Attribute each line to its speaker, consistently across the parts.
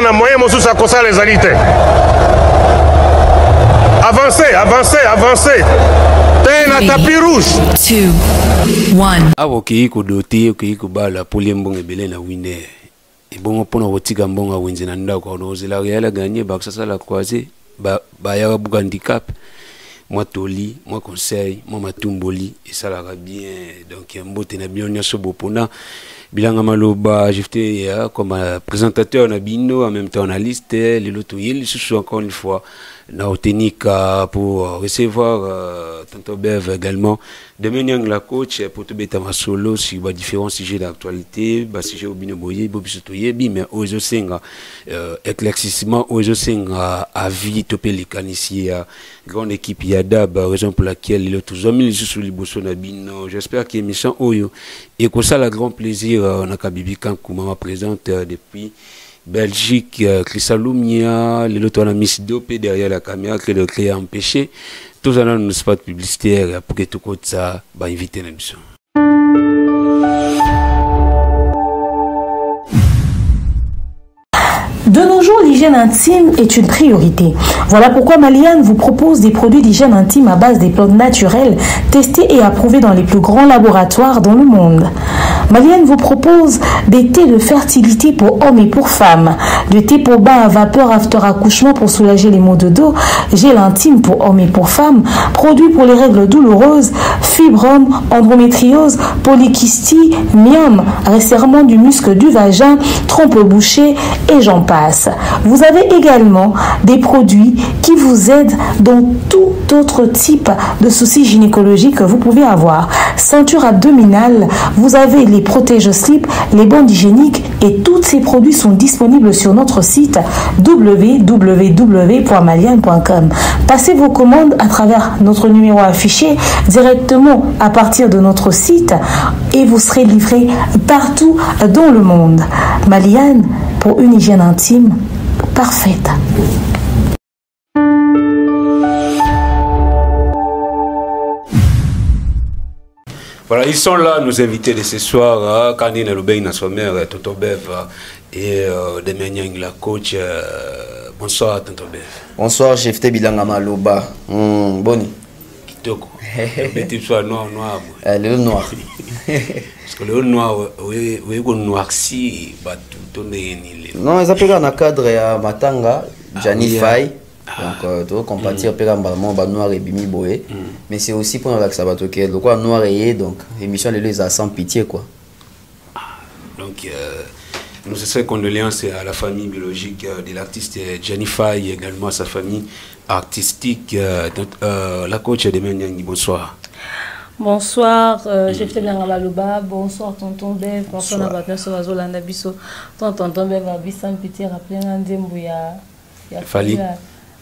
Speaker 1: na moyen mosusu akosala ezali te. Avancez, avancez, avancez. T'es na tapis rouge.
Speaker 2: 2, 1.
Speaker 3: Awo ki ko doté ki ko bala poliembong ebele na winner. Et bon pona wotika mbonga wenze na ndako no zela yala gagner ba ça la croiser ba ya bu handicap. Moi toli, moi conseil, moi matumboli et ça la bien donc mbote na bien nyaso bopona bilanga maloba j'étais comme présentateur na bino en même temps analyste les loto yeli sous encore une fois na otenika pour recevoir Tonton Bev également demain la coach pour te beta masolo sur différents sujets d'actualité ba sujet au bino boye bobiso toyebi mais ozo senga éclaircissement ozo senga avis topé les caniciers grande équipe Yadab raison pour laquelle il est tous amis sous liboso na bino j'espère que émission oyo et que ça la grand plaisir on a Kabibi Kankouma présente depuis Belgique, Chrissalumia, les autres on a mis dopé derrière la caméra que le créer empêché. Tous en nos spots publicitaires pour que tout ça va inviter l'émission.
Speaker 4: De nos jours, l'hygiène intime est une priorité. Voilà pourquoi Maliane vous propose des produits d'hygiène intime à base des plantes naturelles testés et approuvés dans les plus grands laboratoires dans le monde. Maliane vous propose des thés de fertilité pour hommes et pour femmes, du thé pour bain à vapeur after accouchement pour soulager les maux de dos, gel intime pour hommes et pour femmes, produits pour les règles douloureuses, fibrome, endométriose, polykystie, myome, resserrement du muscle du vagin, trompe bouchée et j'en passe. Vous avez également des produits qui vous aident dans tout autre type de soucis gynécologiques que vous pouvez avoir. Ceinture abdominale, vous avez les protège-slip, les bandes hygiéniques et tous ces produits sont disponibles sur notre site www.maliane.com. Passez vos commandes à travers notre numéro affiché directement à partir de notre site et vous serez livré partout dans le monde. Maliane pour une hygiène intime parfaite.
Speaker 3: Voilà, ils sont là, nos invités de ce soir, Kandine Lobey, sa mère, Tonton Bev et Demian la coach. Bonsoir, Tonton Bev.
Speaker 5: Bonsoir, chef Bilanga Maloba. Boni.
Speaker 3: Kitoko. Le type soit noir.
Speaker 5: Le noir.
Speaker 3: Parce que le noir, oui, noirci, tout est.
Speaker 5: Non, ils appellent un cadre à Matanga, Jani Fay. Donc, tu compatir noir et bimi boé. Mais c'est aussi pour la sabatoké. Le quoi noir et donc, émission de les a sans pitié quoi.
Speaker 3: Donc, nous sommes condoléances à la famille biologique de l'artiste Jani Fay, également à sa famille artistique. La coach de Menyang, bonsoir.
Speaker 6: Bonsoir, j'ai fait bien à Luba. Bonsoir, tonton Bev. Bonsoir, Nabatna Sovazolanda Bisso. Tonton Bev, Bissan Pitié, rappelez un Dembouya.
Speaker 3: Fali.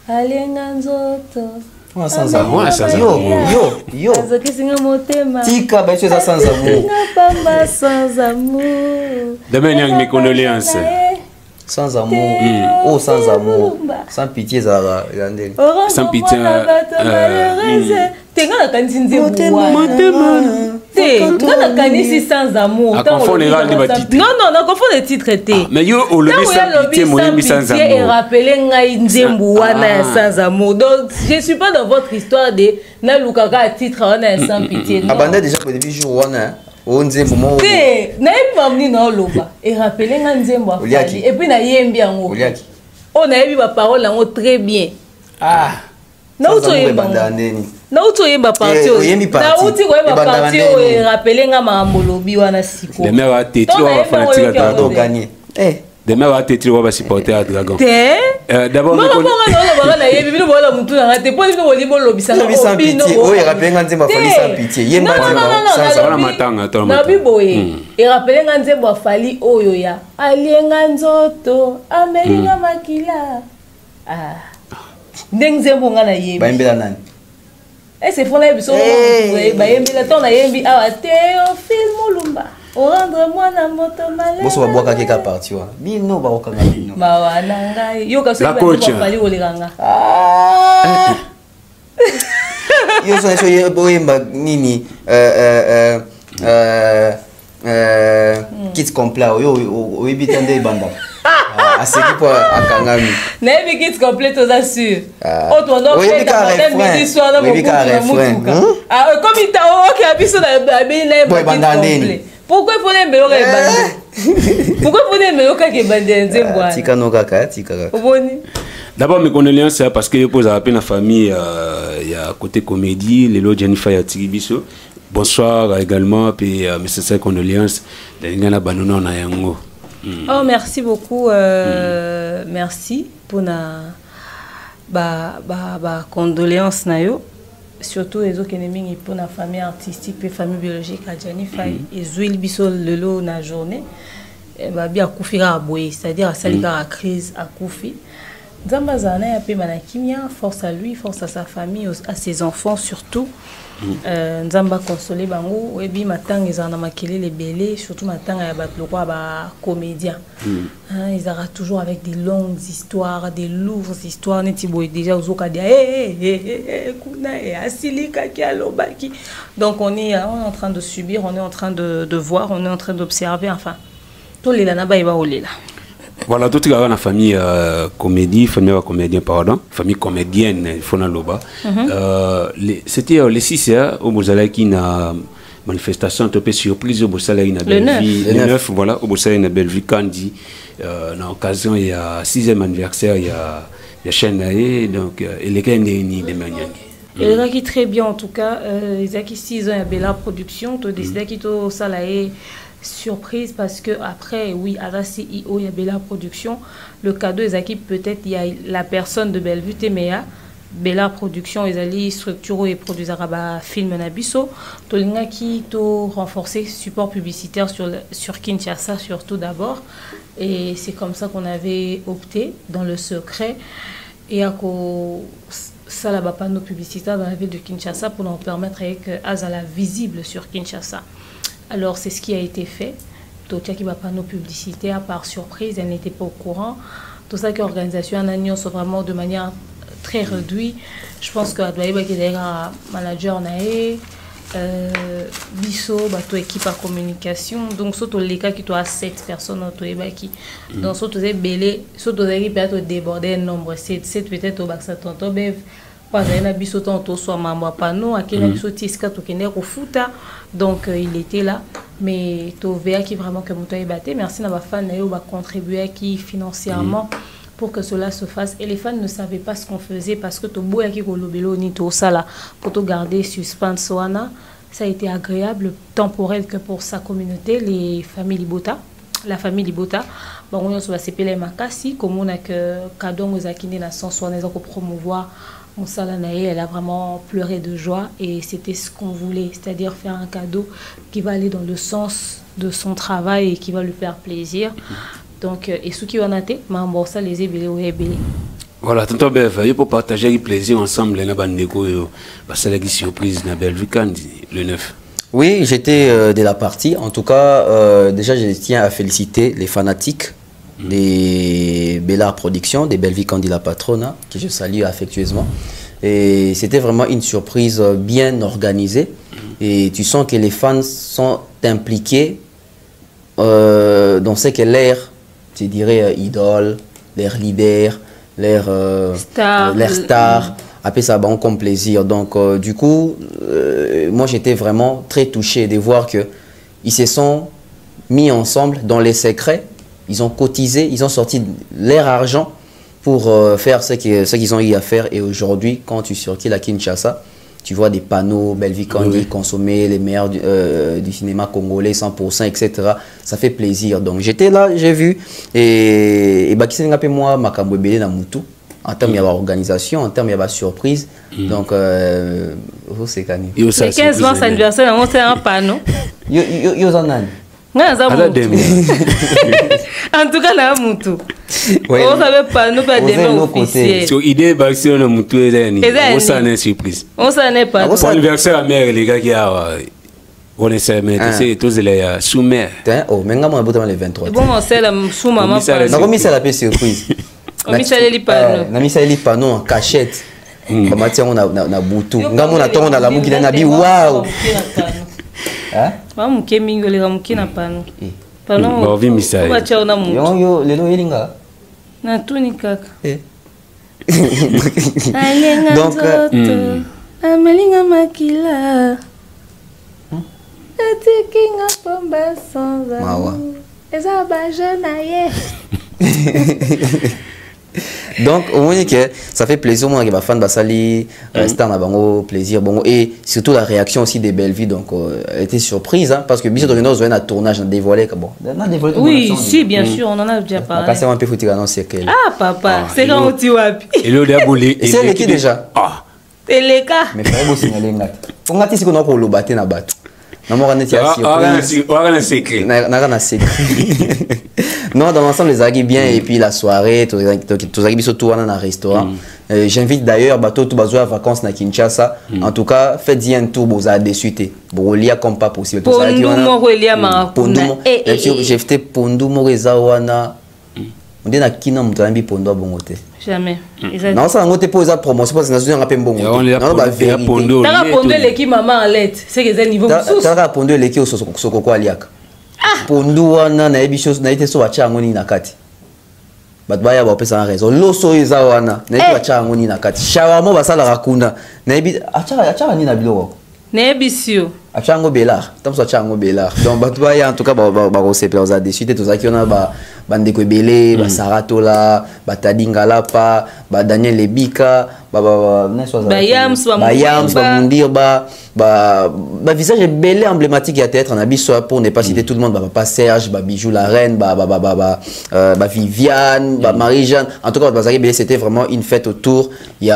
Speaker 6: Alenganzoto.
Speaker 5: Sans amour, yo. Tika, bah, tu es sans amour.
Speaker 6: Sans amour.
Speaker 3: Demain, il y a mes condoléances.
Speaker 5: Sans amour. Oh, sans amour. Sans pitié, Zara.
Speaker 3: Sans pitié.
Speaker 6: T'es dans la cantine de sans amour. Non, non, confond les titres.
Speaker 3: Mais yo, au lever sans pitié, mon ami sans amour.
Speaker 6: Et rappeler Nzembouana sans amour. Donc, je ne suis pas dans votre histoire de Nalukaka à titre sans pitié.
Speaker 5: Abandonné déjà pour le début jour, on dit pour moi.
Speaker 6: Pas venu dans l'Oba. Et rappeler Nzembo. Et puis, na yembi en haut. On a eu ma parole en haut très bien. Ah. Non, tu es na uto yeba parti na uti ko yeba parti o rappeler nga mamolobi wana siko
Speaker 3: les mecs à tête va fanatique à Dragon gagner des mecs à tête va supporter à Dragon d'abord
Speaker 6: non na yebi bino bola mutu na te po bino boli bolobi sa
Speaker 5: sans pitié o rappeler nga nzemba fali sans pitié yemba
Speaker 3: sans matanga to
Speaker 6: na biboye et rappeler nga nzemba fali oyo ya alienga nzoto amelinga makila ndengzembo nga na yebi
Speaker 5: baimbela nani.
Speaker 6: Et c'est pour les bisous. Le temps d'ailleurs, ah, Théophile Moulumba. Rendre-moi na moto malade.
Speaker 5: Bonsoir, bois quelque parti. Bino, ba okanga bino.
Speaker 6: Ba nanga. Yo ka so
Speaker 3: ba
Speaker 6: fali oliranga.
Speaker 5: Ah. Yo so yo boyemba nini kit complet yo o ibitande banda. c'est qui pour Akangami.
Speaker 6: N'est-ce pas qui complète aux assures. Oh, toi, non,
Speaker 5: oui,
Speaker 6: c'est un midi soir dans mon couple. Comme il t'a ok, à biso la belle. Pourquoi vous n'aimez pas les bandés? Pourquoi vous n'aimez pas les bandés?
Speaker 5: Tika no kaka, tika.
Speaker 3: D'abord, mes condoléances, parce que je pose à la famille, il y a côté comédie, les lots Jennifer Yatibiso. Bonsoir également, puis mes sincères condoléances.
Speaker 6: Oh, merci beaucoup. Merci pour la condoléance. Surtout les autres ennemis pour la famille artistique et la famille biologique à Jennifer. Et Zouil Bissol le lot dans la journée. Bien Koufira à Boé, c'est-à-dire à Salika à crise à Koufi. Zambazana a payé Manakimia, force à lui, force à sa famille, à ses enfants surtout. Nzamba consolé bango, et puis maintenant ils en ont maquillé les bélés, surtout maintenant il y a le roi comédien. Ils arrêtent toujours avec des longues histoires, des lourdes histoires. Déjà aux autres donc on est en train de subir, on est en train de voir, on est en train d'observer, enfin tous les lanaba il va rouler là.
Speaker 3: Voilà, tout le monde la famille comédie, famille comédien, pardon, famille comédienne, Fona Loba. C'était les 6 au Bozala qui n'a manifestation un peu surprise au Bozala qui n'a Belleville. Le 9, voilà, au Bozala qui n'a Belleville Kandi. Dans l'occasion, il y a 6e anniversaire, il y a Chenae, donc il est quand même des manières.
Speaker 6: Il est qui très bien en tout cas, il y a qui 6 ans, il y a Bella Production, tu décides qu'il y a Salae. Surprise parce que après oui à la CEO il y a Bella Production, le cadeau des équipes peut-être il y a la personne de Bellevue Temea Bella Production ils allaient structurer et produire un film nabiso tolinga qui to renforcer support publicitaire sur Kinshasa surtout d'abord, et c'est comme ça qu'on avait opté dans le secret et à ça là-bas panneau publicitaire dans la ville de Kinshasa pour nous permettre avec Azala visible sur Kinshasa. Alors, c'est ce qui a été fait. Totia qui va pas nos publicités, à part surprise, elle n'était pas au courant. Tout ça, que l'organisation en Agnon sont vraiment de manière très réduite. Je pense que Adouaïba qui est d'ailleurs un manager naé, Bisso, ton équipe à communication. Donc, surtout les cas qui ont 7 personnes autour qui. Donc, surtout les belés, surtout les peut-être déborder un nombre 7 peut-être au bac ça tonton bev. Pas d'un Bisso tantôt soit membre panneau, à quel Bisso tiska to kender au futa. Donc il était là, mais Tovea qui vraiment que mon toit batté. Merci à ma fan Nayo va contribuer qui financièrement pour que cela se fasse. Et les fans ne savaient pas ce qu'on faisait parce que Toboya qui golobelo ni to sala pour te garder suspense wana. Ça a été agréable tant pour elle que pour sa communauté, les familles Libota. La famille Libota, bon on va s'appeler Makasi comme on a que Kadon aux Akine na sans soin pour promouvoir. On Salanae, elle a vraiment pleuré de joie et c'était ce qu'on voulait, c'est-à-dire faire un cadeau qui va aller dans le sens de son travail et qui va lui faire plaisir. Donc, et ce qui en a été, mais ça les ébélés ou ébélés.
Speaker 3: Voilà, tonton Bev, il faut partager le plaisir ensemble, les Nabandeko, parce que c'est la surprise de Bellevue Kandi, le 9.
Speaker 5: Oui, j'étais de la partie. En tout cas, déjà, je tiens à féliciter les fanatiques des Bella Productions, des Belleville Kandi la Patrona, que je salue affectueusement. Et c'était vraiment une surprise bien organisée. Et tu sens que les fans sont impliqués dans ce qu'est l'air, tu dirais, idole, l'air leader, l'air star. Après ça, bon, comme plaisir. Donc, du coup, moi, j'étais vraiment très touché de voir qu'ils se sont mis ensemble dans les secrets. Ils ont cotisé, ils ont sorti leur argent pour faire ce qu'ils ont eu à faire. Et aujourd'hui, quand tu circules à Kinshasa, tu vois des panneaux, Belleville Kandi, consommer les meilleurs du cinéma congolais, 100%, etc. Ça fait plaisir. Donc j'étais là, j'ai vu. Et Bakissé Ngapé, moi, Makambo Ebele na Moutou. En termes d'organisation, en termes de surprise. Donc, c'est gagné.
Speaker 6: Le 15 mars anniversaire, on sait un panneau.
Speaker 5: Yo zanan.
Speaker 6: En tout cas, là, Moutou. On savait pas, nous pas des mains officiels.
Speaker 3: Sur idée, Baxi, on a Moutou et on s'en est surprise.
Speaker 6: On s'en est pas.
Speaker 3: Pour l'anniversaire à mère, les gars qui a. On essaie de mettre tous les sous-mères.
Speaker 5: Oh, mais on a beau les 23.
Speaker 6: Bon, on sait la sous-maman.
Speaker 5: On a mis ça la paix surprise.
Speaker 6: On a mis ça les panneaux.
Speaker 5: On a mis ça les panneaux en cachette. On a Moutou. On a la mou qui n'a pas. Waouh!
Speaker 6: Vamos que mingo le vamos que na pano.
Speaker 3: Pano. Ba vi misai.
Speaker 6: Ba chao na mu.
Speaker 5: Yo le no elinga.
Speaker 6: Na tuni kaka.
Speaker 5: Donc
Speaker 6: Amalinga makila. Atikinga pomba sans amour. Eza baje na ye.
Speaker 5: Donc au moins que ça fait plaisir moi que ma fan basali c'était un bango plaisir bon et surtout la réaction aussi des Belleville donc elle était surprise hein, parce que biso de nous un tournage on dévoilé que bon on a dévoilé
Speaker 6: oui si bien sûr on en a déjà parlé
Speaker 5: passer un peu foutu dans c'est que
Speaker 6: ah papa c'est quand on wapi
Speaker 3: et le diabolé
Speaker 5: et c'est l'équipe déjà
Speaker 3: ah
Speaker 5: teleka mais pas beau signaler ngat on a tisi ko na ko lo baté na bato na mo kana tia
Speaker 3: secret
Speaker 5: na secret non dans l'ensemble les agues bien et puis la soirée tous agues surtout dans un restaurant j'invite d'ailleurs bateau tout bazo à vacances na Kinshasa en tout cas faites-y un tour vous a déçuté bon lia comme pas possible
Speaker 6: tout ça qui on
Speaker 5: j'ai fait pondu moreza wana on dit na kina mutambi pondo bongote
Speaker 6: jamais
Speaker 5: non ça ngote pour la promotion parce que nazo nga pembo
Speaker 3: non ba vérité
Speaker 6: pondo l'équipe maman en lettre c'est que c'est niveau sous
Speaker 5: ça pondo l'équipe au soko kwa liaka pondu wana na yebi chose na ite so wacha ngoni na kati bato baya ba pesa raison loso eza wana na yebi wacha ngoni na kati shawamo basala rakunda na yebi acha ni na biloko
Speaker 6: na yebi sio
Speaker 5: acha ngo belar tamso acha ngo belar donc bato baya en tout cas ba recépler aux a décidé tous aki on ba bande ko belé ba saratola ba tadingala pa ba Daniel Lebika ba yams ba mundir ba visage belé emblématique à théâtre on a biso pour ne pas citer tout le monde ba papa Serge ba Bijou la reine ba Viviane ba Marie-Jeanne en tout cas bazaki belé c'était vraiment une fête autour il y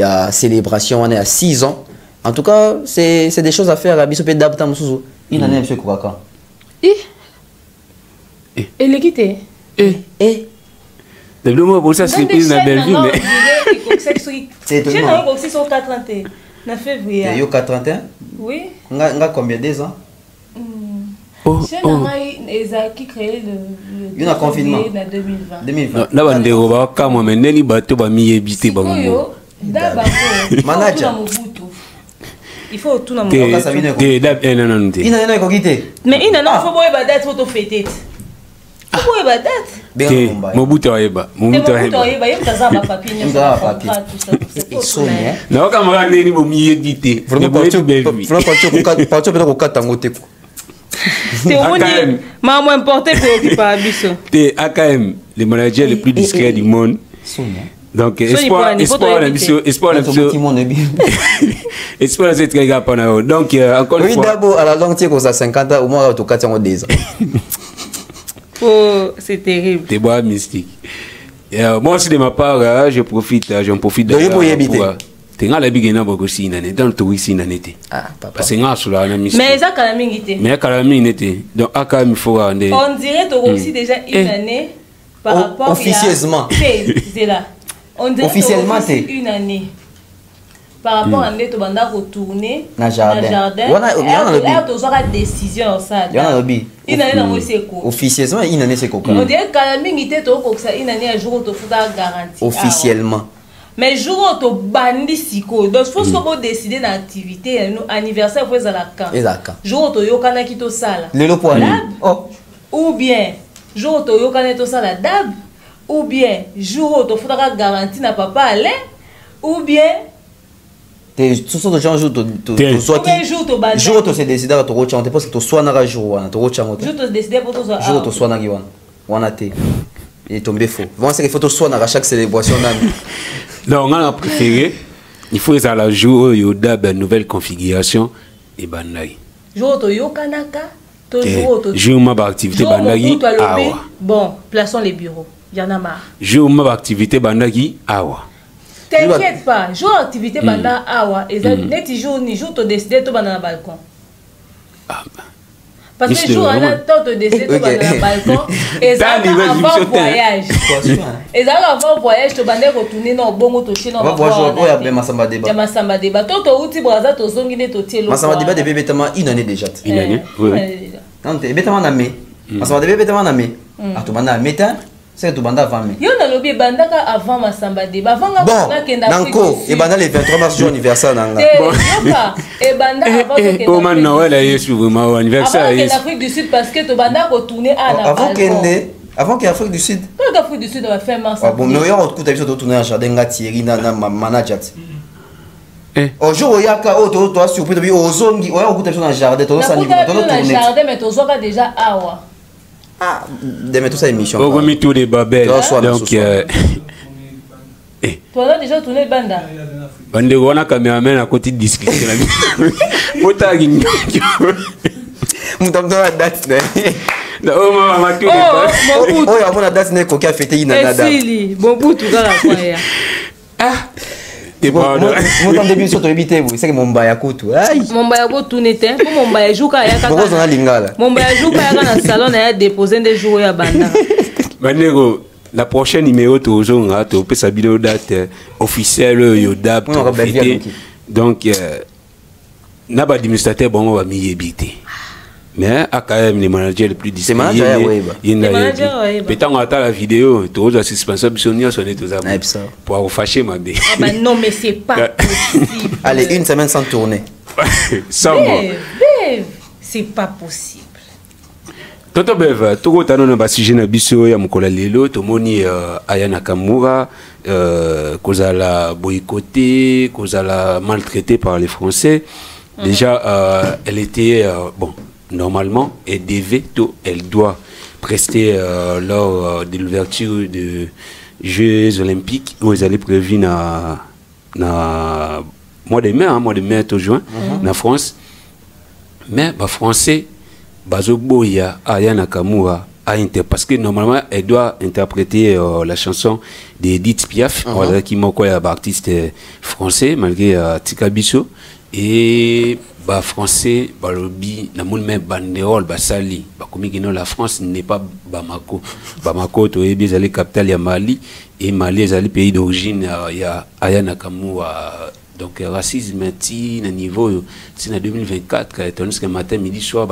Speaker 5: a célébration on est à 6 ans en tout cas c'est des choses à faire à biso pe d'abta musuzu une année monsieur Kokaka
Speaker 6: et l'équipe
Speaker 3: le moment pour ça c'est une Belleville mais
Speaker 6: c'est tout le monde aussi sur 431 na février
Speaker 5: yo 431
Speaker 6: oui
Speaker 5: nga combien des ans
Speaker 6: c'est qui créé le
Speaker 5: confinement
Speaker 6: en 2020
Speaker 3: là bandeko ba kama meneli bato ba miyebité bango
Speaker 5: manager
Speaker 6: il faut tout dans mon
Speaker 3: non
Speaker 6: mais il n'a faut boire ba date faut fêter faut boire ba date
Speaker 3: mobutu ayeba
Speaker 6: yemtaza ba papier tout ça
Speaker 3: na kamera neni bo miyebité
Speaker 5: vraiment parti peut kokata ngote
Speaker 6: c'est on dit maman importé préoccupé biso
Speaker 3: te AKM le manager le plus discret du monde donc espoir c'est très grave donc encore une fois
Speaker 5: oui d'abord à la longue tu as 50 ans au moins tu as 4 ans déjà
Speaker 6: oh c'est terrible
Speaker 3: t'es bois mystique moi aussi de ma part j'en profite
Speaker 5: de
Speaker 3: t'es la bigena beaucoup si nane dans le tourisme nane te parce que nga sula na mystique
Speaker 6: mais ça kalaming était
Speaker 3: mais kalaming était donc aka il faut
Speaker 6: on dirait tu aussi déjà une année par rapport
Speaker 5: officieusement
Speaker 6: c'est là on dirait officiellement c'est une année par rapport à l'année banda retourner
Speaker 5: na jardin
Speaker 6: on a une décision ça une année dans moi c'est quoi
Speaker 5: officieusement une année c'est quoi
Speaker 6: on dirait kalaming était to ko ça une année à jour to futa garantie
Speaker 5: officiellement
Speaker 6: mais jour to bandi siko donc faut que décider d'activité anniversaire faut la quand jour to yokana ki to sala
Speaker 5: le point
Speaker 6: ou bien jour to yokana to sala dab ou bien jour to futa garantie na papa aller ou bien
Speaker 5: tout ça de gens jour to soit qui jour to c'est décider to rocha on te parce que to soit na jour to rocha on
Speaker 6: jour to décider pour to
Speaker 5: jour to soit na giwan wana te et tombé faux bon c'est qu'il faut to soit na chaque célébration na
Speaker 3: donc on a préféré il faut ça la jour yo dab nouvelle configuration et banai
Speaker 6: jour to yokanaka to jour to
Speaker 3: jour ma activité banagi
Speaker 6: awa bon plaçons les bureaux il y en a marre
Speaker 3: jour ma activité banagi awa
Speaker 6: t'inquiète pas jour activité banda awa et ça net jour ni jour to décider to bana na balcon parce que jour on a temps de décider to bana na balcon et ça avant voyage et ça avant voyage to banda retourner na bongo to chez na
Speaker 5: voyage ya masamba débat
Speaker 6: ya masamba débat to uti braza to zongi ne to tielo
Speaker 5: masamba débat de bébé tellement une année déjà
Speaker 3: une année oui
Speaker 5: non te bébé tellement na mai masamba de bébé tellement na mai a to banda méta c'est tout banda avant mai
Speaker 6: yo na lobi bandaka avant masamba débat avant
Speaker 5: nga kenda nanko et banda le 23 mars jour anniversaire nanga
Speaker 6: bon et banda avant que
Speaker 3: oh man Noël est souvent mon anniversaire
Speaker 6: en Afrique du Sud parce que to banda retourner à la
Speaker 5: avant kende Avant qu'il y ait l'Afrique du Sud.
Speaker 6: Quand l'Afrique du Sud va faire mars.
Speaker 5: Bon, mais il y a un coup d'habitude de tourner un jardin, Thierry, manager. Au jour où il y a tu as surpris, tu as zone, il y a un coup d'habitude dans le jardin, tu as ça,
Speaker 6: tu as un jardin, mais tu as déjà awa.
Speaker 5: Ah, mais tout ça émission.
Speaker 3: On remet tout les babels. Donc,
Speaker 6: tu as déjà tourné Banda.
Speaker 3: Banda, on a caméraman à côté de discussion.
Speaker 5: La date.
Speaker 3: Oh, maman, tu
Speaker 5: oh, la date n'est qu'aucun fêté inanada.
Speaker 6: Bon bout, tout ça.
Speaker 3: Ah, t'es bon.
Speaker 5: Moi, en début, surtout éviter, vous savez que mon bayakoto.
Speaker 6: Mon bayakoto n'était pas mon bayajouka.
Speaker 5: Pourquoi on a l'ingala?
Speaker 6: Mon bayajouka, il y a dans le salon, il y a déposé des jours à Banda.
Speaker 3: Bandego, la prochaine numéro, tu peux s'habiller aux dates officielles, Yodab, donc, n'a pas d'administrateur, bon, on va m'y éviter. Mais à quand même les managers les plus disponibles. Peut-être on attend la vidéo, tu as suspensible sur nous, on est tous à pour vous fâcher, ma belle.
Speaker 6: Non, mais c'est pas possible.
Speaker 5: Allez, une semaine sans tourner.
Speaker 3: Sans moi.
Speaker 6: C'est pas possible.
Speaker 3: Toto Bev, tout le temps, on a sujet na biso ya mukola lelo, to moni Aya Nakamura, kozala boycotté, kozala maltraité par les Français. Déjà, elle était bon. Normalement, elle doit prester lors de l'ouverture des Jeux Olympiques où ils allaient prévu dans mois de mai, au juin, en France. Mais les Français, Bazoboya, Aya Nakamura, parce que normalement, elle doit interpréter la chanson d'Edith Piaf, qui est un artiste français, malgré Tika Bisso. Et les Français, balobi, na moun même banderole, basali, comme la France n'est pas Bamako. Bamako, tu es bien capitale ya Mali, et Mali est le pays d'origine, il y a Aya Nakamura. Donc, racisme, à niveau, c'est en 2024, tandis que matin, midi, soir,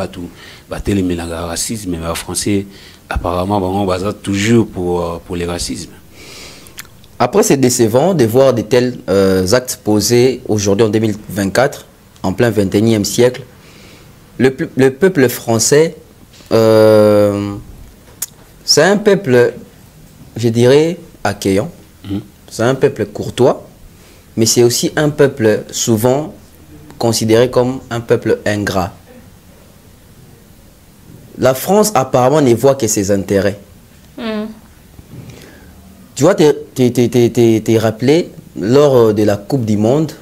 Speaker 3: les mélanges racisme, mais les Français, apparemment, on va toujours pour les racismes.
Speaker 5: Après, c'est décevant de voir de tels actes posés aujourd'hui en 2024, en plein 21e siècle. Le peuple français, c'est un peuple, je dirais, accueillant. C'est un peuple courtois, mais c'est aussi un peuple souvent considéré comme un peuple ingrat. La France, apparemment, ne voit que ses intérêts. Tu vois, t'es rappelé lors de la Coupe du Monde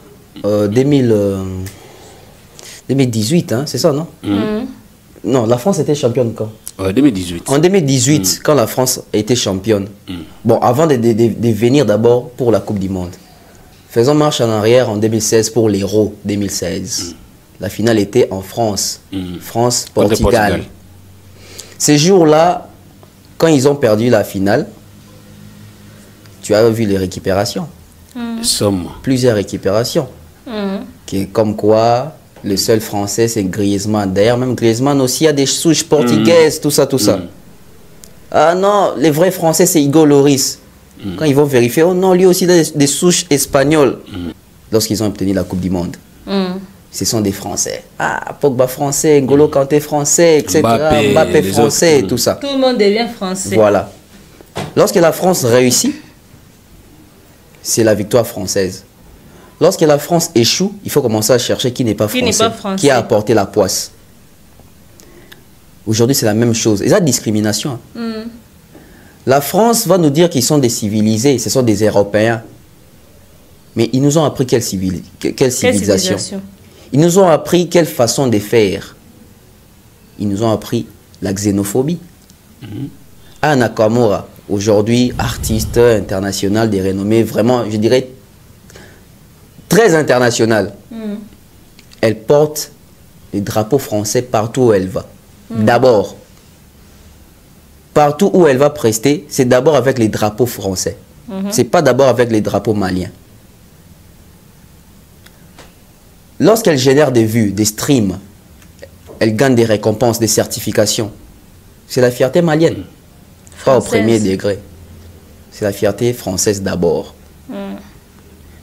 Speaker 5: 2018, hein, c'est ça, non? Non, la France était championne quand?
Speaker 3: 2018.
Speaker 5: En 2018, quand la France était championne. Bon, avant de venir d'abord pour la Coupe du Monde. Faisons marche en arrière en 2016 pour l'Euro 2016. La finale était en France. France-Portugal. Ces jours-là, quand ils ont perdu la finale, tu as vu les récupérations. Plusieurs récupérations. Qui est comme quoi le seul français c'est Griezmann. D'ailleurs, même Griezmann aussi a des souches portugaises, tout ça, tout ça. Ah non, les vrais français c'est Hugo Lloris. Quand ils vont vérifier, oh non, lui aussi a des souches espagnoles. Lorsqu'ils ont obtenu la Coupe du Monde. Ce sont des Français. Ah, Pogba français, N'Golo Kanté français, etc. Mbappé français, tout ça.
Speaker 6: Tout le monde devient français.
Speaker 5: Voilà. Lorsque la France réussit, c'est la victoire française. Lorsque la France échoue, il faut commencer à chercher qui n'est pas français, qui a apporté la poisse. Aujourd'hui, c'est la même chose. Et ça, discrimination. La France va nous dire qu'ils sont des civilisés, ce sont des Européens. Mais ils nous ont appris quelle civilisation. Ils nous ont appris quelle façon de faire. Ils nous ont appris la xénophobie. Aya Nakamura, aujourd'hui artiste international de renommée, vraiment, je dirais, très international. Elle porte les drapeaux français partout où elle va. D'abord, partout où elle va prester, c'est d'abord avec les drapeaux français. C'est pas d'abord avec les drapeaux maliens. Lorsqu'elle génère des vues, des streams, elle gagne des récompenses, des certifications. C'est la fierté malienne. Pas au premier degré. C'est la fierté française d'abord.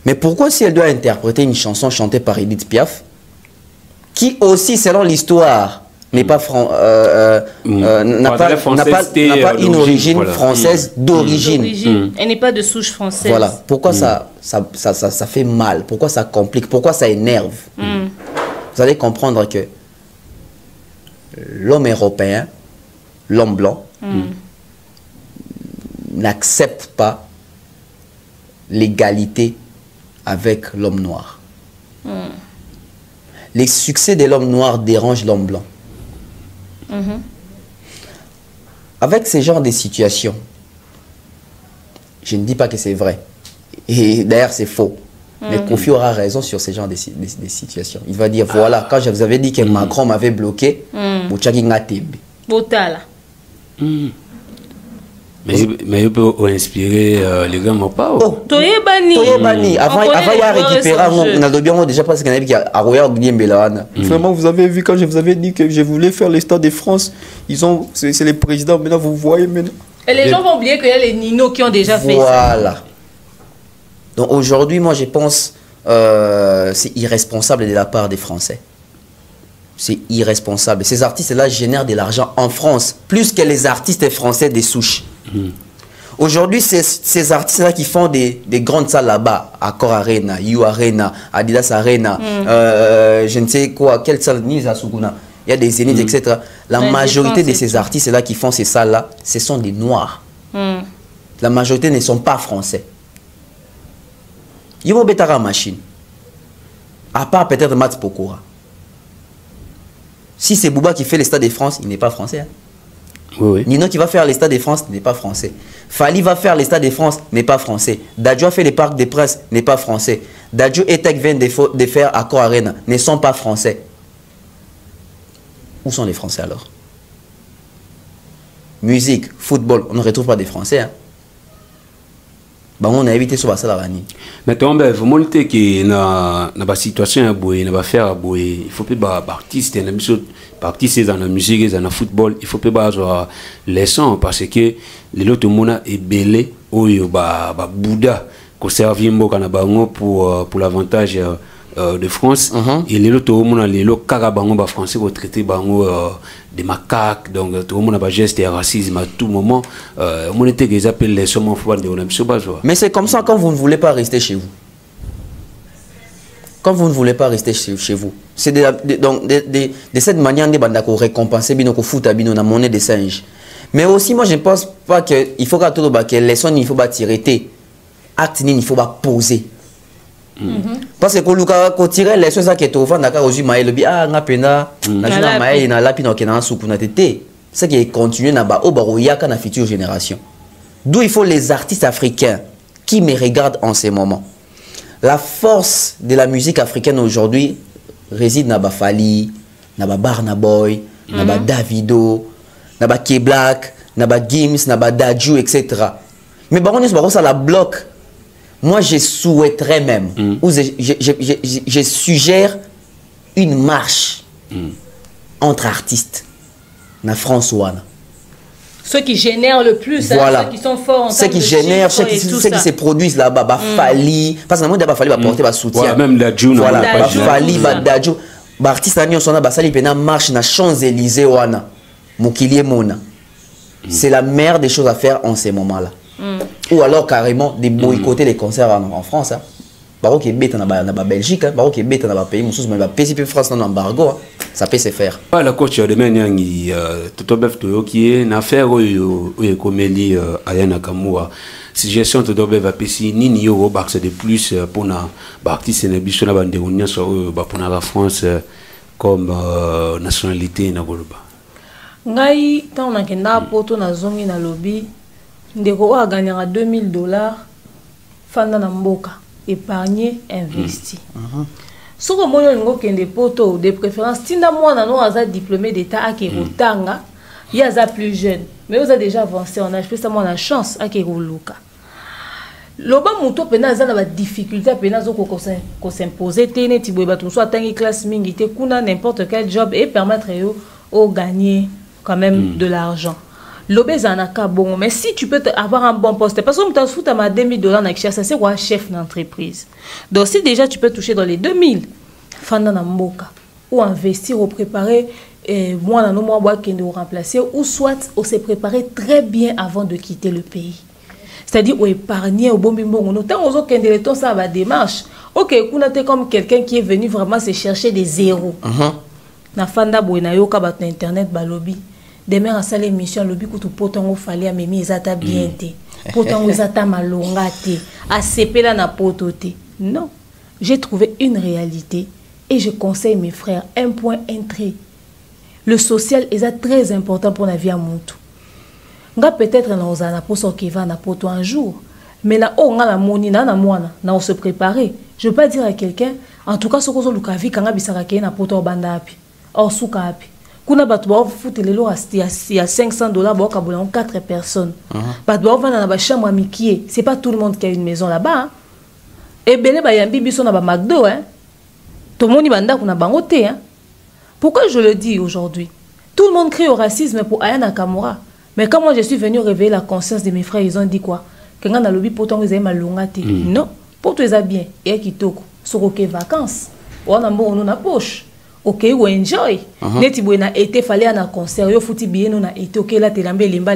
Speaker 5: Mais pourquoi si elle doit interpréter une chanson chantée par Edith Piaf, qui aussi, selon l'histoire, n'est pas n'a pas une origine française d'origine.
Speaker 6: Elle n'est pas de souche française.
Speaker 5: Voilà. Pourquoi ça fait mal? Pourquoi ça complique? Pourquoi ça énerve? Vous allez comprendre que l'homme européen, l'homme blanc, n'accepte pas l'égalité avec l'homme noir. Les succès de l'homme noir dérangent l'homme blanc. Avec ce genre de situations, je ne dis pas que c'est vrai. Et d'ailleurs, c'est faux. Mais Kofi aura raison sur ce genre de situations. Il va dire, voilà, quand je vous avais dit que Macron m'avait bloqué, Bouchaki Ngatembe.
Speaker 6: Botala.
Speaker 3: Mais il peut inspirer les gars, mais pas.
Speaker 6: Toyebani.
Speaker 5: Avant, il y a récupéré, on a déjà parce qu'il y a Vraiment, vous avez vu quand je vous avais dit que je voulais faire les Stades de France, c'est les présidents, maintenant vous voyez maintenant.
Speaker 6: Et les gens vont oublier qu'il y a les Nino qui ont déjà fait ça.
Speaker 5: Voilà. Donc aujourd'hui, moi je pense c'est irresponsable de la part des Français. C'est irresponsable. Ces artistes-là génèrent de l'argent en France, plus que les artistes français des souches. Aujourd'hui, ces artistes-là qui font des grandes salles là-bas, Accor Arena, You Arena, Adidas Arena, je ne sais quoi, quelle salle, Nisa Suguna, il y a des zéniths, etc. La majorité de ces artistes-là qui font ces salles-là, ce sont des Noirs. La majorité ne sont pas français. Ils vont mettre la machine. À part peut-être Mats Pokora. Si c'est Bouba qui fait les Stades de France, il n'est pas français. Hein.
Speaker 3: Oui.
Speaker 5: Nino qui va faire les Stades de France n'est pas français. Fali va faire les Stades de France n'est pas français. Dadjo a fait les Parcs des Princes n'est pas français. Dadjo et Tech viennent de faire Accor Arena ne sont pas français. Où sont les Français alors? Musique, football, on ne retrouve pas des Français. Hein. Bah, on a évité ce ça là.
Speaker 3: Maintenant, ben, vous montrez que dans la situation, il va faire, il faut pas artiste, artiste dans la musique, dans le football, il faut pas avoir les sons parce que les autres monde est belé ou Bouddha qu'on servit pour l'avantage de France et les autres monde les carabango français vont traiter des macaques, donc tout le monde a des gestes de racisme à tout moment. On était qu'ils appellent les sommes
Speaker 5: mais c'est comme ça quand vous ne voulez pas rester chez vous. Quand vous ne voulez pas rester chez vous. C'est de cette manière qu'on récompense, qu'on fout à la monnaie des singes. Mais aussi, moi, je ne pense pas qu'il faut que les sons, il faut pas tirer. Acte, il faut pas poser. Parce que quand on tire les choses qui sont au d'accord aux humains, il dit ah na pena na maï na lapi na kena soukou na tete. C'est qui continue na ba obaroyaka na future génération. D'où il faut les artistes africains qui me regardent en ces moments. La force de la musique africaine aujourd'hui réside na ba Fali, na ba Barna Boy, na ba Davido, na ba K-Black, na ba Gims, na ba Dadju, etc. Mais par contre ça la bloque. Moi, je souhaiterais même, ou je suggère une marche entre artistes, na France ou Anna.
Speaker 6: Ceux qui génèrent le plus,
Speaker 5: voilà.
Speaker 6: Ceux qui sont forts en
Speaker 5: ceux qui génèrent, ceux qui se produisent là-bas, Fali, parce que moi, d'abord, Fali va porter le soutien.
Speaker 3: Voilà, même Dadju,
Speaker 5: voilà, Fali, Dadju, artiste ami, on s'en a basali, pena marche na Champs-Élysées ou Anna, Mokilié Mona. C'est la meilleure des choses à faire en ces moments-là. Ou alors carrément de boycotter les concerts en France. Hein. Baro qui est bête en Belgique, Baro qui est bête en pays, mais PCP France dans l'embargo, ça peut se faire.
Speaker 3: La coach de Menyangi, tout au bef qui est une affaire où il est comme Eli Ayana Kamua. Suggestion de Dobé va payer ni euro baxe de plus pour na artiste et bichon na bande union sur pour la France comme nationalité na Goloba.
Speaker 6: Ngai tant na kenda poto na zongi na lobby. Ndeko a gagné $2000 fanda na mboka épargner investi. Ce que moi je kende poto de préférence tinda moi na no aza diplômé d'état à Kerotanga, il y a plus jeune mais vous avez déjà avancé en âge, ça moi la chance à Keroluka. Loba muto pena za na ba difficulté pena zo ko s'imposer tene ti boba tout soit tangi classe mingi te kuna n'importe quel job et permettre au gagner quand même de l'argent. L'obézanaka bon, mais si tu peux avoir un bon poste, parce que tu as foutu à $2000 na ça c'est quoi chef d'entreprise. Donc si déjà tu peux toucher dans les 2000, fanda na mboka. ou investir ou préparer moi dans nos mois qui nous remplacer ou soit on s'est préparé très bien avant de quitter le pays. C'est-à-dire, on épargne au bon bimbo. On a aux autres qui ont ça va démarche. Ok, on a comme quelqu'un qui est venu vraiment se chercher des zéros. Na fanda boina yo ka bat na internet balobi. Demain à salle émission lobby ko to potongo fallait amemi ezata bien té. Potongo ezata malonga té. A sepela na pototé. Non. J'ai trouvé une réalité et je conseille mes frères un point un trait. Le social est très important pour la vie à mon tout. Nga peut-être na ozana pour so qui va na poto un jour, mais na o nga la moni na mwana na on se préparer. Je veux pas dire à quelqu'un en tout cas ce que zo lukavi kanga bisaka ke na poto banda api. Or suka api. Kuna batu ba foutre lelo à $500 ba ka bola 4 personnes. Batu ba vana na ba chambre mikie, c'est pas tout le monde qui a une maison là-bas. Hein? Et belé ba yambi biso na ba McDo hein. Tout le monde banda kuna bango te hein. Pourquoi je le dis aujourd'hui? Tout le monde crie au racisme pour Aya Nakamura. Mais quand moi je suis venu réveiller la conscience de mes frères, ils ont dit quoi? Que quand on a lobby pour ton ils malongate. Non, pour toi ça bien. Et qui toko sur OK vacances. On a bon on a poche. OK ou enjoy. Neti boina été fallait à un concert, yo futi bien on a été OK là te lambe lemba.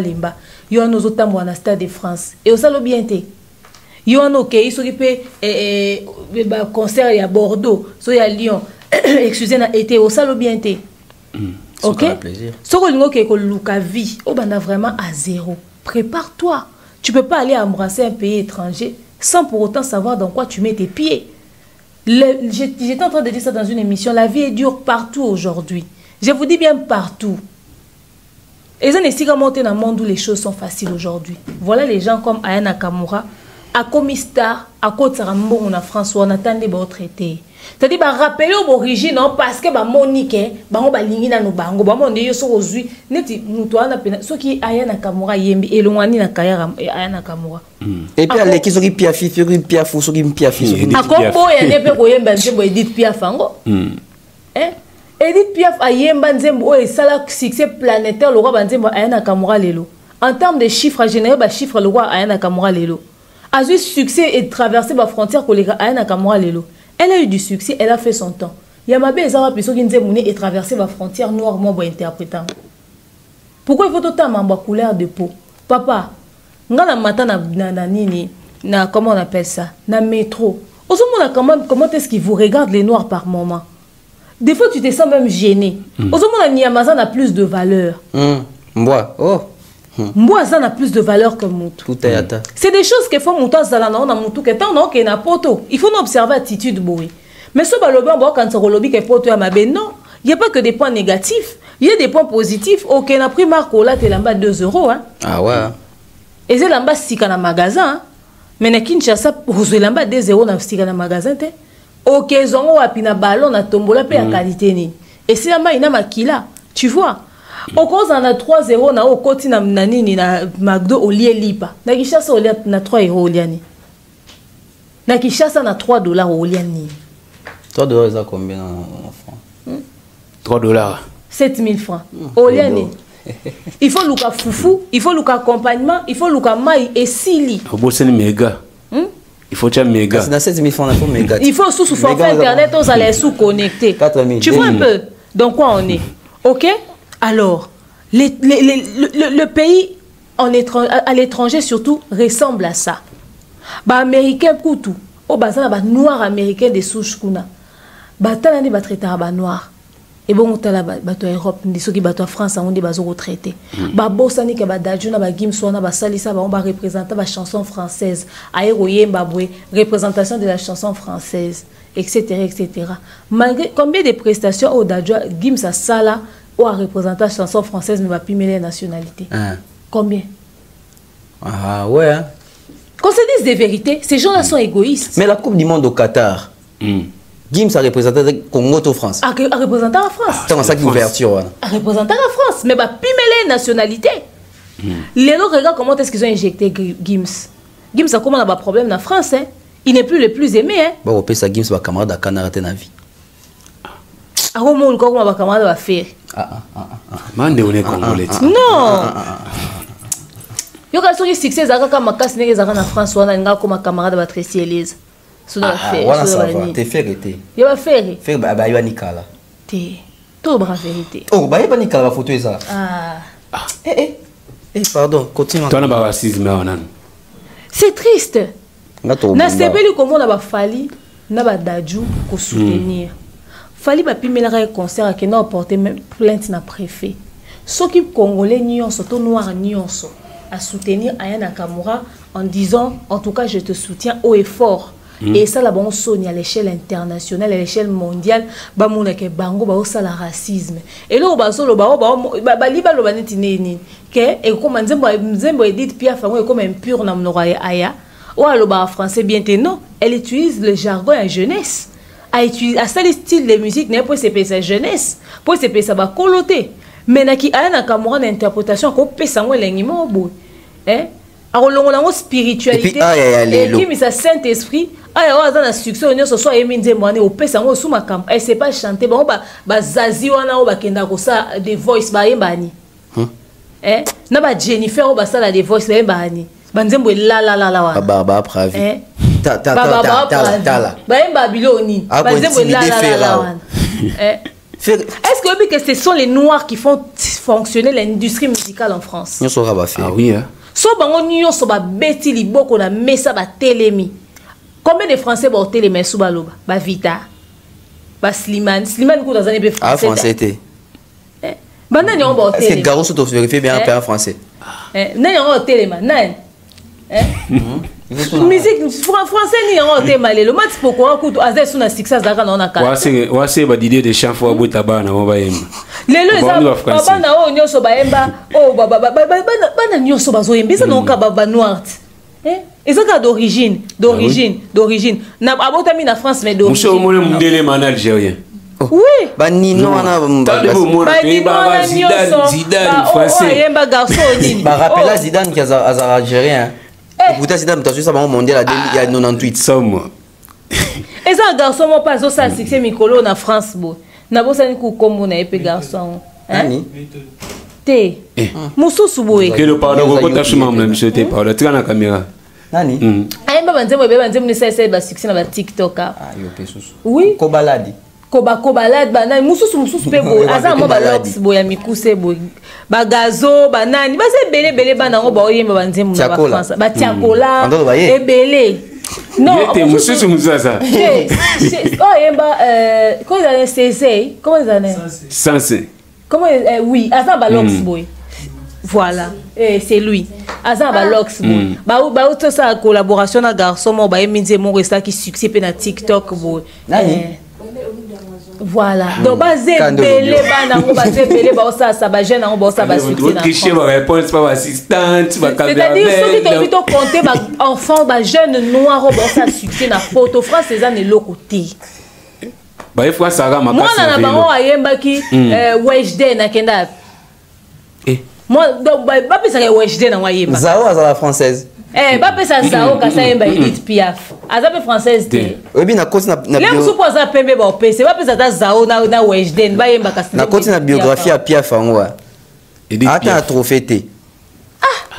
Speaker 6: Yo nos autres tambo na Stade de France. Et au salo bien té. Yo on OK, ils s'occupent concert à Bordeaux, so à Lyon. Excusez na été au salo bien té. Ok. Ce que Luka vit, on a vraiment à zéro. Prépare-toi. Tu peux pas aller embrasser un pays étranger sans pour autant savoir dans quoi tu mets tes pieds. J'étais en train de dire ça dans une émission. La vie est dure partout aujourd'hui. Je vous dis bien partout. Et ça n'est pas monter dans un monde où les choses sont faciles aujourd'hui. Voilà les gens comme Aya Nakamura, à Comistar, à Côte-Sarambo, on a François, on attendait de traité. C'est-à-dire, rappeler l'origine, parce que Monique, on va ligner dans nos bango, on est sur aujourd'hui, ce qui est Aya Nakamura, et l'on a Aya Nakamura.
Speaker 5: Et puis, les qui sont piafis, piafou, sont piafis.
Speaker 6: À Combo, il y a des gens qui Edith Piaf. Edith Piaf a yemba nzembo et ça la succès planétaire le roi banzembo Aya Nakamura lelo. En termes de chiffres généraux, chiffre le roi Aya Nakamura lelo. A eu succès et traversé la frontière collègue Aya Nakamura lelo. Elle a eu du succès, elle a fait son temps. Yamabe Ezawa Piso qui nous et traversé la frontière noire, moi, interprétant. Pourquoi il faut autant ma couleur de peau? Papa, ngana matin na comment on appelle ça? Na métro. Comment est-ce qu'ils vous regardent les noirs par moment? Des fois, tu te sens même gêné. Ozomona Niamaza n'a plus de valeur.
Speaker 5: Moi, oh.
Speaker 6: Moi, ça n'a plus de valeur que Moutou.
Speaker 5: Tout est atteint.
Speaker 6: C'est des choses que font Moutou Zalana, on a Moutou, que tant qu'il y a poto. Il faut observer l'attitude, boui. Mais ce baloban, quand on lobby que poto à ma ben, non. Il n'y a pas que des points négatifs. Il y a des points positifs. Ok, on a pris Marco là, t'es là-bas 2 €. Hein.
Speaker 5: Ah ouais.
Speaker 6: Et c'est là-bas si dans le magasin. Mais na Kinshasa, vous êtes là-bas 2 € dans le magasin. Ok, ils ont un ballon, na tombola, paye à qualité. Et c'est là-bas, il y a makila. Tu vois? Au cause on a 3 € na au côté na nani na McDo au lié lipa. Na Kinshasa na 3 € au liani. Na Kinshasa na 3 $ au liani.
Speaker 5: 3 $ ça combien en francs?
Speaker 3: 3 $.
Speaker 6: 7000 francs. Au liani. Il faut luka foufou, il faut luka accompagnement, il faut luka maï et sili.
Speaker 3: Au bout c'est méga. Il faut un méga.
Speaker 5: C'est 7000 francs, il faut méga.
Speaker 6: Il faut sous forfait internet, on allait sous connecter.
Speaker 5: 4000.
Speaker 6: Tu vois un peu dans quoi on est. OK? Alors, le pays à l'étranger surtout ressemble à ça. Bah américain koutou, oh bah ça bah noir américain des souches kuna. Bah talani bah traiter bah noir. Et bon tala bah to Europe, des ceux qui bah to France on dit bah zo retraité. Bah bossani que bah dajuna bah gimsona bah salisa bah on va représenter bah chanson française. Aéroye mbabwe, représentation de la chanson française, etc. Malgré combien de prestations au dajua gimsa sala ou à représenter la chanson française mais va pimer les nationalités. Combien?
Speaker 5: Ah ouais. Hein?
Speaker 6: Qu'on se dise des vérités, ces gens-là sont égoïstes.
Speaker 5: Mais la Coupe du Monde au Qatar, Gims a représenté le Congo ou France? A
Speaker 6: représenté la France.
Speaker 5: C'est un sac d'ouverture.
Speaker 6: A représenté la France, mais va pimer les nationalités. Les autres, regarde comment est-ce qu'ils ont injecté Gims. Gims a comment on a un problème dans la France. Hein? Il n'est plus le plus aimé. Hein?
Speaker 5: Bon, on peut ça Gims va camarade à Canada dans la vie.
Speaker 6: Comment on va camarade va faire?
Speaker 3: Mande on est congolais.
Speaker 6: Non. Yo ka soki succès zaka makasi neke zaka na France wana nga comme camarade ba Tracy Elise. So da faire.
Speaker 5: Voilà ça va. T'es fait arrêter.
Speaker 6: Yo va faire.
Speaker 5: Faire bah yo nikala.
Speaker 6: Tout bras vérité.
Speaker 5: Oh, bah, il n'y a pas de photo ça. Pardon, continue.
Speaker 3: Toi, on a pas racisme,
Speaker 6: c'est triste. Na sebeli comment on a fallu na ba daju pour soutenir. Fali ba pimela concert que na porter plainte na préfet. Ceux qui congolais nyonso to noir nyonso à soutenir Aya Nakamura en disant en tout cas je te soutiens haut et fort. Et ça la bon sonne à l'échelle internationale, à l'échelle mondiale, ba mona ke bango ba osala racisme. Et là ba solo ba liba lo baneti nini ke e comme nzembo Edith Piaf ngo comme impur na mnora aya. Ou alors ba français bien te non, elle utilise le jargon à jeunesse. À ça le style de musique n'est pas c'est sa jeunesse, pour c'est ça ba coloter. Mais na ki Aya Nakamura d'interprétation ko pesa ngo lengimo bo. A spiritualité et qui mis sa Saint-Esprit a dans succès on se soit éminze moine au pesa ngo sous ma camp elle sait pas chanter bon ba zazi wana o ba kenda ko sa the voice ba yembani na ba Jennifer o ba sala the voice ba yembani banzembo la wa
Speaker 5: ba pravi ta
Speaker 6: ba yemba biloni banzembo la wa est-ce que ce sont les noirs qui font fonctionner l'industrie musicale en France?
Speaker 3: Ah oui hein.
Speaker 6: So bango nyonso ba beti liboko na mesa ba telemi. Combien de Français ba telemi sou baloba? Ba Vita. Ba Slimane ko dans français.
Speaker 5: Ah français té.
Speaker 6: Bana nyon ba telemi.
Speaker 5: Est-ce que Garo se te vérifie bien en français?
Speaker 6: Nan yon telema, nan. Musique français ni yon telema lelo. Mat pourquoi ko azé sou na succès zaka na ka.
Speaker 3: Wa se ba d'idée de chant fo bota ba na ba yema.
Speaker 6: Lelo eza bana o nyonso bayemba o bana nyonso bazoyemba eza na baba noir ezaka d'origine na abotami na France mais d'origine
Speaker 3: monsieur omone mundele man algérien
Speaker 6: oui
Speaker 5: banino wana
Speaker 3: Zidane français
Speaker 6: yemba garçon nini
Speaker 5: ba rappela Zidane qui est algérien pourtant Zidane t'as su ça mondial il y a 98
Speaker 3: somme
Speaker 6: eza garçon mo pas ça succès mikolo na France bo na bosani ku kombo na epé garçon
Speaker 5: nani
Speaker 6: te mususu boye
Speaker 3: que le pardon ko tachuma na monsieur te pardon tika na caméra
Speaker 5: nani
Speaker 6: ayemba banzembo ni sese ba succès na ba TikTok
Speaker 5: yo pe susu
Speaker 6: oui
Speaker 5: ko baladi
Speaker 6: kobalade banani mususu pe boye aza mo ba lox boya mikuse boye ba gazo banani ba se bele bana ngo ba oyemba banzembo na ba France ba tiakola ebele. Non,
Speaker 3: monsieur ça.
Speaker 6: Oh, yemba comment ça c'est comment ça
Speaker 3: Sensé.
Speaker 6: Comment oui, Azan Balox boy. Voilà, c'est lui. Azan Balox boy. Ba tout ça collaboration na garçon mo ba eminze mo resta qui succès pe na TikTok boy. Voilà. Donc basé belé bana ngo basé belé ba ça ba jeune ngo ba ça ba succès na.
Speaker 3: Qui chez ma réponse pas assistante, ba caméra.
Speaker 6: C'est-à-dire ceux qui t'ont compté ba enfant ba jeune noir ba ça succès na photo France les années le côté.
Speaker 3: Ba il faut ça ga ma
Speaker 6: moi na bango ayemba ki Weshden na kenda. Moi donc ba pesa ke Weshden na wayemba.
Speaker 5: Zao à la française.
Speaker 6: Ba pesa Zao ka sa yemba Edith Piaf. Azape française te.
Speaker 5: Obi na koti na
Speaker 6: bio. Lem supo za pembe ba pesa ba pesa ta Zao na Weshden ba yemba ka.
Speaker 5: Na koti na biographie à Piaf ngo. Ata a trophée te.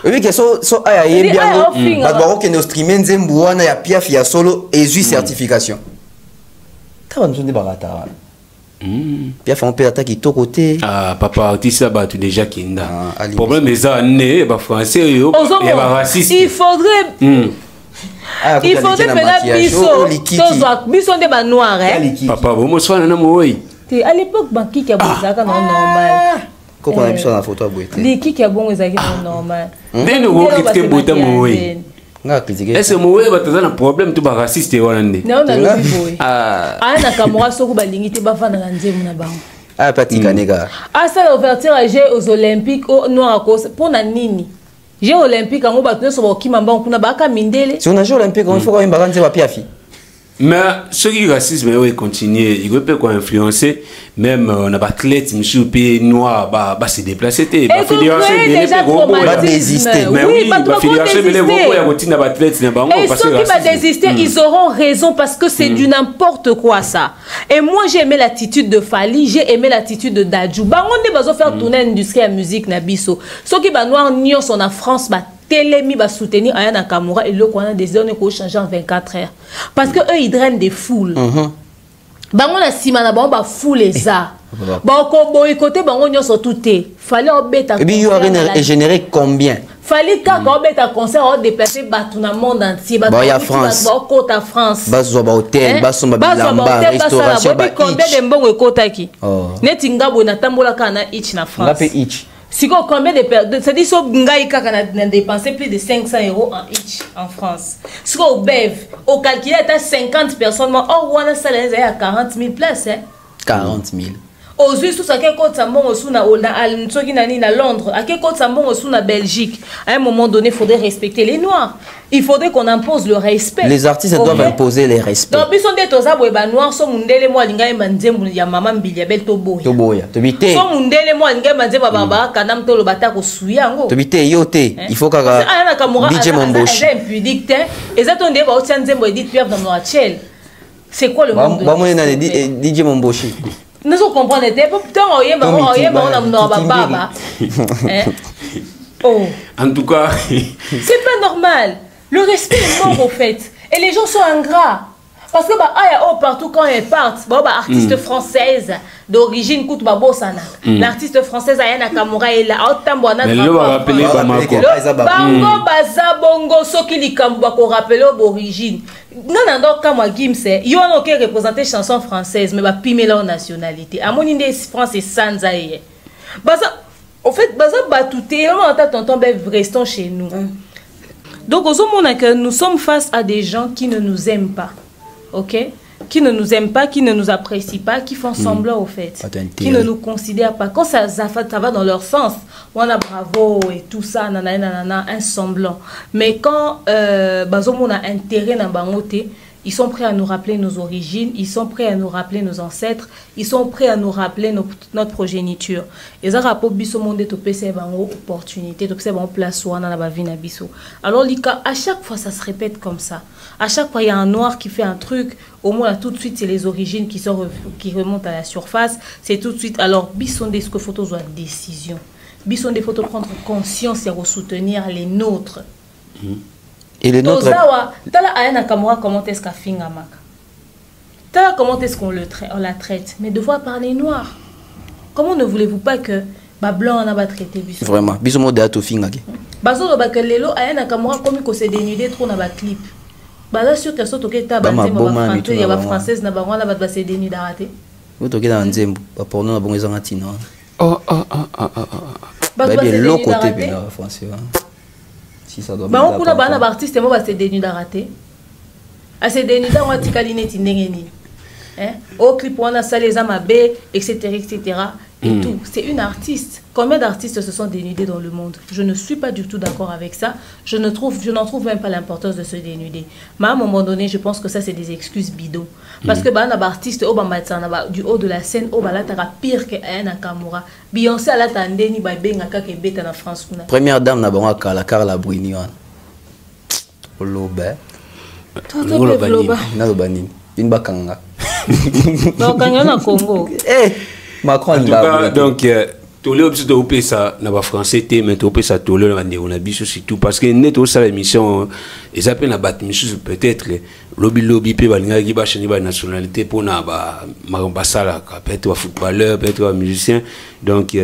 Speaker 5: Obi ke so aya yembi ngo. Ba ba ko no streamer nzembu wana ya Piaf ya solo et certification. Quand on dit barata. Piaf on peut attaquer tout côté.
Speaker 3: Ah papa artiste ba tu déjà kinda. Problème les années ba français yo et ba raciste.
Speaker 6: Il faudrait peut-être biso de ba noir
Speaker 3: papa bon moi soir na moi.
Speaker 6: À l'époque banki qui a bozaka normal.
Speaker 5: Quand on a mis sur la photo boité.
Speaker 6: Les qui a bon ezaki normal.
Speaker 3: Mais nous critiquer boité moi. Est-ce que moi un problème tout raciste hollandais?
Speaker 6: Non na lobi boy. Ah na Kamura soko balingi te bafana na nzemu na bango.
Speaker 5: Ah patika nega.
Speaker 6: Ah ça l'ouverture aux Olympiques au noir cause pour na nini. Jeux olympiques ngo batune so bakima mbango kuna baka mindele.
Speaker 5: Si on a jeux olympiques on faut quand même bakanze ba Piafi.
Speaker 3: Mais ce qui racisme il continue, il peut quoi influencer même on a pas athlète monsieur pays noir ba se déplacer te ba fédération
Speaker 5: va désister
Speaker 3: mais oui ba fédération mais les gros ya continue ba athlète na bango
Speaker 6: parce que ceux qui va désister ils auront raison parce que c'est du n'importe quoi ça. Et moi j'ai aimé l'attitude de Fali, j'ai aimé l'attitude de Dadju. Bango ne bazo faire tourner l'industrie à musique na biso. Ceux qui ba noir nyos en France ba Télémi va soutenir Aya Nakamura et le qu'on a des zones qui changent en 24 heures. Parce que eux ils drainent des foules. Bango na sima na bango ba foule ça. Bon, boycotter, bon, on y a tout. Fallait obéter.
Speaker 5: Et puis, il y aurait généré combien?
Speaker 6: Fallait qu'un concert on déplacer dans le monde entier.
Speaker 5: Il y a France.
Speaker 6: Côte à France.
Speaker 5: Hôtel, bilamba, restauration.
Speaker 6: Combien de bons côté qui? Netinga bona tambola kana each na France. Si combien de ça dit so ngai kaka na dépenser plus de 500 € en each en France. Si au bev, au calculer à 50 personnes, oh wana salaire à 40 000 places hein.
Speaker 5: 40 000.
Speaker 6: Aux US, tout ça, quel côté ça bon aussi na Londres, à quel côté ça bon aussi na Belgique. À un moment donné, il faudrait respecter les Noirs. Il faudrait qu'on impose le respect.
Speaker 5: Les artistes doivent imposer les respects.
Speaker 6: Donc, ils sont des tosa boeba noirs, sont mundele moi linga emanzembu ya mama mbilia bel toboya.
Speaker 5: Toboya. Tobite.
Speaker 6: Sont mundele moi linga emanzembu baba kanam tolo batako suyango.
Speaker 5: Tobite yote. Il faut kaka. DJ Momboshi.
Speaker 6: C'est impudique. Et ça tonde ba otya nzembo edit pierre dans Noachel. C'est quoi le monde?
Speaker 5: Ba moi na DJ Momboshi.
Speaker 6: Nous comprenons pas. Putain, on baba. Oh.
Speaker 3: En tout cas,
Speaker 6: c'est pas normal. Le respect est mort au fait. Et les gens sont ingrats. Parce que partout quand ils partent, artiste française d'origine coûte babosana. L'artiste française Aya Nakamura est là.
Speaker 3: Mais le va rappeler Bamako.
Speaker 6: Bango baza bongo soki likambo ko rappeler d'origine. Non donc quand moi Gims, il y a aucun représenter chanson française mais va pimer leur nationalité. À mon idée France c'est Sanzaïe. Baza au fait baza batouté on entend tonton restons chez nous. Donc au moment que nous sommes face à des gens qui ne nous aiment pas. OK, qui ne nous aiment pas, qui ne nous apprécient pas, qui font semblant au fait, qui ne nous considèrent pas. Quand ça va dans leur sens, on a bravo et tout ça, nanana, un semblant. Mais quand on a intérêt dans bangoté, ils sont prêts à nous rappeler nos origines, ils sont prêts à nous rappeler nos ancêtres, ils sont prêts à nous rappeler notre progéniture. Et ça rapport biso monde to pese bango opportunité, to pese bango place wana na ba vie na biso. Alors à chaque fois ça se répète comme ça. À chaque fois il y a un noir qui fait un truc, au moins tout de suite c'est les origines qui remontent à la surface, c'est tout de suite alors biso des que photos soit décision. Biso des photos prendre conscience et soutenir les nôtres.
Speaker 5: Et les nôtres.
Speaker 6: Comment est-ce qu'à Fingamak? Comment est-ce qu'on la traite? Mais devoir parler noir. Comment ne voulez-vous pas que blanc en a traité?
Speaker 5: Vraiment. Bisous de tout Fingak.
Speaker 6: Bazo que lelo ayana kamora comme que c'est dénudé trop dans ba clip. Baza sûr que soto ke ta il y a française na ba wana ba c'est dénudé raté.
Speaker 5: Vous toquez dans nzembo ba pour nous na bon ezanga tina.
Speaker 3: Oh.
Speaker 5: Ba bien l'autre côté bien français. Si ça doit
Speaker 6: on kuna bana ba artiste mo ba c'est dénudé raté. A c'est dénudé on tikali neti ndengeni. Au clip on a ça les amabé etc. Et tout. C'est une artiste. Combien d'artistes se sont dénudés dans le monde? Je ne suis pas du tout d'accord avec ça. Je n'en trouve même pas l'importance de se dénuder. Mais à un moment donné, je pense que ça, c'est des excuses bidons. Parce que bah, artiste du haut de la scène, pire que Nakamura. Beyoncé a l'attendé ni en France.
Speaker 5: Première dame n'a pas la Carla Bruni. Une bakanga.
Speaker 6: Donc, Congo.
Speaker 5: Macron,
Speaker 3: en tout cas, donc, tous les options de ça, n'a pas français, mais tu peux ça tout le monde, on a vu surtout parce que net aussi l'émission, ils appellent la batte, peut-être lobby peut balinga qui va changer la nationalité pour na ba marambasala, peut-être footballeur, peut-être musicien, donc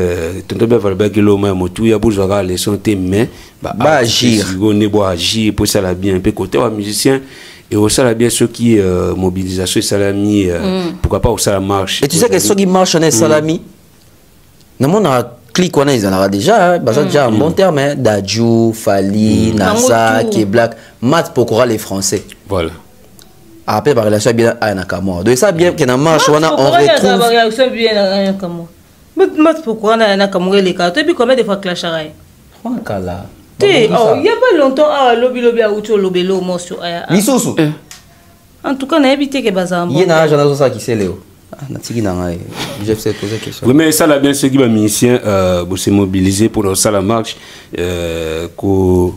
Speaker 3: tonton ben valber que l'homme motu ya pour jouer les santé mais
Speaker 5: bah agir,
Speaker 3: on ne doit agir pour ça la bien un peu côté musicien. Et au salaire bien ceux qui mobilisation salami pourquoi pas au salaire marche.
Speaker 5: Et tu sais que ceux qui marchent en salami non on a clic on a déjà déjà un bon terme Dadju, Fali, Nasa, qui est black mat pour les français.
Speaker 3: Voilà.
Speaker 5: Après par relation bien à Nakamura. Donc ça bien qu'on marche on retrouve
Speaker 6: relation bien à Nakamura. Mat pourquoi on a Nakamura les cartes et puis combien de fois clash araï.
Speaker 5: Kala.
Speaker 6: Il n'y a pas longtemps, lobby a outil lobby sur
Speaker 5: Missousou.
Speaker 6: En tout cas, on a évité que Bazam.
Speaker 5: Il y a un agent qui s'est léo. Je vais poser la question.
Speaker 3: Oui, mais ça, là, bien, ceux qui sont musiciens, se mobiliser pour ça, la marche, tout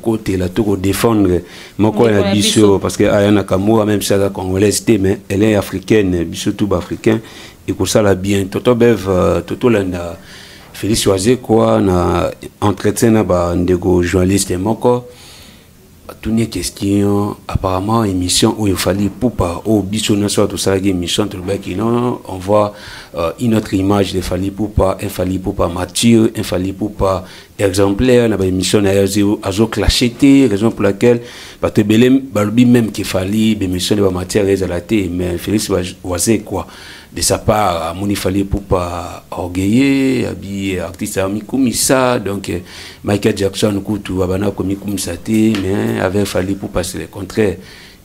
Speaker 3: côté, là, tout défendre. Moi, quand on a biso, parce que Aya Nakamura, même si elle est congolaise, mais elle est africaine, biso tout africain, et pour ça, là, bien, Toto Bev, Toto Landa. Félix Oisé quoi na entretien na ba ndeko journaliste moko toutes les questions, apparemment, émission où il fallait pour pas, au bisson, soit tout ça, émission, tout le bec, non, on voit une autre image de fallait pour pas, un fallait pour pas mature, un fallait pour pas exemplaire, la émission a clashé, raison pour laquelle, parce que Belém, même qu'il fallait, l'émission de la matière à la télé, mais Félix Oisé, quoi. De sa part, il fallait pour pas orgueiller, habiller artiste comme ça, donc Michael Jackson, tout abana comme ça, mais avait fallu pour passer le contraire.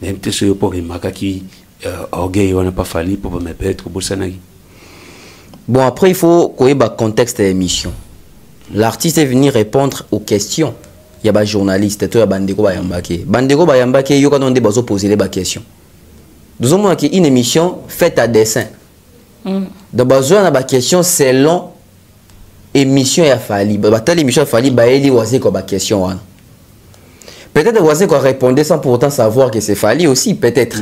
Speaker 3: Même si pour remarquer qui orgueil, on n'a pas fallu pour me perdre pour ça.
Speaker 5: Bon, après, il faut connaître le contexte de l'émission. L'artiste est venu répondre aux questions. Il y a des journalistes, il y a Bandeko Bayambake. Bandeko Bayambake, il y a des gens qui posent des questions. Nous avons une émission faite à dessin. Donc, besoin de question selon émission et Fali. Telle émission Fali, il y a comme question. Peut-être que vous répondre sans pour autant savoir que c'est Fali aussi, peut-être.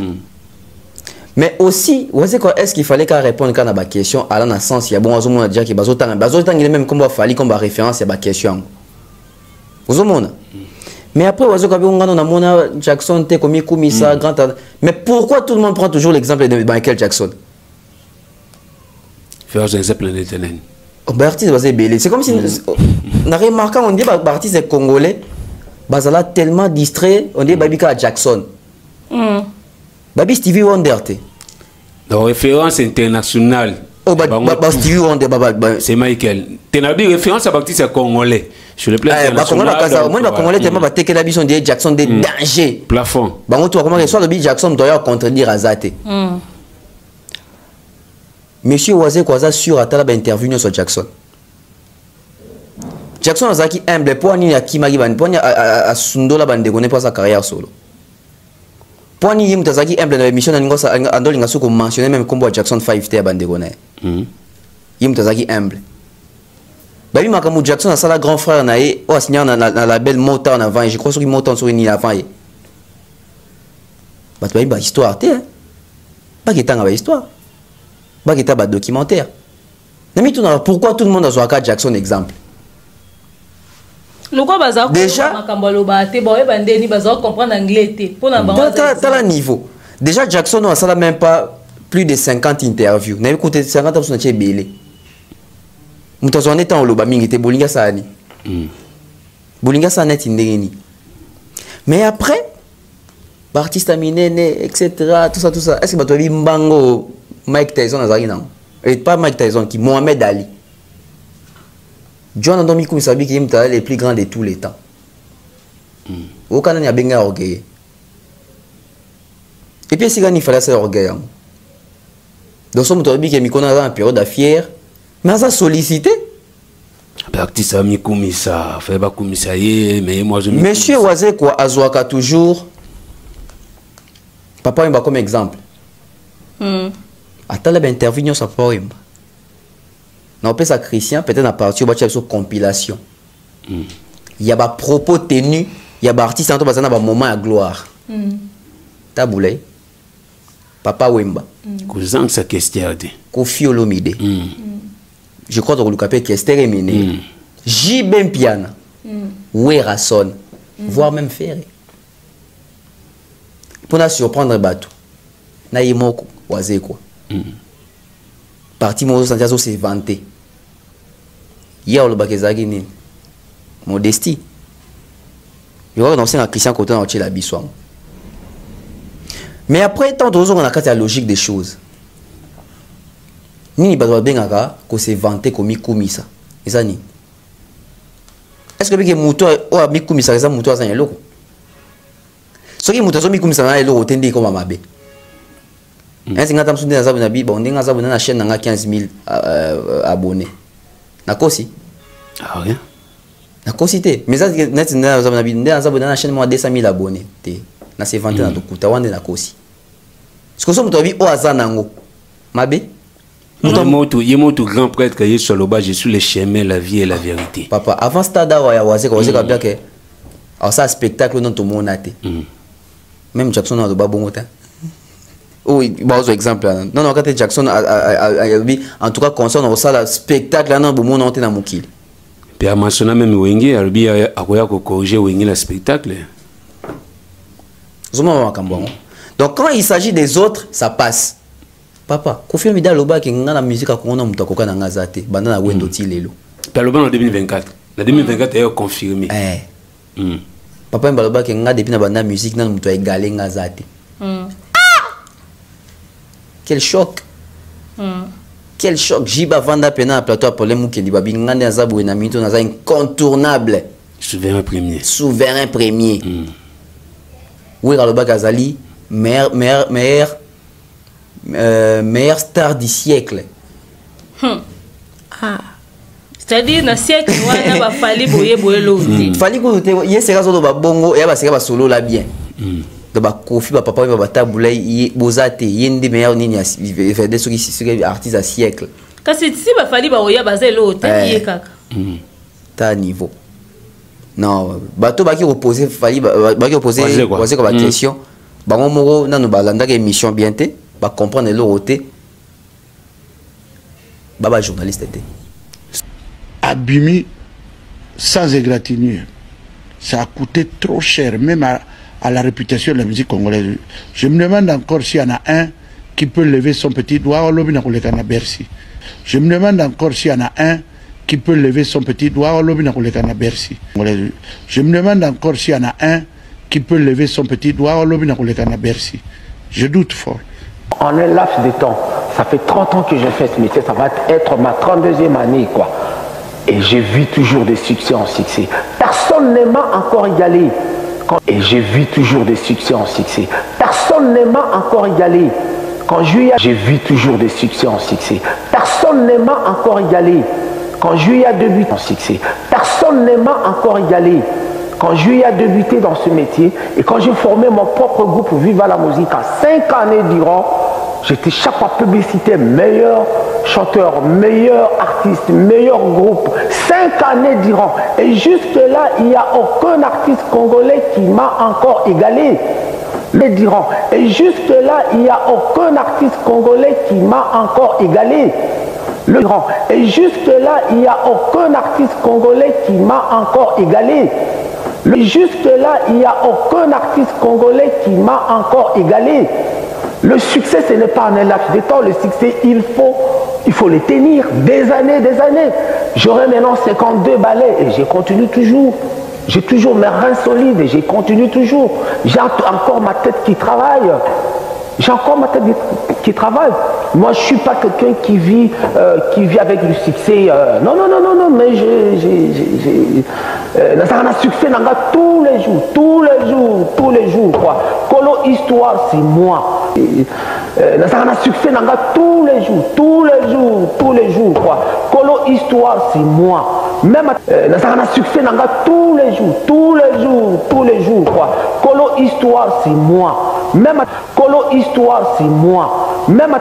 Speaker 5: Mais aussi, est-ce qu'il fallait qu'on réponde à la question allant dans le sens, il y a bon, on a déjà que il est même comme Fali comme référence à la question. Vous avez mais après, on a Jackson, comme ça, grand. Mais pourquoi tout le monde prend toujours l'exemple de Michael Jackson?
Speaker 3: Faire un exemple de l'éternel.
Speaker 5: C'est comme si, on a remarqué, on dit que l'artiste congolais, Bazala tellement distrait, on dit Babika Jackson. Babi Stevie Wonder.
Speaker 3: La référence internationale.
Speaker 5: Oh, Stevie Wonder,
Speaker 3: c'est Michael. Tu as dit référence à l'artiste congolais. Sur le plan international.
Speaker 5: Moi, les Congolais, tellement que la bison de Jackson, des dangers.
Speaker 3: Plafond.
Speaker 5: Bah, tu vois comment soit le Jackson doit contredire Azate. Monsieur Oisé Kwaza sur à table interview sur Jackson. Jackson a zaki humble pour ni akimagi ban pour ni a sundola bande connaît pas sa carrière solo. Pour ni yim tazaki humble dans l'émission ngosa andoli ngasu ko mentionner même combo Jackson 5 te bande connaît. Yim tazaki humble. Babi makamu Jackson a sala grand frère naé o signé na la belle Motown avant, je crois sur Motown sur ni avant. Bah tu ba histoire te hein. Pas que tanga ba histoire. Pas que ta ba documentaire. Pourquoi tout le monde a joué à Jackson exemple? Déjà, niveau. Déjà, Jackson n'a même pas plus de 50 interviews. N'a écouté 50 personnes qui belé. Mutazo n'était en loba mingi te bolinga sani. Bolinga sani tindeni. Mais après, l'artiste a miné, etc. Tout ça. Est-ce que tu as vu Mbango, Mike Tyson a zari non? Et pas Mike Tyson, qui Mohamed Ali. John Andomi Koumsabi qui est le plus grand de tous les temps. Au Canada, il y a bien orgueil. Et puis, il fallait faire orgueil. Donc, ce motobi qui est mis dans une période de fière, mais ça sollicité.
Speaker 3: L'artiste a mis comme ça, fait pas comme ça, mais moi je me.
Speaker 5: Monsieur Oisé quoi, Azouaka toujours. Papa, il va comme exemple. Attends, il interview sur Papa. On peut ça Christian, peut-être à partir de la compilation. Il y a des propos tenus, il y a des artistes qui ont un moment à gloire. Taboulé. Papa Wemba.
Speaker 3: Cousin, ça question.
Speaker 5: Kofi Olomide. Je crois que le capé qui est terminé. J. Ben Piana. Werason. Voire même Ferré. Pour nous surprendre le bateau. Naïmoko, Oisé quoi. Parti Mozo Santiago s'est vanté. Il y a le bakezagi ni modestie. Il y a dans un Christian côté dans la bisouam. Mais après tant d'autres on a la logique des choses. Ni pas bien que s'est vanté comme ça. Ça ni. Est-ce que les moutons ou a mis comme ça les moutons ça y est loco. Ce qui moutons sont mis comme ça là loco tendé comme amabe. Un singa tam sunde nazabu na bi bon ndinga zabu na chaîne na 15 000 abonnés. Nakosi.
Speaker 3: Ah rien.
Speaker 5: Nakosi te. Mais ça net na zabu na bi ndinga zabu na chaîne moi 200 000 abonnés te. Na se vente na dokuta wande nakosi. Ce que so muto bi o azanango. Mabe.
Speaker 3: Yemoto grand prêtre que sur le bas je suis le chemin la vie et la vérité.
Speaker 5: Papa avant stada wa ya wase ko bien que alors ça spectacle non tout monde até. Même Jackson na do babongo ta. Oui, bon exemple. Non, quand Jackson en tout cas concerne au salle spectacle là non bon mon na mokili.
Speaker 3: Puis à mentionner même Wengi, Albi a corriger Wengi le spectacle.
Speaker 5: Donc quand il s'agit des autres, ça passe. Papa, confirme dans le bas que la musique a qu'on a mutakoka na ngazate, bandana wendo ti lelo.
Speaker 3: Taloba en 2024. La 2024 est confirmé.
Speaker 5: Papa mbaloba que nga depuis na banda musique na muto égalé ngazate. Quel choc. Quel choc. Jiba vanda pena plateau pour les mouké libabi ngande azabu na minto na incontournable.
Speaker 3: Souverain premier.
Speaker 5: Souverain premier. Oui, Raloba Gazali, meilleure star du siècle.
Speaker 6: C'est-à-dire, dans le siècle, il va falloir boyer l'autre.
Speaker 5: Fali que il y a ces raisons de bongo, il y a ces raisons solo là bien. De Kofi, papa, il va taboulé, il bozate, il y a une des meilleures lignes à faire des artistes à siècle.
Speaker 6: Quand c'est ici, il va falloir boyer baser l'autre.
Speaker 5: T'as niveau. Non, bateau qui reposer fali qui reposer poser comme question. Bango moro na no balanda ke émission bien té, ba comprendre le roté. Baba journaliste té.
Speaker 7: Abimi sans égratignure. Ça a coûté trop cher même à la réputation de la musique congolaise. Je me demande encore s'il y en a un qui peut lever son petit doigt au lobby na koleka Bercy. Je me demande encore s'il y en a un qui peut lever son petit doigt au lobby na Bercy. Je me demande encore s'il y en a un qui peut lever son petit doigt au lobby na Bercy. Je doute fort.
Speaker 8: En un laps de temps, ça fait 30 ans que je fais ce métier, ça va être ma 32e année, quoi. Et j'ai vu toujours des succès en succès. Personne ne m'a encore égalé. Et j'ai vu toujours des succès en succès. Personne ne m'a encore égalé. Quand j'ai vu toujours des succès en succès. Personne ne m'a encore égalé. Quand Juillet a débuté en succès, personne ne m'a encore égalé. Quand Juillet a débuté dans ce métier et quand j'ai formé mon propre groupe Viva la Musique à 5 années durant, j'étais chaque fois publicité meilleur chanteur, meilleur artiste, meilleur groupe. 5 années durant. Et jusque là, il n'y a aucun artiste congolais qui m'a encore égalé. Et jusque là, il n'y a aucun artiste congolais qui m'a encore égalé. Et jusque là, il n'y a aucun artiste congolais qui m'a encore égalé. Jusque là, il n'y a aucun artiste congolais qui m'a encore égalé. Le succès, ce n'est pas un laps de temps. Le succès, il faut le tenir des années, des années. J'aurai maintenant 52 ballets et je continue toujours. J'ai toujours mes reins solides et je continue toujours. J'ai encore ma tête qui travaille. J'ai encore ma tête qui travaille. Moi, je ne suis pas quelqu'un qui vit avec le succès. Non, mais j'ai un succès tous les jours, quoi. Colo Histoire, c'est moi. J'ai un succès tous les jours, quoi. Colo Histoire, c'est moi. Même j'ai un succès tous les jours, quoi. Colo Histoire, c'est moi. Même Colo Histoire, c'est moi. Même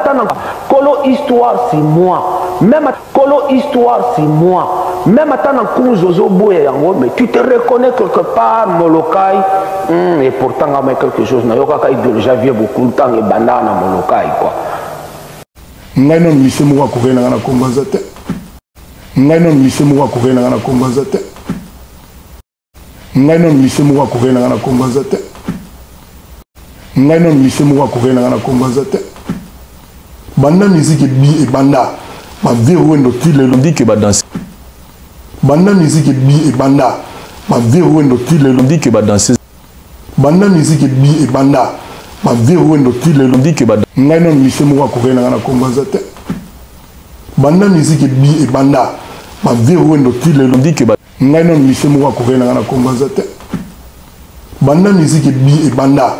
Speaker 8: Colo Histoire, c'est moi. Même Colo Histoire, c'est moi. Même attends Zozo Boye, mais tu te reconnais quelque part, Molokai. Et pourtant, il y a quelque chose. J'avais beaucoup de temps et banana Molokai, quoi.
Speaker 7: Ngaino misemo wa kugena ngana kombazate. Ngaino misemo wa kugena ngana kombazate. Ngaino misemo wa kugena ngana kombazate. Ngaino misemo wa kugena ngana kombazate. Banda musique bi et banda ma verroué no tile lo dit que ba danser. Banda musique bi et banda ma verroué no tile lo dit que ba danser. Banda musique bi et banda ma verroué no tile lo dit que ba ngaino misemo wa kugena ngana kombazate. Banda musique bi et banda ma verroué no tile lo dit que ba ngaino misemo wa kugena ngana kombazate. Banda musique bi et banda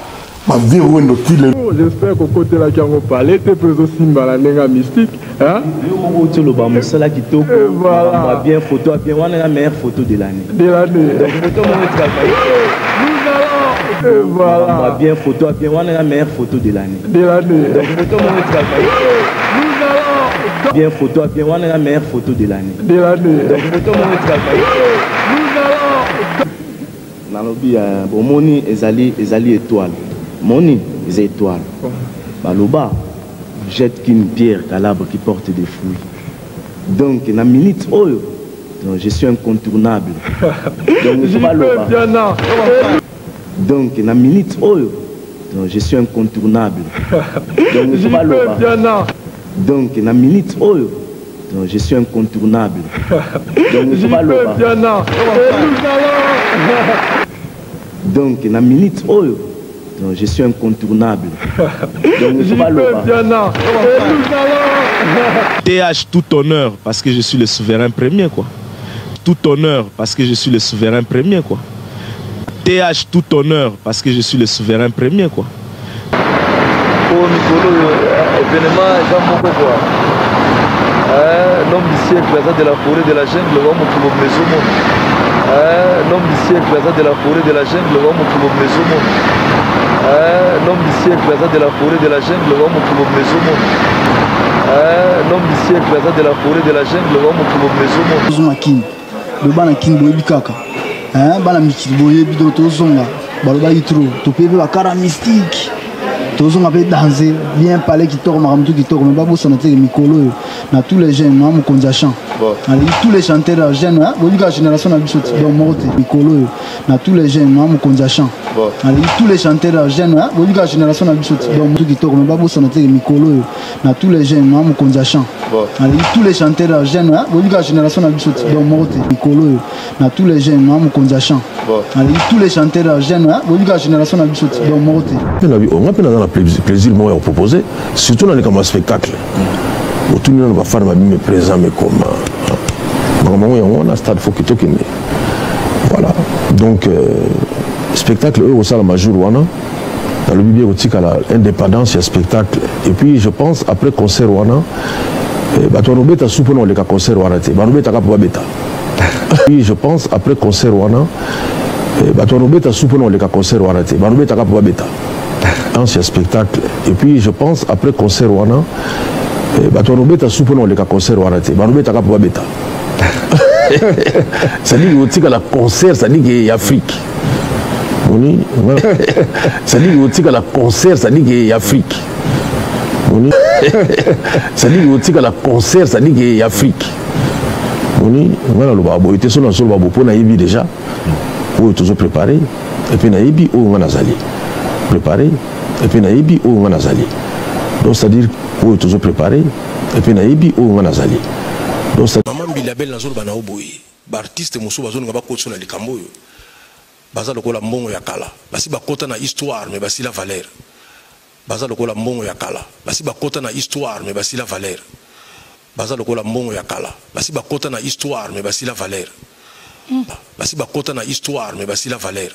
Speaker 7: ma verroué no tile.
Speaker 9: J'espère qu'au côté là qui ont parlé, t'es présent Simba la nenga mystique, hein?
Speaker 10: Cela qui toque, voilà. Bien photo, bien on a la meilleure photo de l'année.
Speaker 9: De l'année.
Speaker 10: Nous allons. Voilà. Bien photo, bien on a la meilleure photo de l'année.
Speaker 9: De l'année.
Speaker 10: Nous allons. Bien photo, bien on a la meilleure photo de l'année.
Speaker 9: De l'année.
Speaker 10: Nous allons. Nalobi bon moni ezali étoile. Moni les étoiles. Baloba jette qu'une pierre calabre qui porte des fruits. Donc la minute oyo, je suis incontournable. Donc Baloba. Donc la minute oyo, donc je suis incontournable. Donc je pas loba. Donc na minute oyo, donc je suis incontournable. Donc je pas loba. Donc na minute oyo, donc je suis incontournable. Donc je pas loba. TH tout honneur parce que je suis le souverain premier quoi. Tout honneur parce que je suis le souverain premier quoi. TH tout honneur parce que je suis le souverain premier quoi.
Speaker 11: Oh Nicolo, événement Jean Moko quoi. L'homme du siècle, présent de la forêt de la jungle, l'homme qui vous met au monde. L'homme du siècle, présent de la forêt de la jungle, l'homme qui vous met au monde. L'homme du siècle, présent de la forêt de la jungle, l'homme qui vous met au monde. L'homme du siècle, présent de la forêt de la jungle, l'homme qui vous met au monde.
Speaker 12: Le bana king boy bikaka. Bana mikili boy bido tozonga. Baloba yitro, to pebe bakara mystique. Tozonga pe danser, bien parler qui tourne maramtu qui tourne, mais pas bossa na te mikolo na tous les jeunes, na mo konza chant. Allez, tous les chanteurs jeunes, la génération na biso ti donc morte mikolo na tous les jeunes, na mo konza chant. Allez, tous les chanteurs jeunes, la génération na biso ti donc qui tourne, mais pas bossa na te mikolo na tous les jeunes, na mo konza chant. Allez, tous les chanteurs jeunes, la génération na biso ti donc morte mikolo na tous les jeunes, na mo konza chant. Allez, tous les chanteurs jeunes, la génération na biso ti donc morte.
Speaker 7: On a dans le plaisir moi proposer surtout dans les comme spectacle. Autour de nous va faire me présent mais comme on a stade faut que tout voilà. Donc spectacle eux au salle major wana dans le bibliothèque à l'indépendance il y a spectacle et puis je pense après concert wana bato beta soupe non les concert wana te ba beta ka beta. Puis je pense après concert wana bato beta soupe non les concert wana te ba beta ka beta. Ancien spectacle et puis je pense après concert wana bato beta soupe non les concert wana te ba beta ka beta. Ça dit que la concert ça dit qu'il y a Afrique. Ça dit que la concert ça dit qu'il y a Afrique. Ça dit que la concert ça dit qu'il y a Afrique. Voilà le babo était sur le sol babo pour naïbi déjà pour toujours préparer et puis naïbi où on a zali préparé et puis naïbi où on a zali donc c'est à dire pour toujours préparer et puis naïbi où on a zali donc c'est
Speaker 13: maman bilabel na zolo bana oboyi ba artiste musu bazolo ngaba kotso na likambo yo baza lokola mbongo ya kala basi bakota na histoire mais basi la valeur baza lokola mbongo ya kala basi bakota na histoire mais basi la valeur baza lokola mbongo ya kala basi bakota na histoire mais basi la valeur basi bakota na histoire mais basi la valeur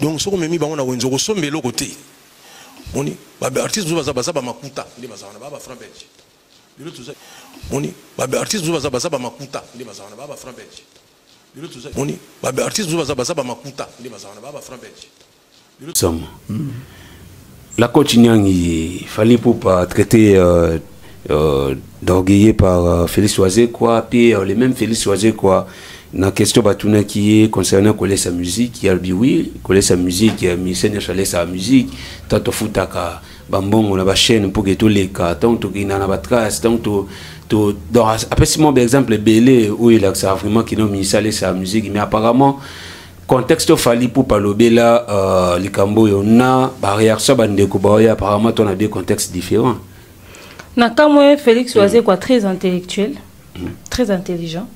Speaker 13: donc soko memi bango na wenzo ko sombelo côté moni ba artiste baza baza ba makuta ndi baza na baba franc belge biro tuza moni ba artiste baza ba makuta ndi baza na baba franc belge biro tuza moni ba artiste baza ba makuta ndi baza na baba franc belge
Speaker 3: somme la continuing il fallait pour pas traiter d'orgueillé par Félix Oisé quoi puis les mêmes Félix Oisé quoi na question batuna qui est concernant coller sa musique il y a le oui coller sa musique musicien chaler sa musique tant futaka bambongo na ba chaîne pour que tous les cas tant to qui na ba trace tant to dans après si mon exemple belé où il a ça vraiment qui non musicien sa musique mais apparemment contexte fali pour palober là les cambo na barrière ça bandeko ba apparemment on a des contextes différents
Speaker 6: na kamwe Félix Oisé quoi très intellectuel très intelligent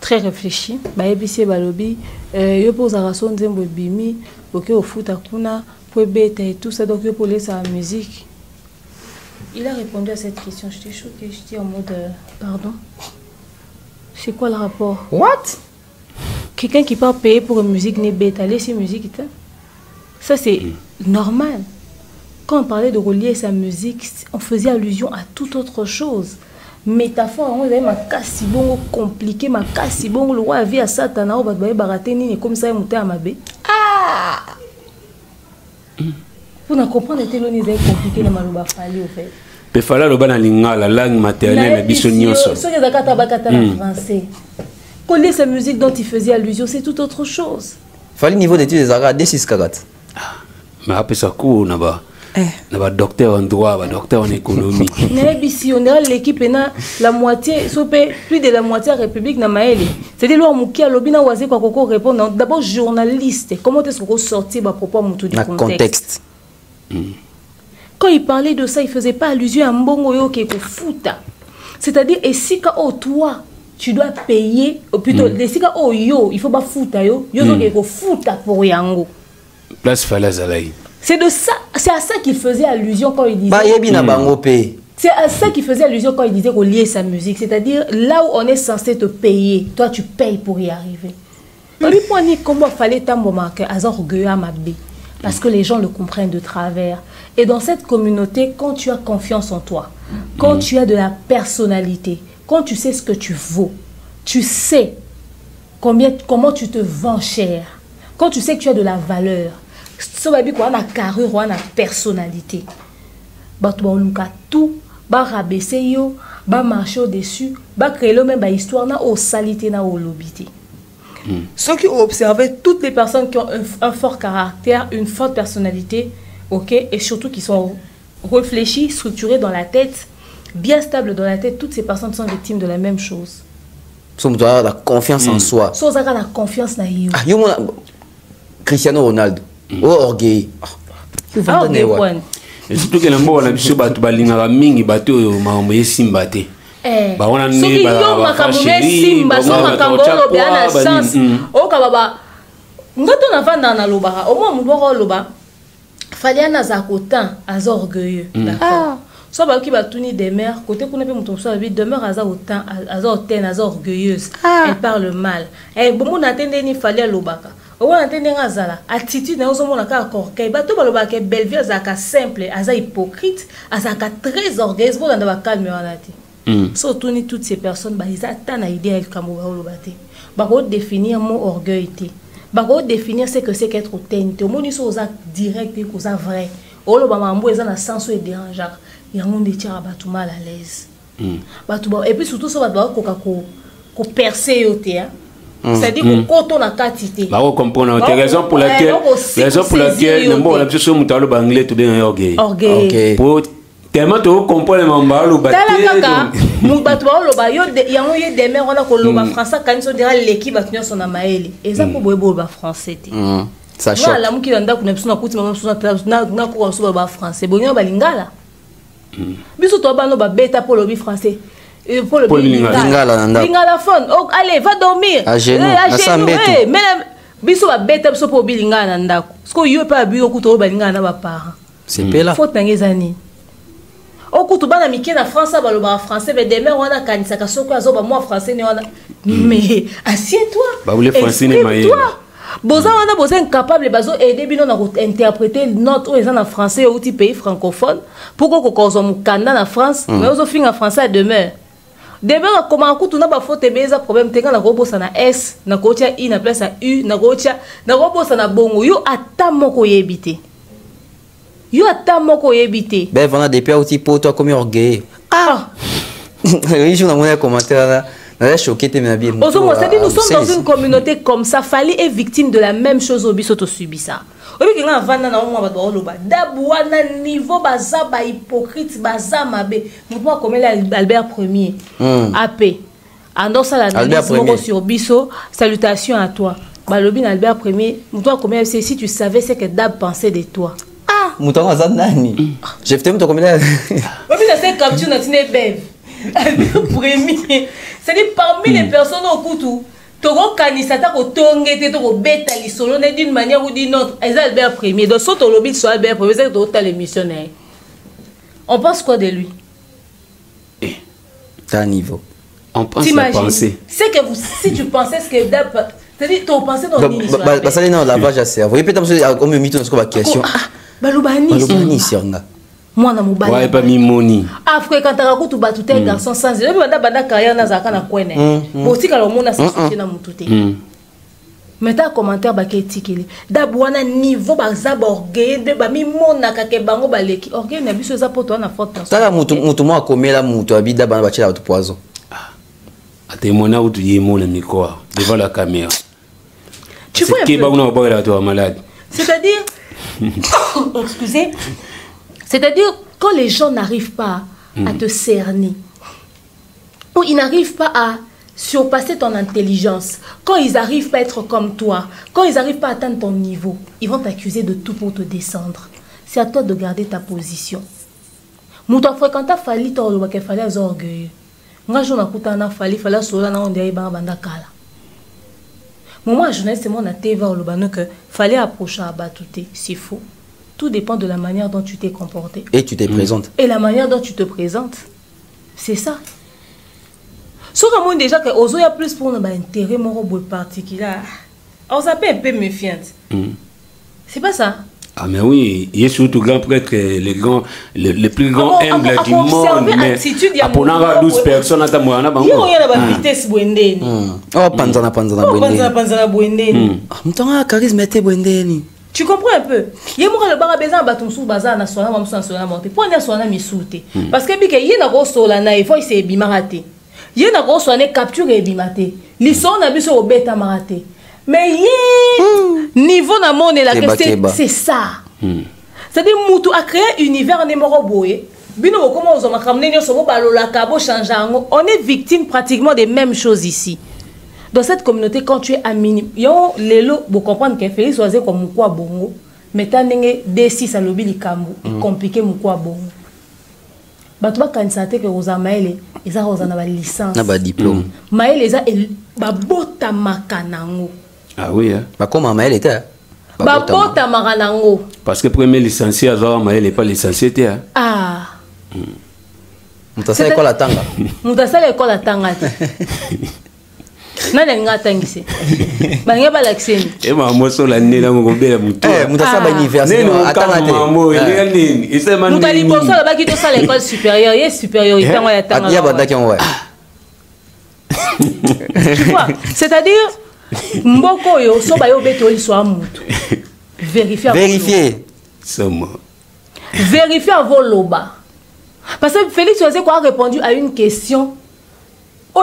Speaker 6: très réfléchi ba ebisi balobi yo posa rason nzembo bimi oke ofuta kuna pour bête et tout ça donc yo pour laisser la musique il a répondu à cette question j'étais choquée j'étais en mode pardon c'est quoi le rapport
Speaker 5: what
Speaker 6: quelqu'un qui part payer pour une musique n'est bête aller laisser musique ça c'est normal quand on parlait de relier sa musique on faisait allusion à toute autre chose métaphore on avait ma kasi bongo compliqué ma kasi bongo le roi vie à satana au babaye barateni ni comme ça monter à mabe pour ne comprendre que l'on est compliqué le maloba fali au fait
Speaker 3: pe fala lo bana linga la langue maternelle la biso nyonso
Speaker 6: so que zakata bakata en français coller sa musique dont il faisait allusion c'est tout autre chose
Speaker 5: fali niveau d'études des arts D6 karat
Speaker 3: mais après ça court na ba docteur en droit, docteur en économie.
Speaker 6: On a l'équipe la moitié, plus de la moitié de la République na maeli. C'est-à-dire là on a lobina oisé quoi répondre. D'abord journaliste. Comment est-ce qu'on sortir à propos de tout du contexte? Quand il parlait de ça, il ne faisait pas allusion à Mbongo qui est fouta. C'est-à-dire, et si quand toi, tu dois payer, ou plutôt, si quand yo, il faut pas fouta yo, qui est fouta pour yango.
Speaker 3: Place Falazalaï.
Speaker 6: C'est de ça, c'est à ça qu'il faisait allusion quand il disait. C'est à ça qu'il faisait allusion quand il disait qu'on liait sa musique. C'est-à-dire, là où on est censé te payer, toi tu payes pour y arriver. On lui point comment fallait t'embarquer à orgueilleux à Mabé. Parce que les gens le comprennent de travers. Et dans cette communauté, quand tu as confiance en toi, quand tu as de la personnalité, quand tu sais ce que tu vaux, tu sais comment tu te vends cher, quand tu sais que tu as de la valeur, ça va dire qu'on a carrure, on a personnalité. On a tout, on a rabaisser yo, on a marcher au-dessus, on a créer même histoire, on a salité, on a lobité. Ceux qui ont observé toutes les personnes qui ont un fort caractère, une forte personnalité, et surtout qui sont réfléchies, structurées dans la tête, bien stables dans la tête, toutes ces personnes sont victimes de la même chose.
Speaker 5: On doit avoir la confiance en soi.
Speaker 6: On doit avoir la confiance en soi.
Speaker 5: Cristiano Ronaldo, orgueil.
Speaker 3: Et surtout que l'ambo on a biso batu balingaka mingi batu maombe simbate. Ba wana ni ba makambo simba so makambo lobe ana sens. O ka baba ngato na vanda na loba. O mo mbo loba. Fallait ana za kotan az orgueilleux. D'accord. So ba ki batuni des mères côté qu'on a pe muto so bi demeure aza autant az orten az orgueilleuse. Elle parle mal. Bon mon attendé ni fallait lobaka. On a entendu ngazala attitude na ozo mona ka korkay bato baloba ke belle vie azaka simple aza hypocrite azaka très orgueilleuse bo ndaba calme wana te surtout ni toutes ces personnes ba ils attendent à idée elle kamo ba loba te ba ko définir mon orgueil te ba ko définir ce que c'est qu'être authentique au moni so oza direct et oza vrai o loba mambo eza na sens et dérangeant yango ndetira bato mal à l'aise bato ba et puis surtout so bato ba ko percer yo te c'est-à-dire que quand on a quantité bah on comprend la raison pour laquelle on a besoin de parler anglais tout bien orgueil pour tellement tu comprends les mambalu baté
Speaker 6: mon bato ba yo yango ye des mères on a ko loba français quand ils dira l'équipe bato son na maeli et ça pour bobo ba français te
Speaker 5: ça choque
Speaker 6: la muki ndako na biso na kuti mama biso na ko so ba français bonyo ba lingala biso to ba no ba beta pour le français. Pour le lingala phone. Oh, allez, va dormir. À genoux. Mais biso ba beta biso pour bilingala ndako. Parce que yo pas bu okuto ba lingala ba parents.
Speaker 5: C'est pela.
Speaker 6: Faut tangezani. Okuto bana mike na France ba lo ba français mais demain on a kanisa ka soko azo ba moi français ne on a. Mais assieds-toi.
Speaker 3: Ba le français ne maye.
Speaker 6: Boza on a besoin incapable bazo aider bino na interpréter note ou en français ou ti pays francophone pour ko ko zo mukanda na France mais ozo finga français à demeure. Demain, comment on a pas faute beza problème tenga na robo sana S na kocha I na place à U na kocha na robo sana bongo yo atamoko yebité. Yo atamoko yebité.
Speaker 5: Ben voilà des pères aussi pour toi comme orgueil.
Speaker 6: Ah.
Speaker 5: Oui, je n'ai commentaire là. On choqué tes bien.
Speaker 6: Nous sommes dans une communauté comme ça, fallait être victime de la même chose au bisoto subi ça. Obi kinga vanda na mwa bato oloba dabwana niveau baza ba hypocrite baza mabe mutu comme Albert Ier AP ando sala na sur biso salutations à toi balobi Albert Ier mutu comme si tu savais ce que Dab pensait de toi
Speaker 5: mutu aza nani je fais mutu comme là
Speaker 6: obi na fait capture na tine bev Albert Ier c'est-à-dire parmi les personnes au couteau Togo kanisata ko tongete to ko beta lisolo ne d'une manière ou d'une autre. Albert Ier donc soto lobby sur Albert Ier c'est to tal missionnaire. On pense quoi de lui?
Speaker 5: T'as niveau.
Speaker 3: On pense à penser.
Speaker 6: C'est que vous si tu pensais ce que Dab c'est-à-dire tu pensais dans l'histoire.
Speaker 5: Bah ça non la page à cerveau. Répète comme me mito sur la question.
Speaker 6: Balobani sirnga. Moi na mobali.
Speaker 3: Ouais pas mimoni.
Speaker 6: Afrique quand tu kutu batu te garçon sans je banda carrière na zaka na kwene. Boti kala mona sa soutien na mutute. Mais ta commentaire ba ketikeli. Dabwana niveau ba za orgueil de ba mi mona ka ke bango baleki. Orgueil na biso za poto na forte personne.
Speaker 5: Tala mutu mo akomela mutu abida bana ba chela ba poison.
Speaker 3: Ate mona utu yemona mikoa devant la caméra.
Speaker 6: Tu vois
Speaker 3: qui ba una boira toi malade.
Speaker 6: C'est-à-dire excusez. C'est-à-dire, quand les gens n'arrivent pas à te cerner, ou ils n'arrivent pas à surpasser ton intelligence, quand ils n'arrivent pas à être comme toi, quand ils n'arrivent pas à atteindre ton niveau, ils vont t'accuser de tout pour te descendre. c'est à toi de garder ta position. Mouta fréquenta Fali tolo que Fali az orgueilleux. Nga jona kutana Fali sola na onde ba banda kala. Moi journaliste moi na TV au lobano que Fali approcher à batouté, c'est faux. Tout dépend de la manière dont tu t'es comporté.
Speaker 5: Et tu te présentes.
Speaker 6: Et la manière dont tu te présentes. C'est ça. Sauf que déjà que Ozo y a plus pour un intérêt particulier. On s'appelle un peu méfiante. C'est pas ça.
Speaker 3: Ah mais oui, il est surtout grand prêtre, le plus grand humble du monde. Mais pour 12 personnes à ta moana,
Speaker 6: il y a une vitesse bouendeni.
Speaker 5: Oh panzana bouendeni. M'tanga charisme était bouendeni.
Speaker 6: Tu comprends un peu? Il y a le barabézan batum sous bazar na sona mam sona monter. Pour na sona misouté. Parce que bike y na go sola na il faut c'est bimarate. Y na go sona capture et bimate. L'ison na biso obeta marate. Mais niveau na monde la question c'est ça. C'est-à-dire mutu a créé un univers numéro boé. Bino comment on a ramené so balola kabo changer. On est victime pratiquement des mêmes choses ici. Dans cette communauté, quand tu es à minimum, vous comprenez que Félix Oisé comme Moukwa Bongo, mais tu as D6 à l'obé li kambo, compliqué Moukwa Bongo. Bah tu vas constater que Rosa Maëlle, ils ont une licence.
Speaker 5: Na ba diplôme.
Speaker 6: Maëlle ils ont bota makanango.
Speaker 3: Ah oui hein.
Speaker 5: Bah comment Maëlle était?
Speaker 6: Bota makanango.
Speaker 3: Parce que premier licencié à Maëlle n'est pas licencié hein.
Speaker 6: Ah.
Speaker 5: Mutasa école à Tanga.
Speaker 6: Mutasa école à Tanga. Nana ngatangise bange balakseni
Speaker 3: ema moso la nela ngobela muto
Speaker 5: mutasa ba université atangate
Speaker 6: mutali boso la baki to sala école supérieure et supériorité ngo ya tanga
Speaker 5: ya badaki on ouais.
Speaker 6: Tu vois, c'est-à-dire mboko yo so ba yo beto liso amutu vérifier
Speaker 3: somo
Speaker 6: vérifier avant loba parce que Félix Oisé a répondu à une question. Oh,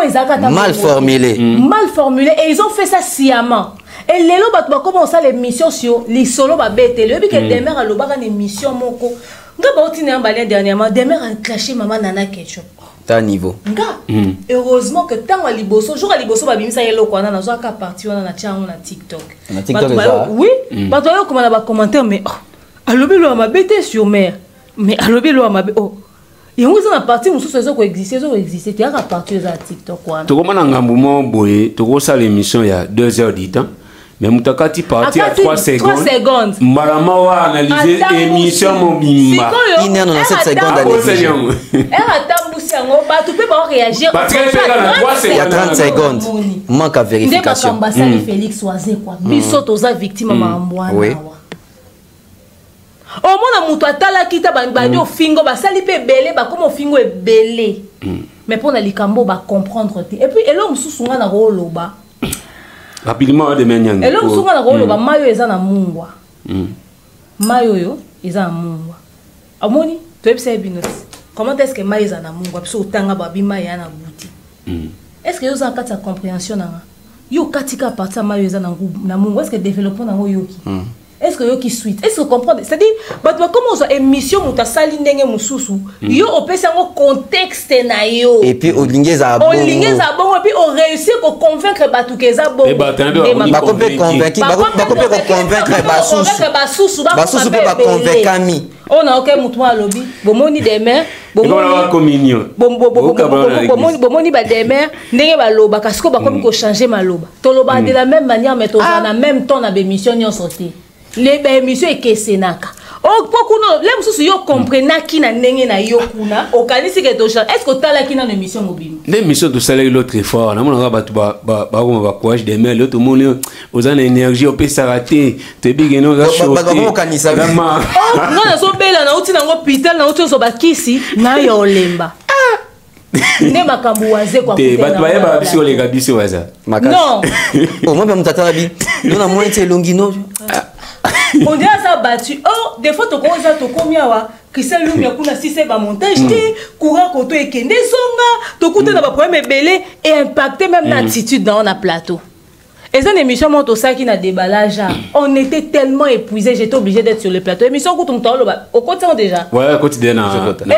Speaker 5: mal formulé.
Speaker 6: Mal formulé. Et ils ont fait ça sciemment. Et les lobes ont commencé l'émission sur les solos bêtés. Le but que des mères à l'obar une émission moko. Nga ba otine en balai dernièrement des mères ont clashé maman nana ketchup.
Speaker 5: Ta niveau.
Speaker 6: Nga. Heureusement que tant à liboso, jour à liboso ba bimisa yelo ko na zo ka parti on na tia on na TikTok.
Speaker 5: Na TikTok
Speaker 6: oui. Ba to yo comment na ba commentaire mais alobi lo ma bêté sur mère. Mais alobi lo ma oh. Et on a parti où ça existait, tu as parti à TikTok quoi.
Speaker 3: Tu comprends ngamboumo boye, tu vois ça l'émission il y a 2 heures du temps. Mais mutakati parti à 3 secondes. Marama wa analyser émission mobimba.
Speaker 5: Il est dans 7 secondes d'analyse.
Speaker 6: Elle attend bousser en haut, tu peux pas réagir.
Speaker 3: Parce que
Speaker 5: il y a 30 secondes. Manque à vérification.
Speaker 6: Félix Oisé quoi. Biso toza victime mambwana.
Speaker 5: Oui.
Speaker 6: Au moins, on a tala kita bandi au fingo ba sali pe belé ba comme au fingo est belé. Mais pour na likambo ba comprendre et puis elom susunga na roloba.
Speaker 3: Rapidement de menyanga.
Speaker 6: Elom susunga na roloba mayo eza na mungwa. Mayo yo eza na mungwa. Amoni to epse binoti. Comment est-ce que mayo eza na mungwa parce otanga ba bima ya na buti. Est-ce que yo za kata compréhension na yo katika partir mayo eza na mungwa est-ce que développement na yoki. Est-ce que yo qui suite? Est-ce que vous comprenez? C'est-à-dire, comment on a émission muta sali ndenge mususu, yo opesa ngo contexte na yo.
Speaker 5: Et puis au lingeza
Speaker 6: bon. Au lingeza bon et puis on réussit à convaincre batu keza bon.
Speaker 3: Et bah
Speaker 5: convaincre basusu pas convaincre mi.
Speaker 6: On a aucun mouton lobby. Bomoni des mères,
Speaker 3: communion.
Speaker 6: Bomoni ba des mères, ndenge ba loba parce que ba comme ko changer ma loba. To loba de la même manière mais to en même temps na émission nyo sorti. Les émissions et kesenaka. Oh pourquoi non, les mususu yo comprena ki na ndenge na yo kuna, okanisi ke to change. Est-ce que tala ki na émission mobile?
Speaker 3: L'émission de salaire l'autre fort. Na mona ba ba courage des mères, l'autre monde aux en énergie au peut s'arrêter. Te big no za show.
Speaker 5: Ba kanisa.
Speaker 6: Oh, non so bela na uti na ngo pital na uti so bakisi na yo lemba. Ne makambu waze kwa
Speaker 3: kutela. Te batwaye ba biso le gabiso waza.
Speaker 6: Non.
Speaker 5: Oh moi mtata bi. Non na moi c'est longino.
Speaker 6: On dirait ça battu. Oh, des fois, tu commences to combien wa Christian Lumia kuna si c'est ba montage courant koto ekende zonga, to kuta na ba problème belé et impacter même l'attitude dans un plateau. Et cette émission monte ça qui n'a déballage. On était tellement épuisés, j'étais obligé d'être sur le plateau. Émission où tout le temps au quotidien déjà.
Speaker 3: Ouais, quotidien.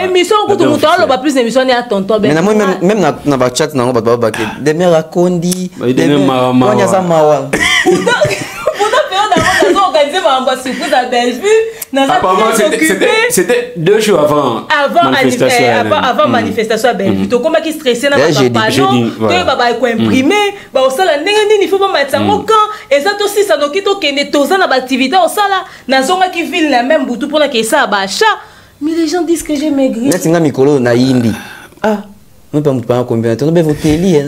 Speaker 6: Émission où tout le temps plus d'émissions à tonton.
Speaker 5: Mais même dans la chat na ba ba des mères à Kondi, des mères
Speaker 3: mawa.
Speaker 6: Pourtant période avant organisé ma surprise à Bellevue.
Speaker 3: Apparemment, c'était 2 jours avant.
Speaker 6: Avant manifestation à Bellevue. Donc, comment qui stressé dans le panneau, tu vas imprimer, au salon, il faut pas mettre ça au camp. Et ça aussi, ça nous quitte au Kenya, tout ça dans l'activité au salon. Dans la zone qui vit la même boutou pour que ça bâcha. Mais les gens disent que j'ai maigri.
Speaker 5: Là, c'est un micro na yimbi. Ah, on ne peut pas combien de temps. On peut voter lien.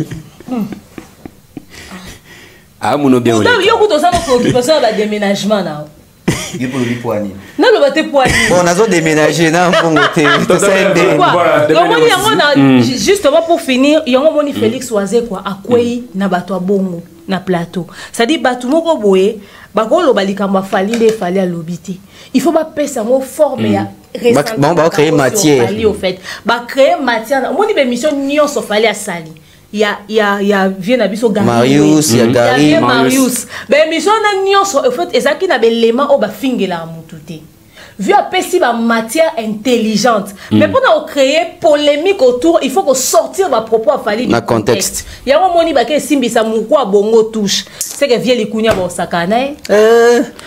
Speaker 3: Ah, mon bien.
Speaker 6: Il y a beaucoup de gens qui préoccupation à déménagement là.
Speaker 5: Il y a pour le poignet.
Speaker 6: Non, le bâté poignet.
Speaker 5: Bon, on a besoin de déménager là, on peut voter.
Speaker 6: Justement pour finir, il y a un moment Félix Oisé quoi, à quoi na bato bongo na plateau. Ça dit bato moko boye, bakolo balikamba fali à l'obité. Il faut pas passer un mot forme ya.
Speaker 5: Bon, on va créer matière.
Speaker 6: Au fait, bah créer matière. Mon émission nion so fallait à Sali. Il y a vient abiso Gary.
Speaker 5: Marius, il y a Gary.
Speaker 6: Marius. Ben émission na nion so au fait ezaki na belément au ba fingela mututé. Vu à pesi ba matière intelligente. Mais pour nous créer polémique autour, il faut qu'on sortir ma propos à fali
Speaker 5: dans contexte.
Speaker 6: Il y a un moni ba ke simbisa mukwa bongo touche. C'est que vient les kunya ba sakana.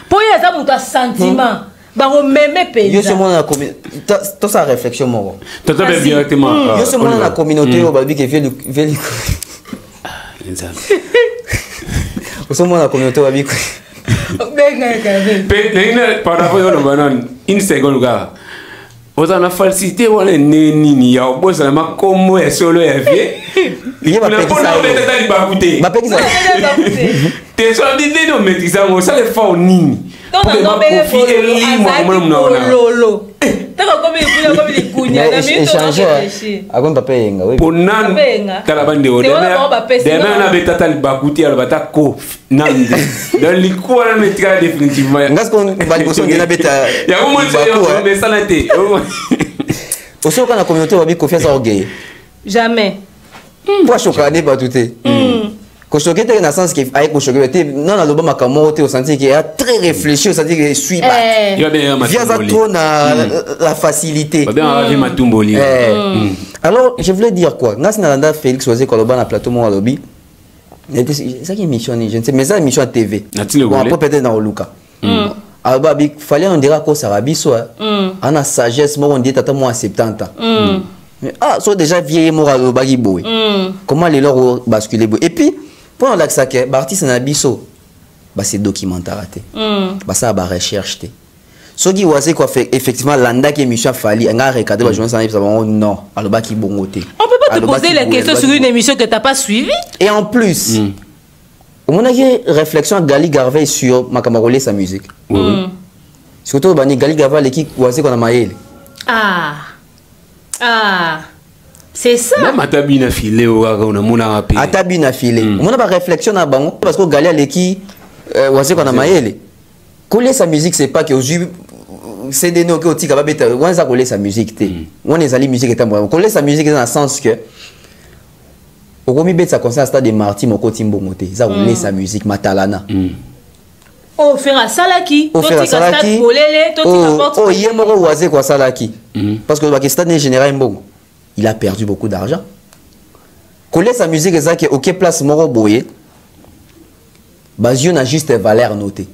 Speaker 6: Pour y a ça muta sentiment. Bah même pays.
Speaker 5: Yo ce monde la communauté. Tout ça réflexion moi.
Speaker 3: Tout ça directement.
Speaker 5: Yo ce monde la communauté au babi qui vient au ce monde la communauté au babi.
Speaker 3: Par rapport au banan une seconde gars. Vous en a falsité wala neni ya boss na makomo ya solo ya vie.
Speaker 5: Il y a pas de
Speaker 3: ma peki ça. T'es sur l'idée de mettre ça ça le font nini.
Speaker 6: Donc on a lolo. T'as comme les kunya na
Speaker 5: échanger. Avant papa yenga oui.
Speaker 3: Pour nan talabande o demain na betata libakuti ala batako nande. Dans les quoi na mettra définitivement.
Speaker 5: Ngas qu'on va bosso na beta.
Speaker 3: Ya au moins c'est mais ça n'était.
Speaker 5: Aussi quand la communauté va bien confiance à orgueil.
Speaker 6: Jamais.
Speaker 5: Pour choquer pas tout est. Quand choquer dans le sens que avec choquer non na loba makamo te au senti qu'il a très réfléchi au senti que suit pas. Via ça tourne la facilité. Alors je voulais dire quoi? Ngas na Félix Oisé Koloba na plateau mon lobby. C'est ça qui est mission je ne sais mais ça mission à TV. Bon après peut-être dans Oluka. Alors il fallait on dira quoi ça rabi soit. On a sagesse moi on dit tata moi à 70 ans. Ah soit déjà vieilli moi à Lobagi boy. Comment les leur basculer et puis pour l'accès l'artiste na biso bah c'est documentaire raté bah ça ba recherche té ce qui voit c'est quoi fait effectivement landa qui émission fali nga regarder ba journée ça non aloba ki bongo té
Speaker 6: on peut pas te poser la question sur une émission que t'as pas suivie
Speaker 5: et en plus on a eu réflexion Gali Garvey sur Makamarolé sa musique surtout bani Gali Garvey l'équipe voici qu'on a maïl
Speaker 6: c'est ça.
Speaker 3: Même Atabina filé au on a mon rappel.
Speaker 5: Atabina filé. On a pas réflexion à bango parce que Galia l'équipe voici qu'on a maïl. Coller sa musique c'est pas que c'est des noms que tu capable de on a coller sa musique té. On est allé musique est bon. Coller sa musique dans le sens que au comi bet sa concert stade de Marty mon côté mbongoté. Ça coller sa musique matalana.
Speaker 6: Oh faire salaki.
Speaker 5: Oh faire salaki. Oh yemoro voici quoi salaki. Parce que le Pakistan en général mbongo. Il a perdu beaucoup d'argent. Coller sa musique et ça qui est OK place moro boye. Bazio n'a juste valeur notée.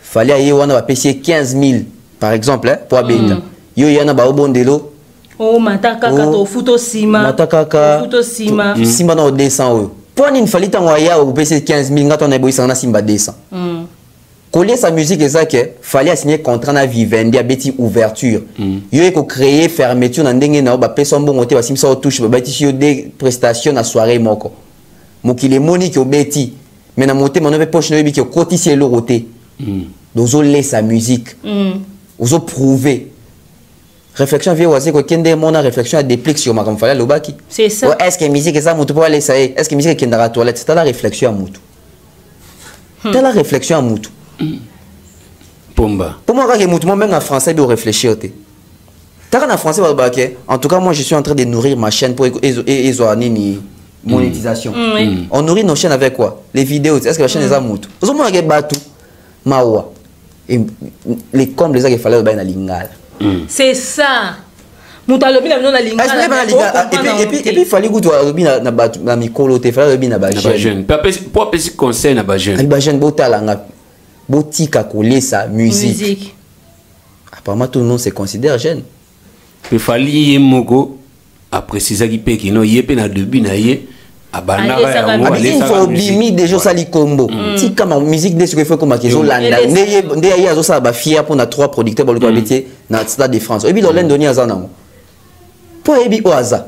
Speaker 5: Fallait aller on va payer 15 000 par exemple hein, pour abeta. Yo yana ba obondelo.
Speaker 6: Oh mataka to futo sima.
Speaker 5: Mataka
Speaker 6: futo sima.
Speaker 5: Sima na 200 euros. Pour une fallait tango ya au payer 15 000 ngato na boisa na simba 200. Coller sa musique et ça que fallait signer contrat na vivendi a beti ouverture. Yo eko créer fermeture na ndenge na ba pesa mbongote ba simsa touche ba beti yo des prestations na soirée moko. Mokile monique au beti. Mais na monter mon poche no bi ki cotiser le roté. Dozo laisse sa musique. Ozo prouver. Réflexion vient oser que kende mon réflexion a déplique sur ma comme fallait lobaki.
Speaker 6: C'est ça.
Speaker 5: Est-ce que musique ça mutu pour aller ça est-ce que musique kenda toilette c'est la réflexion à mutu. C'est la réflexion à mutu.
Speaker 3: Pomba.
Speaker 5: Pour moi, quand même en français, il réfléchir. En français, en tout cas, moi, je suis en train de nourrir ma chaîne pour une monétisation. On nourrit nos chaînes avec quoi? Les vidéos. Est-ce que la chaîne est à moutou? Vous avez battu Mawa. Et les comme les gens qui fallait dans la lingala.
Speaker 6: C'est ça. Moutalobi na na lingala.
Speaker 5: Et puis il fallait que tu aies na battu na mikolo, il fallait que tu aies na jeune.
Speaker 3: Pour petit conseil na jeune.
Speaker 5: Na jeune botalanga. botika coller sa musique. Apparemment tout le monde se considère jeune.
Speaker 3: Il fallait moko après c'est ça qui paye qui non yé pe na début na yé
Speaker 5: il faut bimi déjà ça li combo si comme musique de ce qu'il faut comme qu'ils ont landa ndé ya zo ça ba fier pour na 3 producteurs pour le métier na Stade de France et puis dans l'Indonésie azana pour ebi oaza.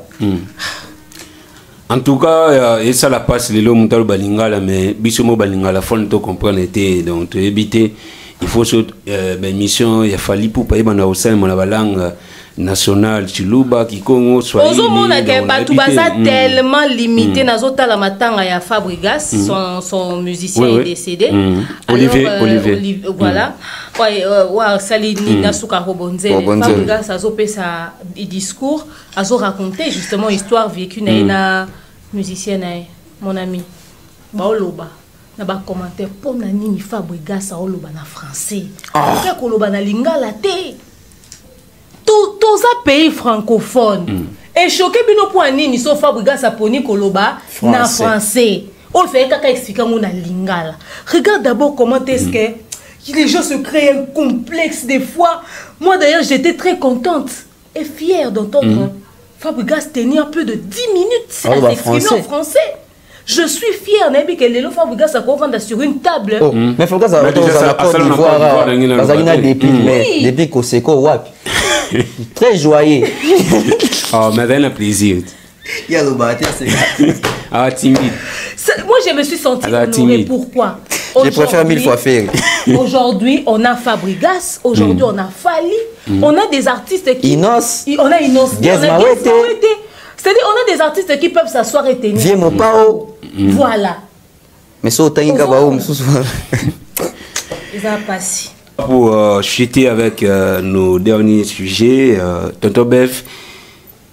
Speaker 3: En tout cas et ça la passe les lots mutal balingala mais bisomo balingala faut ne comprendre était donc éviter il faut cette mission il a fallu pour payer bana au sein mon la langue national Chiluba Kikongo soit
Speaker 6: Ozomona ke batu baza tellement limité nazota la matanga ya Fabregas son musicien est décédé
Speaker 3: Olivier
Speaker 6: voilà wa salini nasuka robonze Fabregas azopesa discours azo raconter justement histoire vécue na musicien na mon ami baoloba na ba commentaire pona nini Fabregas aoloba na français ka koloba na lingala te tous les pays francophones. Et choqué bino pour nini so Fabregas aponi koloba na français. On le fait kaka expliquer mon lingala. Regarde d'abord comment est-ce que les gens se créent un complexe des fois. Moi d'ailleurs j'étais très contente et fière d'entendre Fabregas tenir plus de 10 minutes à s'exprimer en français. Je suis fier que les lots Fabregas a commandé sur une table.
Speaker 5: Mais Fabregas a Côte d'Ivoire, depuis Koseko Wap. Très joyeux.
Speaker 3: Oh, mais c'est un plaisir.
Speaker 5: Il y a le bâtiment, c'est
Speaker 3: timide.
Speaker 6: Moi, je me suis sentie honorée. Pourquoi?
Speaker 5: Je préfère 1000 fois faire.
Speaker 6: Aujourd'hui, on a Fabregas. Aujourd'hui, on a Fali. On a des artistes qui...
Speaker 5: Inos.
Speaker 6: On a Inos. C'est-à-dire, on a des artistes qui peuvent s'asseoir et tenir.
Speaker 5: Viens mon pao.
Speaker 6: Voilà.
Speaker 5: Mais ça, autant il y a
Speaker 6: Ils ont passé.
Speaker 3: Pour chuter avec nos derniers sujets, Tonton Bef,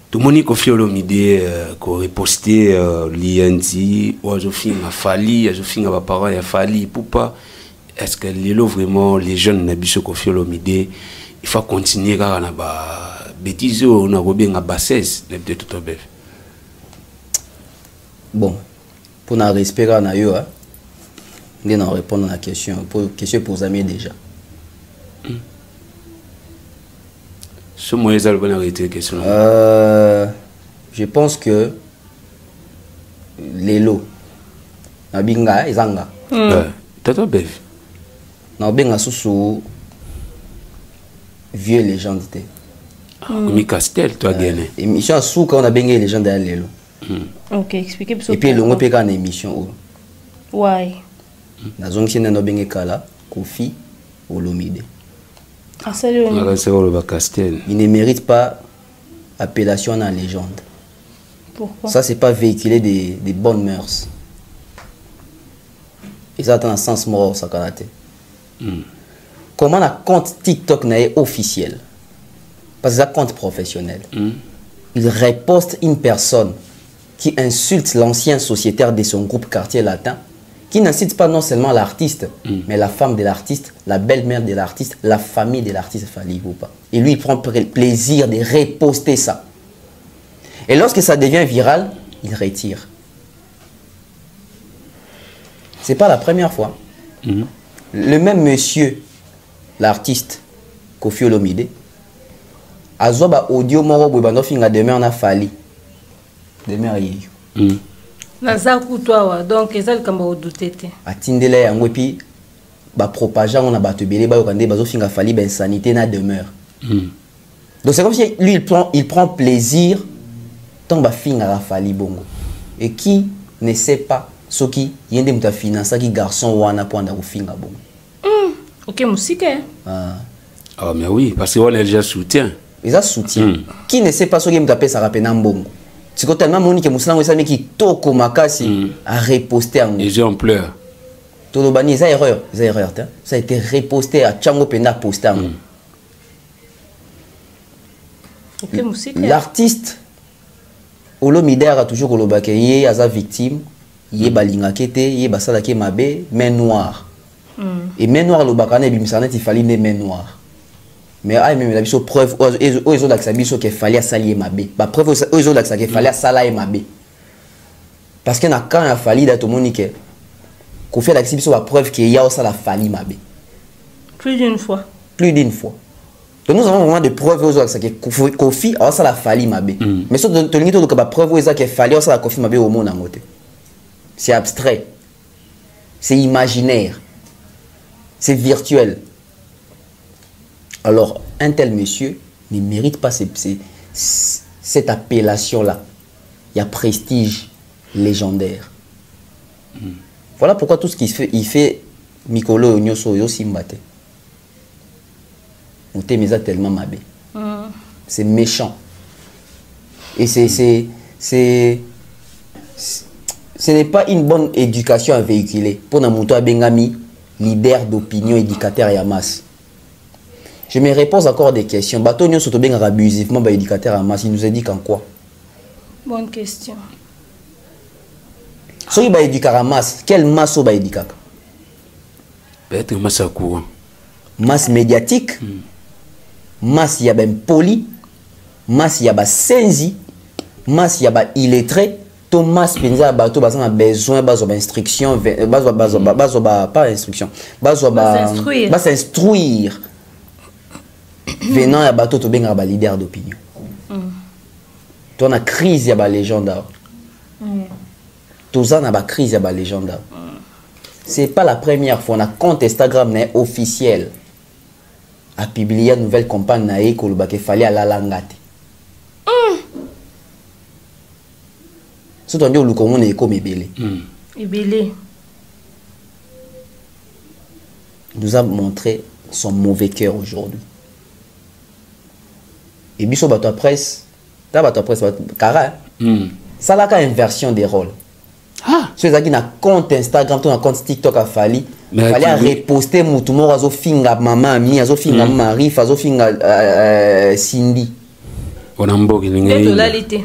Speaker 3: tout le monde a fait l'idée qu'on reposté l'INDI, ou à Fali, à parents à Fali, pourquoi est-ce que vraiment les jeunes n'ont pas fait l'idée, il faut continuer à faire des bêtises, on a bien à bassesse de Tonton Bef.
Speaker 5: Bon, pour nous respecter, on a eu, on va répondre à la question, pour les amis déjà.
Speaker 3: Ce moyen de question.
Speaker 5: Je pense que les lots, Nabinga et Zanga.
Speaker 3: Tata Bev.
Speaker 5: Nabinga sous vieux légende.
Speaker 3: Mi Castel, toi gagné.
Speaker 5: Émission sous quand on a bien les légendes derrière les lots.
Speaker 6: Ok, expliquez.
Speaker 5: Et puis le mot péka en émission.
Speaker 6: Ouais.
Speaker 5: La zone qui est dans Bengue Kala, Kofi, Olomide. Il ne mérite pas appellation en légende.
Speaker 6: Pourquoi?
Speaker 5: Ça, c'est pas véhiculer des bonnes mœurs. Et ça, dans un sens mort, ça karaté. Comment un compte TikTok n'est officiel? Parce que c'est un compte professionnel. Il reposte une personne qui insulte l'ancien sociétaire de son groupe Quartier Latin, qui n'incite pas non seulement l'artiste, mais la femme de l'artiste, la belle-mère de l'artiste, la famille de l'artiste Fali Ipupa. Et lui, il prend plaisir de reposter ça. Et lorsque ça devient viral, il retire. C'est pas la première fois. Le même monsieur, l'artiste Kofi Olomide, a zoba audio moro bwebano finga demain on a Fali. Demain yeyo.
Speaker 6: Nazaku toi donc ezal kamba odutete
Speaker 5: atindela yango puis ba propager on a battu belé ba yokande bazo finga Fali ben sanité na demeure. Donc c'est comme si lui il prend plaisir tant ba finga Fali bongo. Et qui ne sait pas ce qui yende muta finance qui garçon wana pour anda finga bongo.
Speaker 6: OK musique
Speaker 3: Ah mais oui parce qu'on a déjà soutien.
Speaker 5: Ils ont soutien. Qui ne sait pas ce qui muta pesa rapena mbongo. C'est quand tellement monique muslanga esa qui toko makasi a reposté en
Speaker 3: les gens pleurent.
Speaker 5: Todo bani ça erreur, ça a été reposté à Tchango Penda posté en. L'artiste Olomide a toujours kolobake yé aza victime, yé balinga kete, yé basala ke mabe, main noire. Et main noire le bakane bimsanet il fallait des mains noires. Mais ah même la biso preuve aux autres que ça biso qu'il fallait salier mabe. Ba preuve aux autres que qu'il fallait salayer mabe. Parce que na quand il a fallu d'être monique. Qu'on fait la biso la preuve qu'il y a aussi la fali mabe.
Speaker 6: Plus d'une fois.
Speaker 5: Plus d'une fois. Donc nous avons vraiment des preuves aux autres que Kofi a ça la fali mabe. Mais sur de l'unité de la preuve aux autres que fali ça la Kofi mabe au monde en côté. C'est abstrait. C'est imaginaire. C'est virtuel. Alors un tel monsieur ne mérite pas cette appellation-là. Il y a prestige légendaire. Voilà pourquoi tout ce qu'il fait, il fait Mikolo Nyoso Yo Simbate. On t'aime tellement mabé. C'est méchant. Et ce n'est pas une bonne éducation à véhiculer. Pour Namuto Bengami, leader d'opinion, éducateur et masse. Je me repose encore des questions. Bato Nyoso to benga abusivement éducateur à masse. Il nous indique en quoi?
Speaker 6: Bonne question.
Speaker 5: Si il y a une masse, quelle masse il y a?
Speaker 3: Peut-être masse à courant.
Speaker 5: Masse médiatique, masse il y a poli, masse il y a senzi, masse il y a illettré, tout masse penza bateau a besoin d'instruction, pas instruction, s'instruire. Venant à bateau to benga ba leader d'opinion. Tu as crise ya ba légende. Tous en a ba crise ya ba légende. C'est pas la première fois. On a compte Instagram officiel a publié une nouvelle campagne na ekolo qu'il fallait à la langate. Surtout on dit au Lukongo na eko mebele.
Speaker 6: Ebele.
Speaker 5: Nous a montré son mauvais cœur aujourd'hui. Et biso bato presse, ta bato presse cara. Ça là une inversion des rôles. Ah, ceux qui na compte Instagram, ton compte TikTok a fallu, fallait reposter mutu mo azo finga mama mi, azo finga Marie, azo finga Cindy.
Speaker 3: On a mboki
Speaker 6: lingi. Tolalite.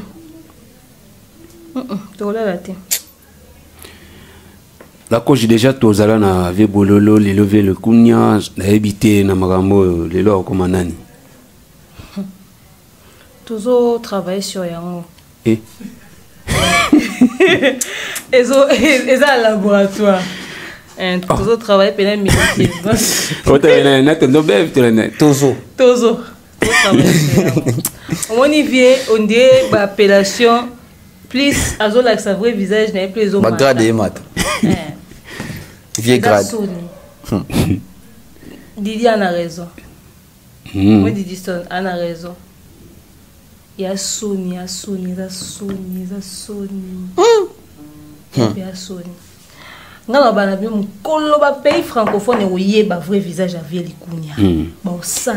Speaker 6: Tolalite.
Speaker 3: La coach déjà tozala na vie bololo, le lever le kunya, na habité na magambo le lo comme nani.
Speaker 6: Toujours travailler sur yango.
Speaker 3: Et
Speaker 6: ils ont un laboratoire. Toujours travailler pendant une métier. Toujours. On y vient, on dit l'appellation plus azo la sa vrai visage n'est plus au
Speaker 5: grade et mat. Vieux grade.
Speaker 6: Didi en a raison. Moi Didi en a raison. Il y a Sony, il y a Sony, il y a Sony, il y a Sony. Il y a Sony. Dans le pays francophone, il y a un vrai visage à Vieux Likunia.
Speaker 3: Il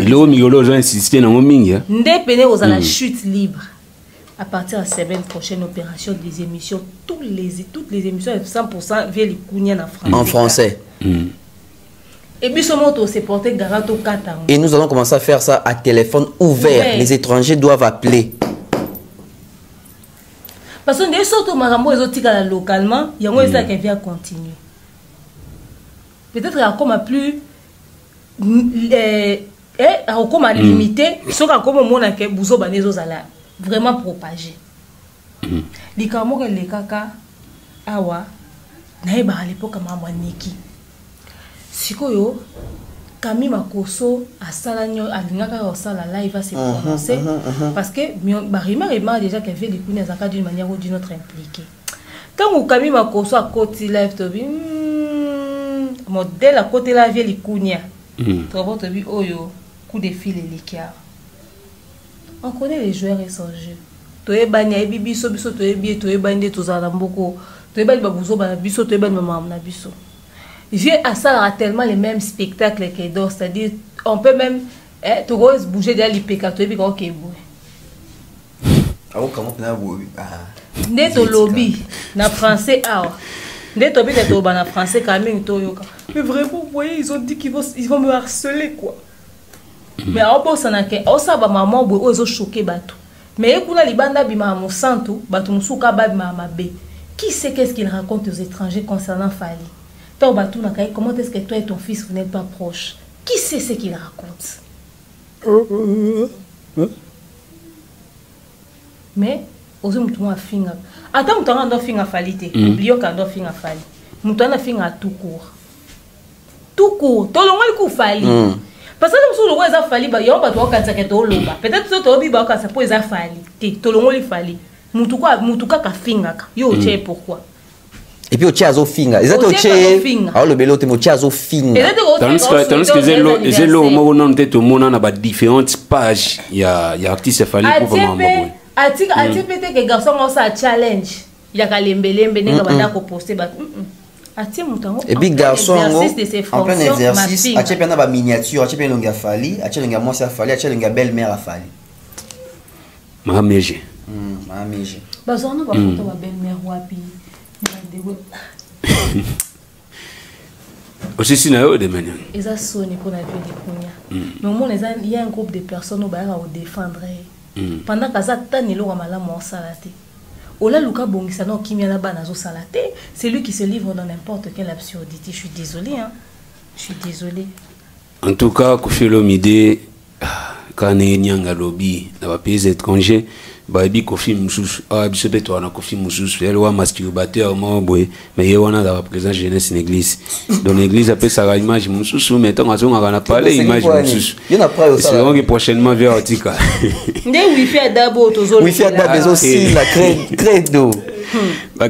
Speaker 3: y a un gens insisté dans le monde.
Speaker 6: Ndépendé aux la chute libre. À partir de la semaine prochaine, opération des émissions, toutes les émissions 100% Vieux Likunia en français.
Speaker 5: En français.
Speaker 6: Et puis, ce mot, c'est porté Garato Kata.
Speaker 5: Et nous allons commencer à faire ça à téléphone ouvert. Les étrangers doivent appeler.
Speaker 6: Parce que les autres marambo les localement, il y a un qui vient continuer. Peut-être qu'il y a comme plus comme limité, ce qui a comme mon que bouzo banezo zala vraiment propagé. Les kamo que les kaka awa naïba à l'époque maman Niki. Sikoyo Kami Makoso a salanyo alingaka au sala live va se prononcer parce que Barima déjà qu'elle fait les coups n'azaka d'une manière ou d'une autre impliquée. Quand Kami Makoso a côté live to bi modèle à côté la vie les counia. Trop to bi oyo coup de fil et l'écart. On connaît les joueurs et son jeu. Toye banya e biso biso toye bi toye bande to za mboko. Toye bali babuzo ba biso toye bali maman na biso. J'ai à ça tellement les mêmes spectacles que d'autres, c'est-à-dire on peut même tu roses bouger derrière l'IPK, tu es bien ok bouger.
Speaker 5: Ah comment tu as bouger?
Speaker 6: Dès ton lobby, na français dès ton lobby de na français quand même toyoka. Mais vraiment vous voyez ils ont dit qu'ils vont me harceler quoi. Mais en bon ça n'a que on ça va maman boy ils ont choqué bateau. Mais écoute libanda bima mon santo bateau musuka ba mama b. Qui sait qu'est-ce qu'il raconte aux étrangers concernant Fali? Comment est-ce que toi et ton fils vous n'êtes pas proches? Qui sait ce qu'il raconte? Mais, aux hommes, tout le monde a fini. Attends, tu as un finga falité. Oublions qu'un doit finga fali. Tu as un finga tout court. tout court tolongoli ku fali parce que musu lo eza fali ba yo ba to kanza ke to loba peut-être so to bi ba kanza po eza fali te tolongoli fali mutu ka finga ka yo che pourquoi
Speaker 5: et puis au tiazo finga exacto che alors le belo te mo tiazo finga
Speaker 3: tandis que zelo mo non te to mona na ba différentes pages ya artiste fali pour vraiment
Speaker 6: atika peut-être que garçon on ça challenge ya kalembelembe nenga banda ko poster ba
Speaker 5: et puis garçon en plein exercice a chepena ba miniature a chepena longa fali a chepena moi ça fali a chepena belle-mère a fali
Speaker 3: mameje
Speaker 6: bazona ba photo ba belle-mère wapi
Speaker 3: aussi si na yo de manière
Speaker 6: eza soni pour na vie de kunya mais au moins il y a un groupe de personnes au ba au défendre pendant kaza tani lo mala mo salate ola luka bongisa no kimia na bana zo salate c'est lui qui se livre dans n'importe quelle absurdité. Je suis désolé je suis désolé
Speaker 3: en tout cas Koffi Olomide quand nyanga lobby na ba pays étrangers ba bi Koffi mususu biso beto na Koffi mususu elle wa masturbateur mo boy mais ye wana da présent jeunesse en église dans l'église après ça image mususu mais tant azonga na parler image mususu c'est vraiment que prochainement vers Otika
Speaker 6: ndé wifi adabo tozo
Speaker 5: wifi adabo aussi la credo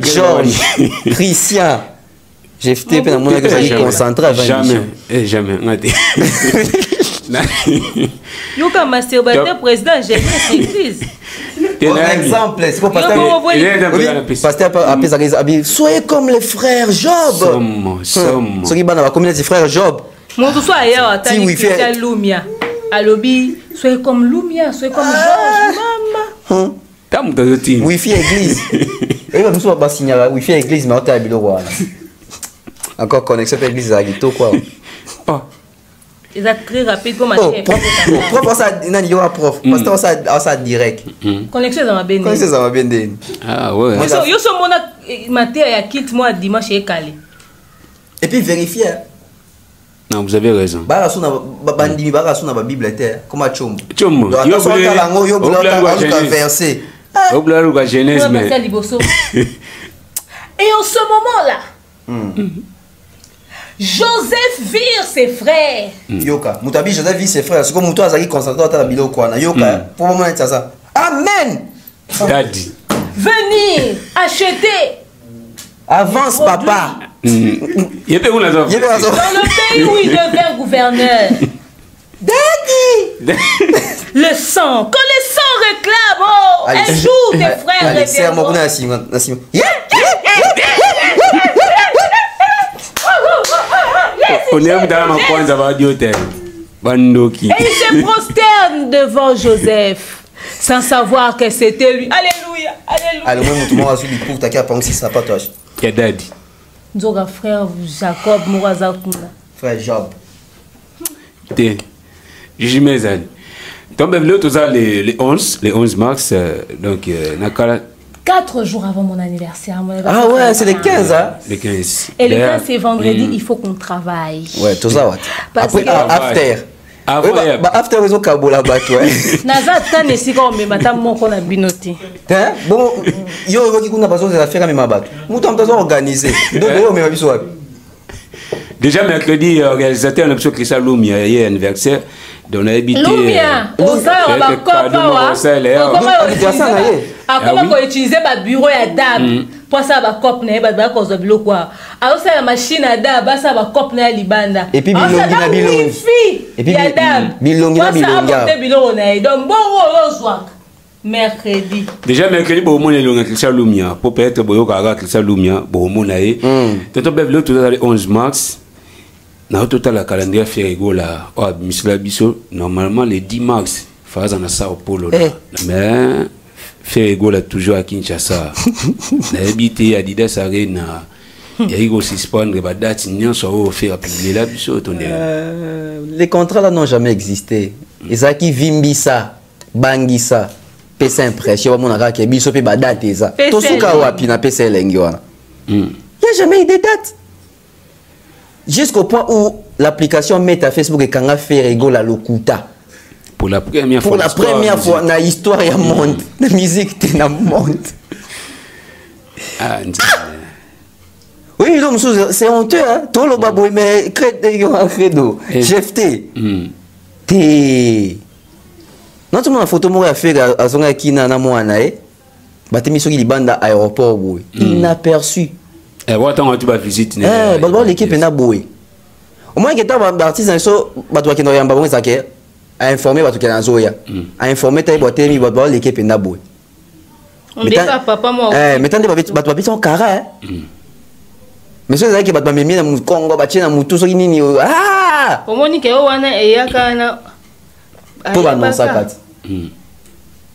Speaker 5: Georges Christian j'ai fait pendant mon que concentré
Speaker 3: jamais ngati
Speaker 6: Yoka masturbateur président jeunesse église.
Speaker 5: Par exemple, c'est pour pasteur après soyez comme les frères Job. Ceux qui dans la communauté des frères Job.
Speaker 6: Mon tout soit ailleurs, t'as dit Lumia. Alobi, soyez comme Lumia, soyez comme Georges, maman.
Speaker 5: Wifi église. Et va nous pas signaler wifi église mais on t'a bilo encore connexion avec l'église à Guito quoi.
Speaker 6: Ils sont très rapides comme
Speaker 5: prof ça nani yo prof parce que ça direct
Speaker 6: connexion dans ma bende
Speaker 3: ah ouais
Speaker 6: yo so mona matin ya kit moi dimanche et calé
Speaker 5: et puis vérifier
Speaker 3: non vous avez raison
Speaker 5: bara suna bandimi bara suna ba bible terre comme chombo
Speaker 3: yo
Speaker 5: voulez verser
Speaker 3: au bleu la Genèse mais
Speaker 6: et en ce moment là Joseph vire ses frères.
Speaker 5: Yoka, Moutabi Joseph vire ses frères. C'est comme Moutou Azaki concentré à la bilo quoi. Yoka, pour le moment ça. Amen.
Speaker 3: Daddy.
Speaker 6: Venir acheter.
Speaker 5: Avance papa.
Speaker 3: Dans le
Speaker 6: pays où il devient gouverneur. Daddy. Le sang. Quand le sang réclame, oh, un jour tes frères reviendront.
Speaker 3: On est dans ma kwanza va dioter. Bandoki.
Speaker 6: Et il se prosterne devant Joseph sans savoir que c'était lui. Alléluia, alléluia.
Speaker 5: Alors moi tout le monde a suivi pour ta carte penser ça pas toi.
Speaker 3: Quel daddy.
Speaker 6: Nzoga frère Jacob Morazakuna.
Speaker 5: Frère Job.
Speaker 3: Té. Jimezan. Tombe vle tout ça les 11 mars donc nakala
Speaker 6: 4 jours avant mon anniversaire.
Speaker 5: Ah ouais, c'est les 15 hein.
Speaker 3: Les 15.
Speaker 6: Et le 15 c'est vendredi, il faut qu'on travaille.
Speaker 5: Ouais, tout ça ouais. Après after. After ils ont kabola bato.
Speaker 6: Naza tane siko me mata moko na binoti.
Speaker 5: Hein? Bon, yo qui kuna besoin de la faire même bato. Mouton besoin organiser. Donc yo me biso wapi.
Speaker 3: Déjà mercredi organisateur on a besoin Christian Lumia hier anniversaire. Donc on a habité
Speaker 6: Lumia, on ça on va copa comment qu'on utiliser ba bureau ya dame pour ça ba cop na ba cause de bilo quoi. Alors ça la machine à dame ba ça ba cop na libanda.
Speaker 5: Et puis bilongi na bilongi.
Speaker 6: Et puis
Speaker 5: bilongi na bilongi.
Speaker 6: Ça bilongi na donc bon rozwak. Mercredi.
Speaker 3: Déjà mercredi bon mon le Christian Lumia pour peut-être boyo ka Christian Lumia bon mon naé. Tonton Bevle tout le 11 mars. Au total, la calendrier fait là, normalement le 10 mars, phase en Sao Paulo. Mais fait là toujours à Kinshasa. L'habité Adidas Arena. Il y a eu aussi spawn que date n'y soit offert à publier là
Speaker 5: les contrats là n'ont jamais existé. Ezaki Vimbisa, Bangisa, PC impression mon aga qui biso pe date ça. Tosuka wapi na PC lengiwana. Il n'y a jamais eu de date. Jusqu'au point où l'application met à Facebook et quand on fait rigolo la locuta.
Speaker 3: Pour la première fois.
Speaker 5: Pour la première fois dans l'histoire du monde, la musique est dans le monde.
Speaker 3: Ah,
Speaker 5: oui, c'est honteux, hein. Tout le babou, mais credo. Jefté. T'es. Non, tout le monde a photo, moi, a fait à son akina na moana, Batemi soki li banda aéroport, boy. Inaperçu.
Speaker 3: Eh, ouais, attends, tu vas visiter.
Speaker 5: L'équipe est na boy. Au moins, que tu as d'artistes, qui n'ont pas à informer, à informer, l'équipe est na boy.
Speaker 6: On dit ça, papa, moi.
Speaker 5: Mais tant que tu as un carré, mais ceux qui ont mis dans le Congo, tout ce qui est. Ah!
Speaker 6: Au moins, il y a un
Speaker 5: pour annoncer ça.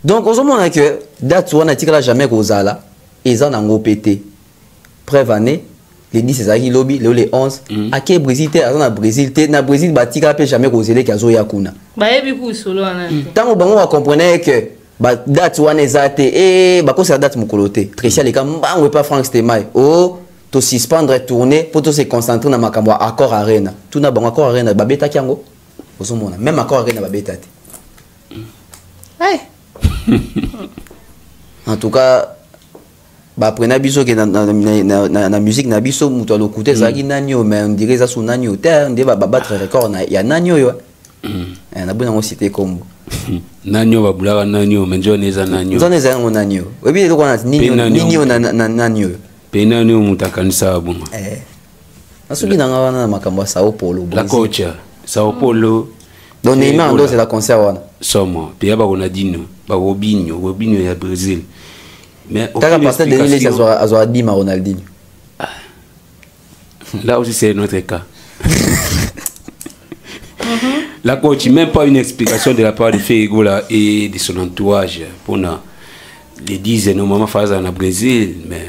Speaker 5: Donc, on se demande que date où on n'a jamais Rosala, ils ont un pété. Preuve année, les 10 c'est ça qui lobby, les 11. À quel Brésil, à Brésil, na Brésil, batika peut jamais Rosélé qui a zoya kuna.
Speaker 6: Bah, il y a beaucoup solo.
Speaker 5: Tant que on comprenait que date où on est zaté, bah, c'est la date mukoloté. Tricia les gars, on veut pas Franck Stemay. Oh, to suspendre, tourner, pour se concentrer dans ma cambo accord arena. Tout n'a bon accord arena, babeta kiango. Même accord arena, babeta. En tout cas, après nabiso que na musique nabiso muto alokuté zaki nanyo mais on dirait ça sous nanyo on dirait va battre record na ya nanyo yo na bona on cité comme
Speaker 3: nanyo ba bulaka nanyo mais njoneza nanyo
Speaker 5: njoneza nanyo webi lokona ninyo na nanyo
Speaker 3: pe nanyo mutakanisa bongo
Speaker 5: nasuki nanga wana na makambo ya Sao Paulo
Speaker 3: la coach Sao Paulo
Speaker 5: donc Neymar ndo c'est la concert wana
Speaker 3: somo pe ba kona dino ba Robinho ya Brésil. Mais
Speaker 5: aucune explication. Ronaldinho.
Speaker 3: Là aussi c'est notre cas. La coach, même pas une explication de la part de Fegola et de son entourage pour les 10 normalement phase en Brésil, mais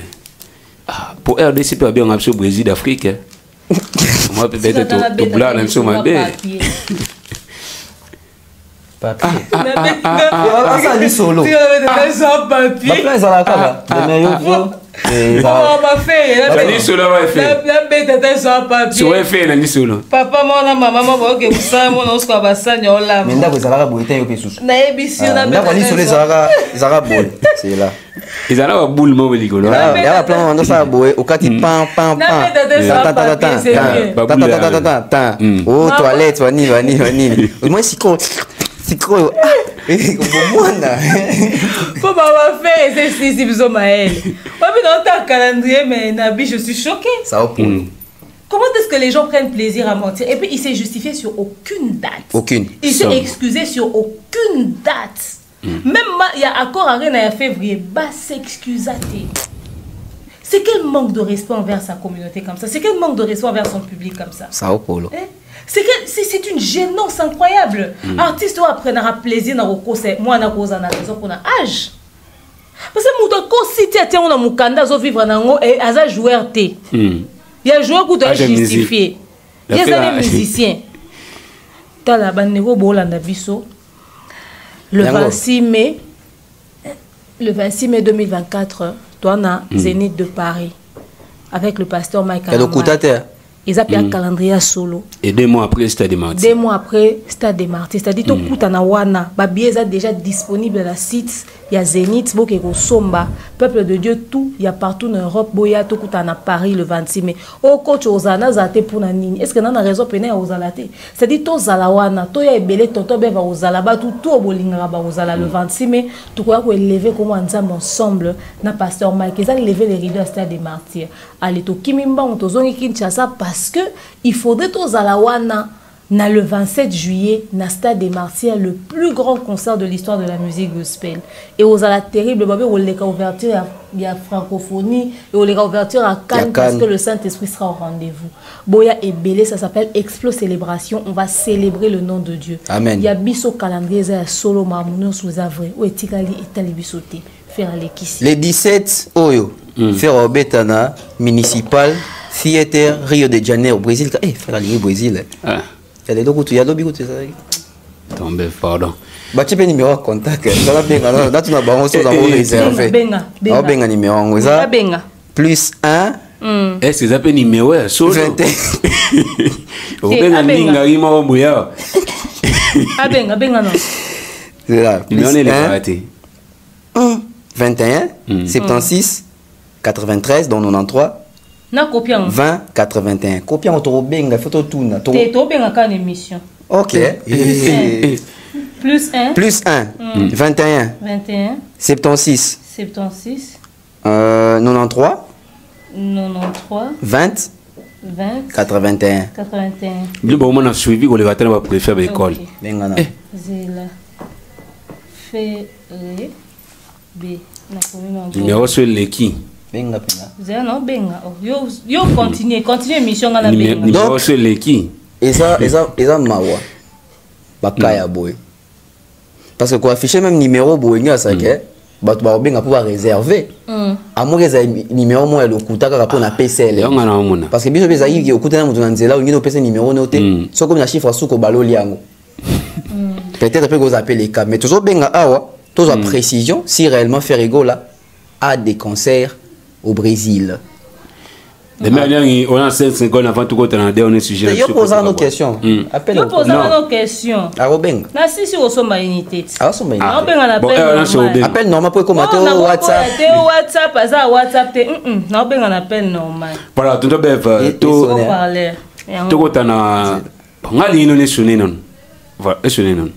Speaker 3: pour RDC peut bien au Brésil d'Afrique. Moi peut-être doublard même sur ma belle.
Speaker 5: Papier. Ça dit solo.
Speaker 6: Tu avais des papier.
Speaker 5: Papa ils ont la carte.
Speaker 6: Papa mona mama boke busala mona usko basanya ola.
Speaker 5: Menda ko zalaka boite yo pesusu.
Speaker 6: Na ebisi na
Speaker 5: menda ko ni solo zalaka boy. C'est là.
Speaker 3: Ils ont la boule mo belikolo.
Speaker 5: Il y a plein de ça boy au kati pam. Oh toilette vani. Moi c'est quoi
Speaker 6: faut pas faire c'est si biso maël. Pas dans ta calendrier mais Nabi je suis choqué.
Speaker 5: Ça au point.
Speaker 6: Comment est-ce que les gens prennent plaisir à mentir? Et puis il s'est justifié sur aucune date.
Speaker 5: Aucune.
Speaker 6: Il s'est excusé sur aucune date. Même il y a accord à rien en février, bah s'excuser. C'est quel manque de respect envers sa communauté comme ça? C'est quel manque de respect envers son public comme ça?
Speaker 5: Ça au polo.
Speaker 6: C'est une gênance incroyable. Artiste doit prendre plaisir dans le conseil. Moi, na cause na raison pour âge. Parce que muto ko cité tiens on a mukanda zo vivre nango et aza joueur té. Il y a joueur qui doit justifier. Il y a des musiciens. Tala baneko bolanda biso. Le 26 mai 2024, toi na Zénith de Paris avec le pasteur Mike Alama. Ils appellent un calendrier solo.
Speaker 3: Et 2 mois après, Stade des Martyrs.
Speaker 6: 2 mois après, Stade des Martyrs. C'est-à-dire que tout le monde est déjà disponible dans le site. Il y a Zénith, Somba, Peuple de Dieu, tout. Il y a partout en Europe. Il y a tout à Paris le 26 mai. Au coach, Ozana, Zate pour Nani. Est-ce que nous avons raison de penser à Ozalate? C'est-à-dire que Zalawana, tout est belé, tout est va Ozalaba, tout est Bolingaba Ozala le 26 mai. Tout quoi qu'on lever comme ensemble, na pasteur Mike. Ils ont levé les rideaux à Stade des Martyrs. Allez, tout Kimimba, on t'a zongi Kinshasa parce que il faudrait tout Zalawana. Na le 27 juillet, na Stade des Martyrs, le plus grand concert de l'histoire de la musique gospel. Et aux la terrible, on les ouverture il y a francophonie et on les ouverture à Cannes parce que le Saint-Esprit sera au rendez-vous. Boya et Belé, ça s'appelle Explo Célébration. On va célébrer le nom de Dieu.
Speaker 5: Amen.
Speaker 6: Il y a biso calendrier, il y a solo marmounion sous avray. Ou etikali itali bisoté. Faire l'équipe.
Speaker 5: Les 17 Oyo, faire au Betana, municipal, theater, Rio de Janeiro, Brésil. Eh, faire la Brésil. Il y a des lobbies, c'est ça.
Speaker 3: Tombé, pardon.
Speaker 5: Bah, tu peux numéro contact. Là, tu n'as pas réservé. Benga numéro. Plus 1.
Speaker 3: Est-ce que ça peut numéro 21. Benga ninga ima obuya.
Speaker 6: Benga non.
Speaker 5: C'est là.
Speaker 3: Numéro est raté.
Speaker 5: 21 76 93 donc 93
Speaker 6: Na copiant
Speaker 5: 20 81. Copiant au benga photo tuna.
Speaker 6: T'es au benga quand émission.
Speaker 5: OK.
Speaker 6: Plus 1.
Speaker 5: Plus 1. 21.
Speaker 6: 21.
Speaker 5: 76.
Speaker 6: 76.
Speaker 5: 93.
Speaker 6: 93.
Speaker 5: 20.
Speaker 6: 20.
Speaker 5: 81.
Speaker 6: 81.
Speaker 3: Bien bon, on a suivi qu'on les va tenir pour faire l'école.
Speaker 5: Benga na.
Speaker 6: Zela. Fait B.
Speaker 3: Numéro sur l'équipe.
Speaker 5: Benga pena.
Speaker 6: Zela non benga. Yo continue émission na benga.
Speaker 3: Numéro sur l'équipe.
Speaker 5: Et ça mawa. Bakaya boy. Parce que quoi afficher même numéro boy nga ça que bato ba benga pour réserver. Amour eza numéro moi le kutaka pour na PCL. Parce que biso beza yi okuta na mutu na nzela ungi no PC numéro noté. Soko na chiffre suko baloli yango. Peut-être peut vous appeler les cas mais toujours benga awa, tous en précision si réellement Ferrigo là a des concerts au Brésil.
Speaker 3: De manière, on a 5 secondes avant tout qu'on a dernier sujet.
Speaker 5: Je pose nos questions.
Speaker 6: Appelle nos questions.
Speaker 5: Arobeng.
Speaker 6: Na si au sommet unité.
Speaker 5: Ah sommet.
Speaker 6: On ben on
Speaker 5: appelle normal pour commenter au WhatsApp.
Speaker 6: WhatsApp ça WhatsApp te na ben on appelle normal.
Speaker 3: Voilà, tout le monde tout
Speaker 6: parler.
Speaker 3: Tout qu'on a ngali non sonné non. Voilà, sonné non.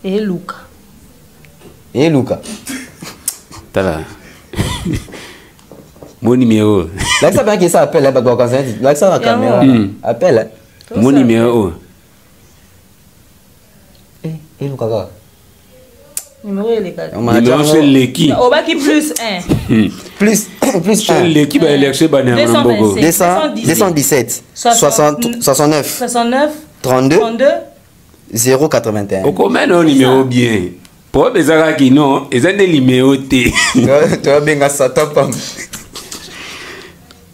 Speaker 6: Et Luca.
Speaker 5: Et Luca.
Speaker 3: Tala. Mon numéro.
Speaker 5: Là ça bien que ça appelle là bah quand là ça la caméra. Appelle.
Speaker 3: Mon numéro.
Speaker 5: Et Luca.
Speaker 6: Numéro est gars.
Speaker 3: Numéro c'est l'équipe.
Speaker 6: Au bas qui plus 1.
Speaker 5: Plus
Speaker 3: c'est l'équipe à l'élection banane
Speaker 5: 217 69 32 081.
Speaker 3: Au comment un numéro bien. Pour les gens qui non, ils ont des numéros T.
Speaker 5: Tu as bien à ça top.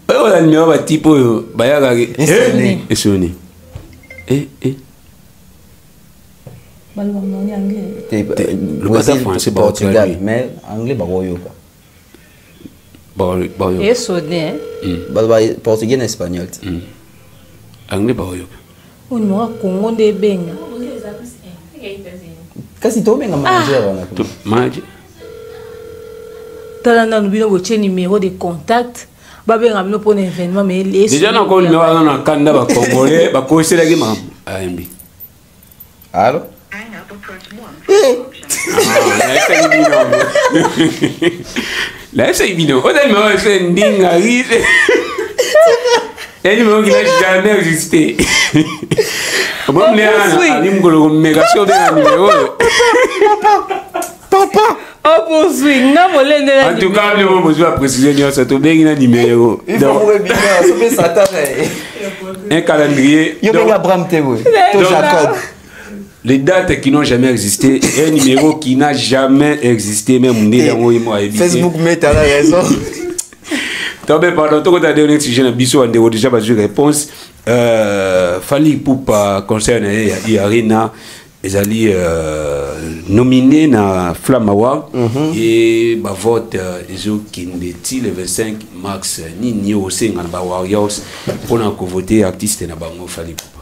Speaker 3: On a numéro de type Bayaga et sonné.
Speaker 5: Le Brésil français Portugal mais anglais ba royo
Speaker 3: quoi. Ba
Speaker 6: et sonné
Speaker 5: portugais et espagnol.
Speaker 3: Anglais ba royo.
Speaker 6: On numéro Congo de benga.
Speaker 5: Kasi to benga manager
Speaker 3: on a. Manager.
Speaker 6: Talana nubino boche numéro de contact. Ba benga bino pour événement mais les.
Speaker 3: Déjà na ko numéro na kanda ba congolais ba ko sela ki mam. AMB.
Speaker 5: Allô?
Speaker 3: Là c'est évident. On a numéro c'est ndinga rise. Et numéro qui n'a jamais existé. Papa, en tout cas, nous avons besoin de préciser ça tout bien un numéro. Un calendrier. Les dates qui n'ont jamais existé, un numéro qui n'a jamais existé, même
Speaker 5: Facebook met à la raison.
Speaker 3: Pardon, tout le dernier sujet, on a déjà pas de réponse. Fali Poupa concerne Arena, ils allaient nominer na Flamawa et bah vote ils ont qui le 25 mars ni au sein na Warriors pour na voter artiste na bango Fali Poupa.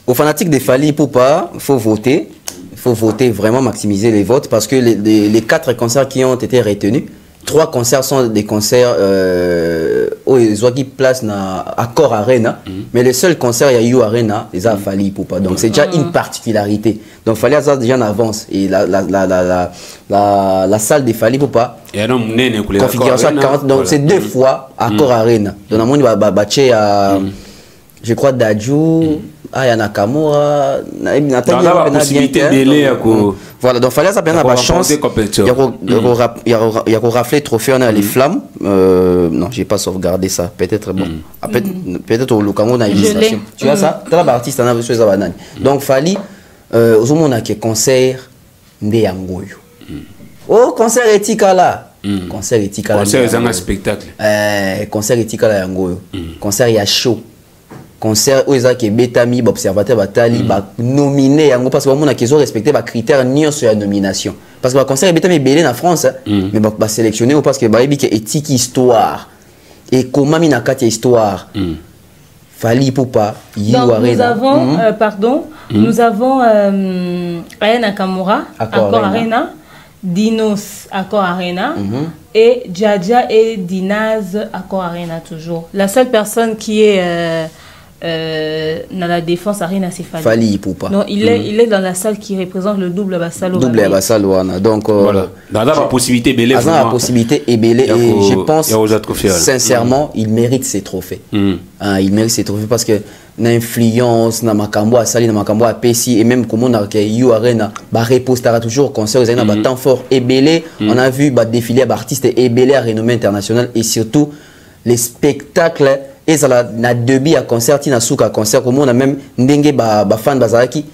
Speaker 5: Aux fanatiques de Fali Poupa, faut voter. Il faut voter, vraiment maximiser les votes parce que les 4 concerts qui ont été retenus, 3 concerts sont des concerts où qui place na Accor Arena, mais le seul concert il y a eu Arena, ils a Fali Poupa. Donc c'est déjà une particularité. Donc Fali a déjà en avance et la salle de Fali Poupa configuration 40, donc c'est 2 fois Accor Arena. Donc on va battre à je crois Dadju. Ah, il y a Nakamura, il y a
Speaker 3: la possibilité de
Speaker 5: voilà, donc fallait ça bien avoir chance. Il y a raflé trophée, on a les flammes. Non, j'ai pas sauvegardé ça. Peut-être bon. Peut-être au Lukango na illustration. Tu vois ça? Tu as l'artiste en a vu ça banane. Donc Fali, au moment on a que concert ndé yangoyo. Oh, concert etika là. Concert etika là.
Speaker 3: Concert c'est un spectacle.
Speaker 5: Concert etika là yangoyo. Concert il y a show. Concert où ils ont betami observateur batali nominé yango parce que on a qu'ils ont respecté les critères ni sur la nomination parce que le concert betami belé en France mais ba sélectionné parce que ba éthique histoire et comment mina kati histoire Fali Poupa
Speaker 6: donc nous avons nous avons Aya Nakamura Accor Arena Dinos Accor Arena et Djadja et Dinaz Accor Arena toujours. La seule personne qui est dans la défense Arena, c'est Fali.
Speaker 5: Fali Ipupa.
Speaker 6: Non, il est dans la salle qui représente le double Bassalo.
Speaker 5: Double Bassalo. Donc,
Speaker 3: voilà. Dans la possibilité belé.
Speaker 5: Dans la possibilité et belé. Et je pense, sincèrement, il mérite ses trophées. Il mérite ses trophées parce que l'influence, na makambo à Sali, na makambo à Pessi, et même comme on a eu Arena, bah repostera toujours concert, ils ont temps fort et belé. On a vu défiler d'artistes et belé à renommée internationale et surtout les spectacles. Et ça na début à concert, na souka concert, comme on a même ndenge ba fan bazaki,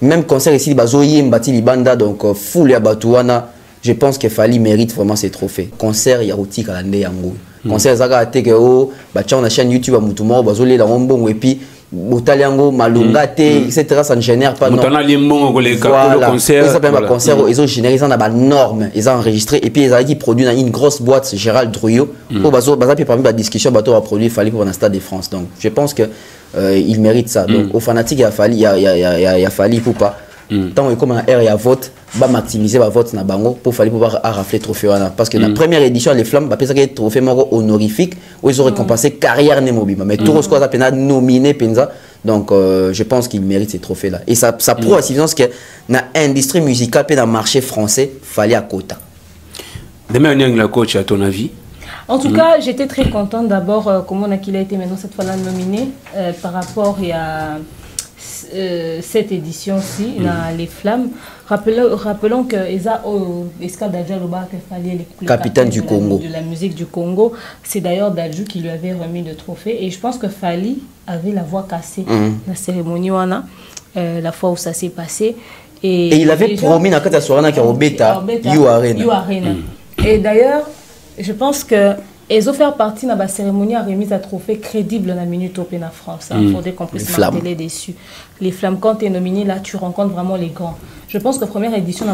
Speaker 5: même concert ici bazoyi mbati libanda donc full ya batuana. Je pense que Fali mérite vraiment ses trophées. Concert ya oti kalande yango. Concert zaka ateke o ba tcha na chaîne YouTube mutumo bazolé la mbongo et puis Botaliango, Malungate, etc. Ça ne génère pas.
Speaker 3: Voilà.
Speaker 5: Le concert. Ça peut concert. Ils ont généré ça dans la norme. Ils ont enregistré. Et puis ils ont produit dans une grosse boîte, Gérald Drouillot. Pour parmi la discussion, bateau a produit Fali pour un stade de France. Donc je pense que il mérite ça. Donc aux fanatiques, il y a Fali, il y a Fali pour pas. Tant que comme un R et un vote, va maximiser le vote na bango pour Fali pouvoir rafler trophée parce que la première édition les flammes va penser trophée honorifique où ils ont récompensé carrière Nemobima mais tout ce qu'on a peine nominé penza donc je pense qu'il mérite ces trophées là et ça prouve à suffisance que dans l'industrie musicale et dans le marché français Fali à quota.
Speaker 3: Demain la coach à ton avis?
Speaker 6: En tout cas, j'étais très contente d'abord comment qu'il a été maintenant cette fois-là nominé par rapport à cette édition-ci, les flammes. Rappelons que Eza Esca Dadjaloba le
Speaker 5: capitaine du Congo
Speaker 6: de la musique du Congo, c'est d'ailleurs Dadjou qui lui avait remis le trophée et je pense que Fali avait la voix cassée la cérémonie la fois où ça s'est passé
Speaker 5: et il avait promis dans la soirée qui Beta You Arena.
Speaker 6: Et d'ailleurs, je pense que ils ont fait partie de la cérémonie à remise à trophée crédible dans la minute Open en France. Il faudrait qu'on puisse marteler dessus. Les flammes, quand tu es nominé, là, tu rencontres vraiment les grands. Je pense que la première édition, il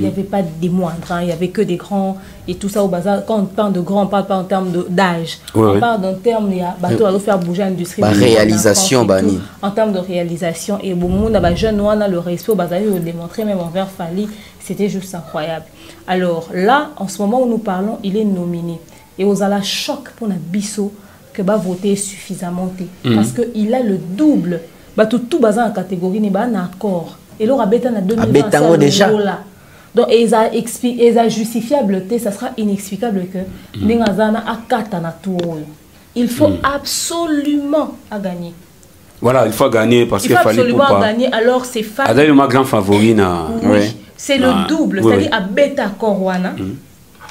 Speaker 6: n'y avait pas des moindres, il n'y avait que des grands et tout ça au bazar. Quand on parle de grands, on ne parle pas en termes d'âge. On parle d'un terme, il y a bateau à faire bouger l'industrie.
Speaker 5: Réalisation,
Speaker 6: en termes de réalisation. Et bon, on a jeune, on a le respect au bazar, il démontré même envers Fali. C'était juste incroyable. Alors là, en ce moment où nous parlons, il est nominé. Et aux ala choc pour la bisso que va voter suffisamment. Parce qu'il a le double. Tout bazar en catégorie n'est pas un accord. Et là, il a 2020 déjà. Donc, ils ont justifiable, ça sera inexplicable que il faut absolument gagner.
Speaker 3: Voilà, il faut gagner parce qu'il faut
Speaker 6: absolument gagner. Alors, c'est Fali.
Speaker 3: C'est ma grande favorite.
Speaker 6: Oui. C'est le double, c'est-à-dire à Beta Korwana,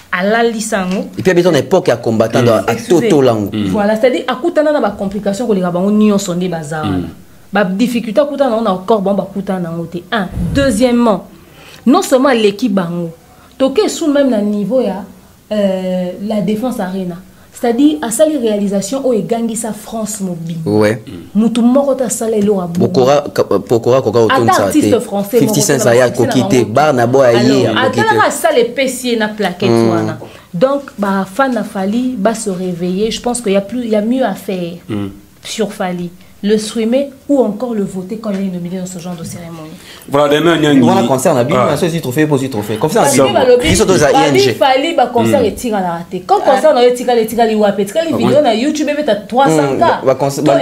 Speaker 6: à la Lisango.
Speaker 5: Et puis à une époque à combattant à Toto Lango.
Speaker 6: Voilà, c'est-à-dire à Koutana na ba complication que les Gabon n'y sont des bazar. Ba difficulté à Koutana on a encore bon ba Koutana ngote. Un. Deuxièmement, non seulement l'équipe bango, toké sous même le niveau ya la défense Arena. C'est-à-dire à ça les réalisations où gangi sa France mobile.
Speaker 5: Ouais.
Speaker 6: Mutu moko ta sala elo a
Speaker 5: Pokora koka autonome ça.
Speaker 6: Artiste français
Speaker 5: 50 Cent ça ya kokité Barnabo ayi
Speaker 6: a kokité. Alors ça les PC na plaquette wana. Donc ba fan Fali ba se réveiller, je pense qu'il y a mieux à faire sur Fali. Le streamer ou encore le voter quand il est nominé dans ce genre de cérémonie.
Speaker 3: Voilà, demain, il y a
Speaker 5: un concert, on a bien un trophée pour ce trophée. Comme ça,
Speaker 6: il fallait un concert et tirer à la raté. Quand concert, on a tiré les vidéos dans YouTube, il y a 300 cas.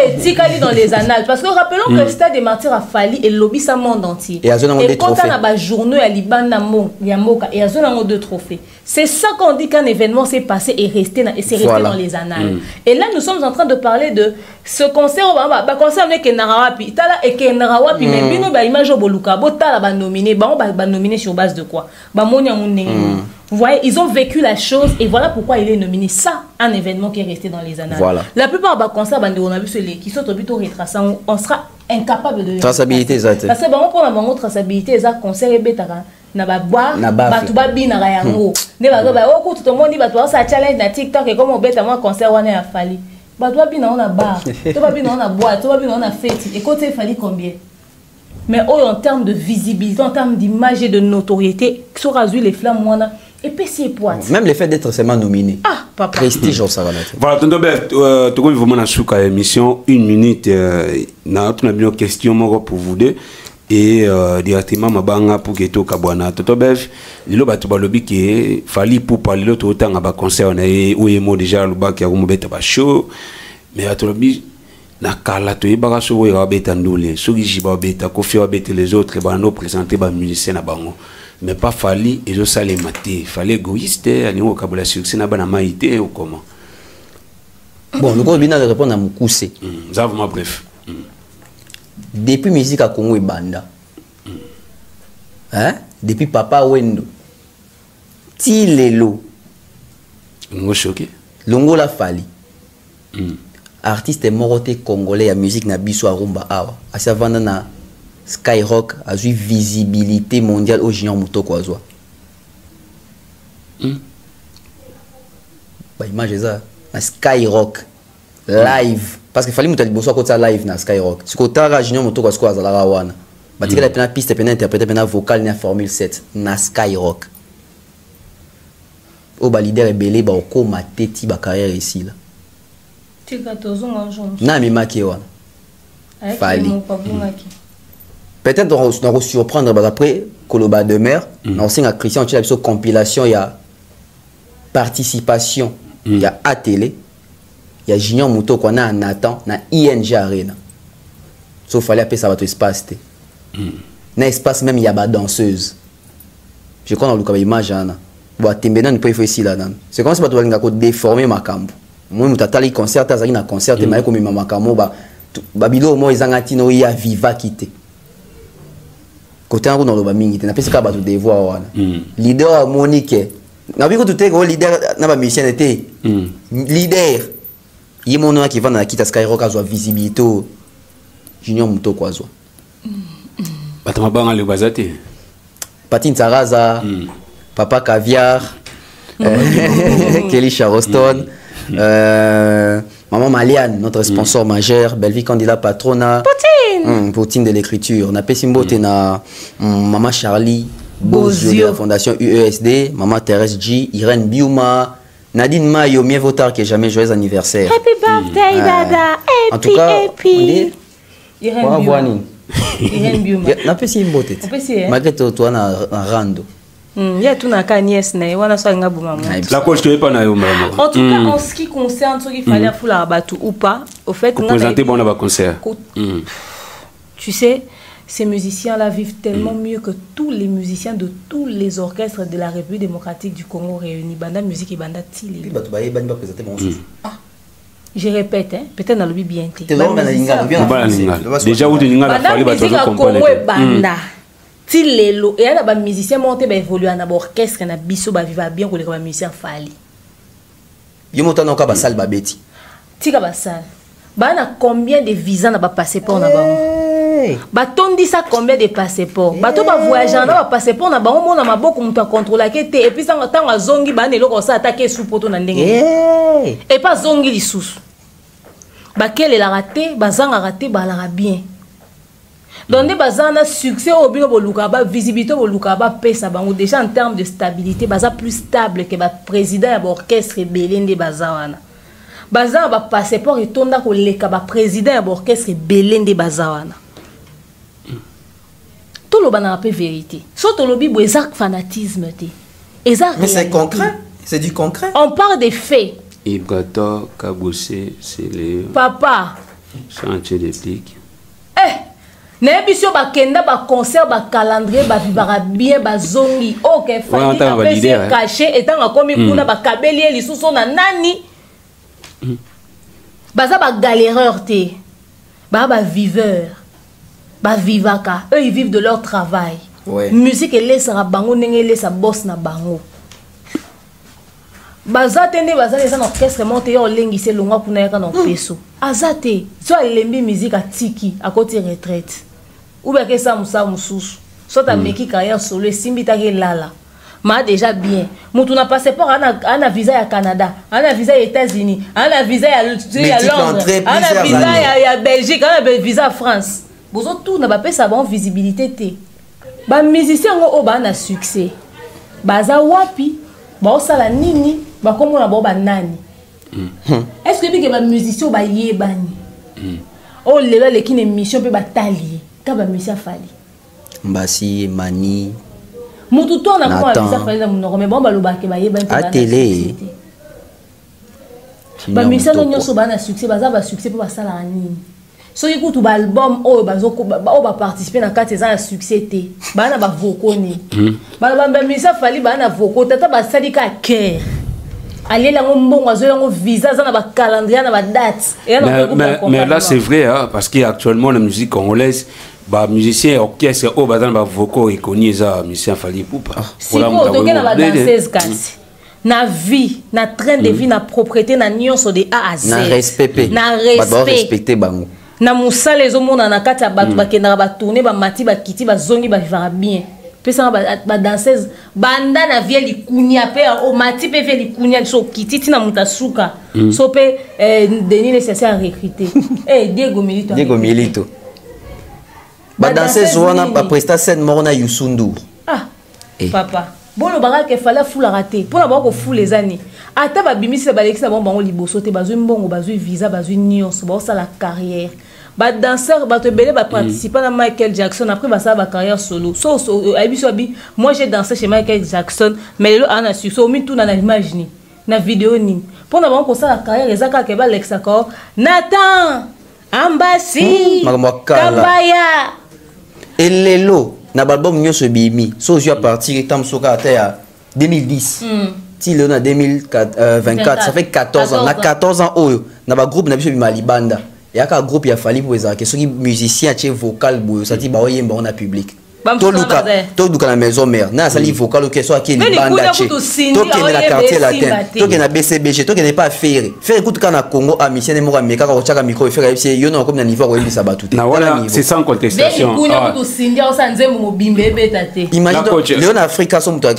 Speaker 6: Et tirer dans les annales. Parce que rappelons que le stade des martyrs a fallu et le lobby ça monde entier. Et quand on a un journée à Liban, il y a deux trophées. C'est ça qu'on dit qu'un événement s'est passé et resté dans les annales. Et là, nous sommes en train de parler de ce concert. Concert avec Narawapi, Tala et Narawapi, mais bino ba image au Boluka, Botala ba nominé sur base de quoi? Vous voyez, ils ont vécu la chose et voilà pourquoi il est nominé. Ça, un événement qui est resté dans les annales. Voilà. La plupart des concerts, on a vu ceux qui sont au but retraçant, on sera incapable de.
Speaker 5: Traçabilité, ça.
Speaker 6: Parce que on prend la traçabilité, ça concert et bétara. Na ba boire, ba tu ba bina rayango. Ne ba ba o tout le monde dit ba toi ça challenge na TikTok et comme on bête moi concert on a fallu. Bah toi bien on a bar, toi bien on a boîte, toi bien on a fête. Et côté il fallait combien? Mais en termes de visibilité, en termes d'image et de notoriété, sur Azul les flammes moi et puis c'est poite.
Speaker 5: Même le fait d'être seulement nominé.
Speaker 6: Ah papa.
Speaker 5: Prestige ça va là.
Speaker 3: Voilà, tonton Bert, tu vois vraiment la souka émission 1 minute na une question pour vous deux. et directement mabanga pour que to kabwana toto bef lilo batu balobi ke fali pour parler l'autre autant ba concert na ou yemo déjà lo ba ki amu beta ba show mais atolobi na kala to yeba so wo ya beta ndule so gi ba beta ko fi wa beta les autres ba no présenter ba musicien na bango mais pas fali et zo sale maté fallait égoïste ani o kabula succès na bana maité ou comment
Speaker 5: bon nous ko bina de répondre à Mukuse
Speaker 3: ça vraiment bref.
Speaker 5: Depuis musique à Congo et Banda. Hein? Depuis Papa Wendo. Ti lelo.
Speaker 3: Longo choqué.
Speaker 5: Longo la fali. Artiste moroté congolais à musique na biso rumba awa. Asa vanda na Skyrock a eu visibilité mondiale au Junior Mutoko azwa. Bah image ça. Na Skyrock live. Parce qu'il fallait que tu sois live na Skyrock. Si tu as Junior Mutoko azwa za la wana. Ba tika la piste pena interpréter pena vocal na Formule 7 na Skyrock. O ba leader ebele ba ko mateti ba carrière ici là.
Speaker 6: Tu 14 ans en janvier.
Speaker 5: Na mi maki wana. Fali. Peut-être on va surprendre après Koloba de mer, on sait à Christian tu as une compilation il y a participation, il y a à télé. Il y a Junior Mutoko qu'on a en Nathan, na ING Arena. Sauf fallait appeler ça votre espace. Na espace même il y a ba danseuse. Je crois dans le image ana. Ba tembena ne peut faire ici là. C'est comme si ba to linga ko déformer makambo. Moi mutatali concert azali na concert te mai ko mima makambo ba bilo mo izangati no ya viva kité. Côté en dans le ba mingi te na pesi ka ba to devoir wana. Leader Monique. Na bi ko tout ko leader na ba mission était. Leader il y a mon nom qui va dans la Kita Skyrock à visibilité Junior Mutoko azwa.
Speaker 3: Batamabanga le bazate.
Speaker 5: Patine Saraza, Papa Caviar, Kelly Charleston, Maman Maliane, notre sponsor majeur, Belleville Candidat Patrona, Poutine de l'écriture. On a Pessimbo na Maman Charlie, Bozio de la Fondation UESD, Maman Thérèse G, Irène Biuma, Nadine Mayo, mieux vaut tard que jamais, joyeux anniversaire.
Speaker 6: Happy birthday, Dada.
Speaker 5: En tout cas,
Speaker 6: Irène Biuma. Irène Biuma.
Speaker 5: Na pesi imbote. Malgré toi na rando.
Speaker 6: Ya tu na ka nièce na wana so nga buma.
Speaker 3: La coach tu pas na yo maman.
Speaker 6: En tout cas, en ce qui concerne ce qu'il fallait faire la batu ou pas, au fait
Speaker 3: on présenter bon à concert.
Speaker 6: Tu sais, ces musiciens-là vivent tellement mieux que tous les musiciens de tous les orchestres de la République démocratique du Congo réunis. Banda musique et banda tili. Je répète, hein, peut-être dans le bien.
Speaker 3: Déjà où tu n'as pas
Speaker 6: musique à Congo et banda. Tilelo et là ba musicien monté ba évoluer en orchestre na biso ba vivre bien ko les musiciens fali.
Speaker 5: Yo motana ka ba salle ba beti.
Speaker 6: Tika ba salle. Ba na combien de visas na ba passeport na ba? Batondi ça combien de passeports bato ba voyager na ba passeport na bango mona maboko mutu a contrôler te et puis ça tanga zongi ba ne loko ça attaquer sous poto na ndenge et pas zongi lisusu ba kele la raté bazanga raté ba la bien donc des bazana succès au bino boluka ba visibilité boluka ba pesa bango déjà en termes de stabilité baza plus stable que ba président ya orchestre belende bazawana baza ba passeport et tonda ko leka ba président ya orchestre belende bazawana. Tout le monde a peu vérité. Surtout le bible, c'est fanatisme.
Speaker 5: Mais c'est concret. C'est du concret.
Speaker 6: On parle des faits.
Speaker 3: Ibrata, Kaboussé, c'est les...
Speaker 6: Papa.
Speaker 3: Chantier des pics.
Speaker 6: N'ébissio ba kenda ba concert ba calendrier ba vivara bien ba zongi. OK, fallait que caché étant comme kuna ba kabeli li sous son nani. Baza ba galéreur te. Ba viveur. Ba vivaka, eux ils vivent de leur travail. Musique et laisse à bango nenge laisse à boss na bango. Bazate ne bazate ça orchestre monte yo lengi se longa kuna yaka na peso. Azate, so lembi musique à tiki à côté retraite. Ou bien que ça mususu. So ta meki carrière solo simbi ta ke lala. Ma déjà bien. Mutu na passeport ana visa ya Canada, ana visa ya États-Unis, ana visa ya Londres, ana visa ya Belgique, ana visa France. Bozo tout na ba pesa bon visibilité te. Ba musicien ngo ba na succès. Baza wapi? Ba osala nini? Ba komo na ba nani? Est-ce que bi ba musicien ba yebani? Oh lelo le kine mission pe ba tali. Ka ba musicien fali.
Speaker 5: Mbassi, Mani.
Speaker 6: Mutu to na kwa bisa fanya munoko mais bon balobake ba yeba
Speaker 5: à télé.
Speaker 6: Ba misano nyoso bana succès baza ba succès pour basala nini. So écoute ba album o bazoko ba participer na kati za succès té. Bana ba vokoni. Bana ba misa fali bana voko tata ba salika cœur. Aller là mbongo azo visa za na ba calendrier na ba date.
Speaker 3: Mais là c'est vrai hein, parce qu'actuellement la musique congolaise ba musicien orchestre o bazana ba vocaux et connu za musicien fali poupa.
Speaker 6: Si ko toke na ba danseuse kasi. Na vie, na train de vie, na propriété, na nyonso de A à Z.
Speaker 5: Na respect.
Speaker 6: Na respect.
Speaker 5: Respecter bango.
Speaker 6: Na musala les omona na kati ya batu bakenda ba tourner ba mati ba kiti ba zongi ba vivra bien. Pesa ba danseuse banda na vie likunya pe o mati pe vie likunya so kiti tina mutasuka. So pe Denis nécessaire à recruter. Diego Milito.
Speaker 5: Diego Milito. Ba danseuse wana ba presta scène morona Yusundu.
Speaker 6: Ah. Papa. Bon le barak qu'il fallait fou la rater pour d'abord qu'on fou les années ata ba bimisi ba lexi bon bango liboso te bazui mbongo bazui visa bazui nyos ba ça la carrière ba danseur ba te belé ba participer à Michael Jackson après ba ça ba carrière solo so moi j'ai dansé chez Michael Jackson mais le ana su so mi tout na image ni na vidéo ni pour d'abord qu'on ça la carrière les aka ke ba lexa ko Nathan Ambassi Kambaya
Speaker 5: Elelo na album nyoso bimi so je partir tam soka à 2010 ti le na 2024 ça fait 14 ans na 14 ans oyo na ba groupe na biso bima libanda ya ka groupe ya fali pour ezaka soki musicien tche vocal boyo ça ti ba oyemba on a public to duka na maison mère na sali vocal que soit qui libanda tche to ke na quartier latin to ke na BCBG to ke ne pas faire écoute quand na Congo a mission mo ka meka ka chaka micro faire FC yo no comme na niveau ko yebisa batute
Speaker 3: c'est sans contestation
Speaker 5: imagine Léon Africa so muto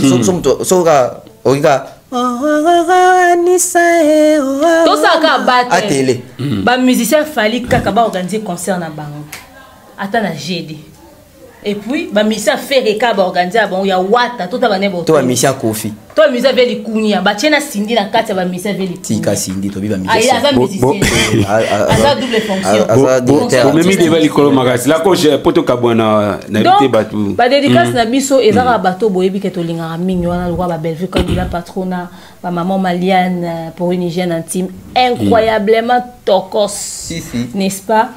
Speaker 5: so ka oika
Speaker 6: to saka battre à télé ba musicien fali kaka ba organiser concert na bango ata na GD. Et puis, ba misa fait récap organisé bon ya wata tout ba nebo.
Speaker 5: Toi misa Kofi.
Speaker 6: Toi misa veli kunya ba chena Cindy na kati ba misa veli.
Speaker 5: Tika Cindy to biba misa.
Speaker 6: Asa musicien. Asa double fonction.
Speaker 3: Asa même de veli kolo magasi. La coach poto kabwana na bité batu.
Speaker 6: Ba dédicace na biso ezaka bato boyebi ke to linga mingi wana lwa ba Bellevue comme la patrona ba maman Maliane pour une hygiène intime incroyablement tokos. N'est-ce pas?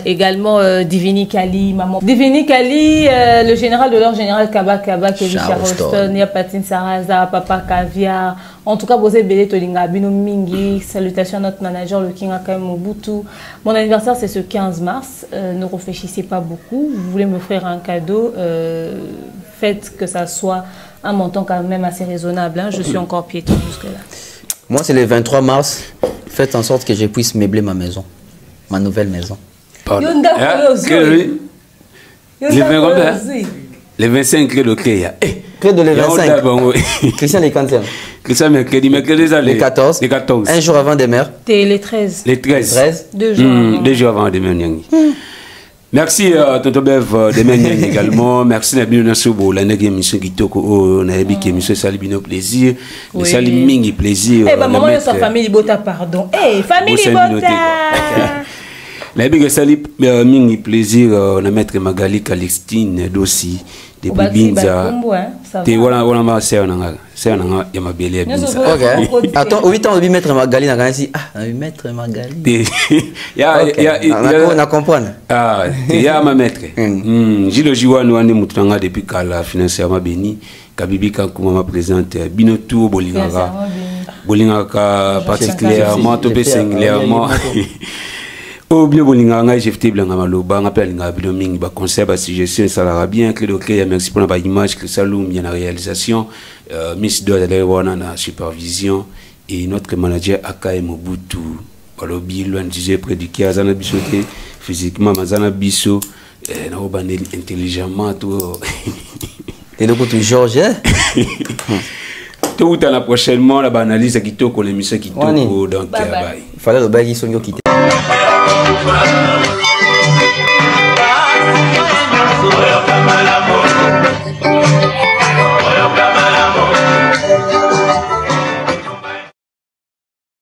Speaker 6: Également Divini Kali, maman Divini Kali, le général de leur général Kaba Kevin Charleston, il y a Patine Saraza, Papa Caviar. En tout cas, vous avez belé Tolinga Bino Mingi. Salutations à notre manager, le King Akam Mobutu. Mon anniversaire, c'est ce 15 mars. Ne réfléchissez pas beaucoup. Vous voulez m'offrir un cadeau, faites que ça soit un montant quand même assez raisonnable. Hein. Je suis encore piéton jusque-là.
Speaker 5: Moi, c'est le 23 mars. Faites en sorte que je puisse meubler ma maison, ma nouvelle maison.
Speaker 3: Le 25 le créa.
Speaker 5: Près de le 25. Christian les quantième.
Speaker 3: Christian mercredi
Speaker 5: les 14.
Speaker 3: Les 14.
Speaker 5: Un jour avant des mères.
Speaker 6: Les 13.
Speaker 3: Les 13.
Speaker 6: 2 jours.
Speaker 3: 2 jours avant des mères. Merci Tonton Bev de Ménian également. Merci Nabino Nasobo, la nègre émission qui toque au Nabi qui émission Salibino plaisir. Le Salimingi plaisir.
Speaker 6: Eh ben maman de sa famille Bota pardon. Eh famille Bota.
Speaker 3: La bigue Salib Mingi plaisir on a maître Magali Calixtine Dossi de Bibinza. Te voilà ma sœur nanga. Sœur nanga ya mabeli ya Binza.
Speaker 5: OK. Attends, 8 ans de maître Magali na gansi. Ah, maître Magali. On a comprendre.
Speaker 3: Ah, ya ma maître. Gilo Jiwanu ane mutanga depuis kala financièrement béni. Kabibi Kankuma ma présente Binotou Bolingaka. Bolingaka particulièrement topé singulièrement. Au bien bolinganga GFT blanga maloba ngapela linga bilo mingi ba conseil ba suggestion ça la bien que le merci pour la image que Saloum bien la réalisation Miss Doa de wana na supervision et notre manager Akae Mobutu balobi loin disait prédiquer azana bisoté physiquement mazana biso na obaneli intelligemment tout
Speaker 5: et donc tout Georges
Speaker 3: tout à la prochainement la analyse qui toko l'émission qui toko donc bye.
Speaker 5: Fallait le bail qui sont qui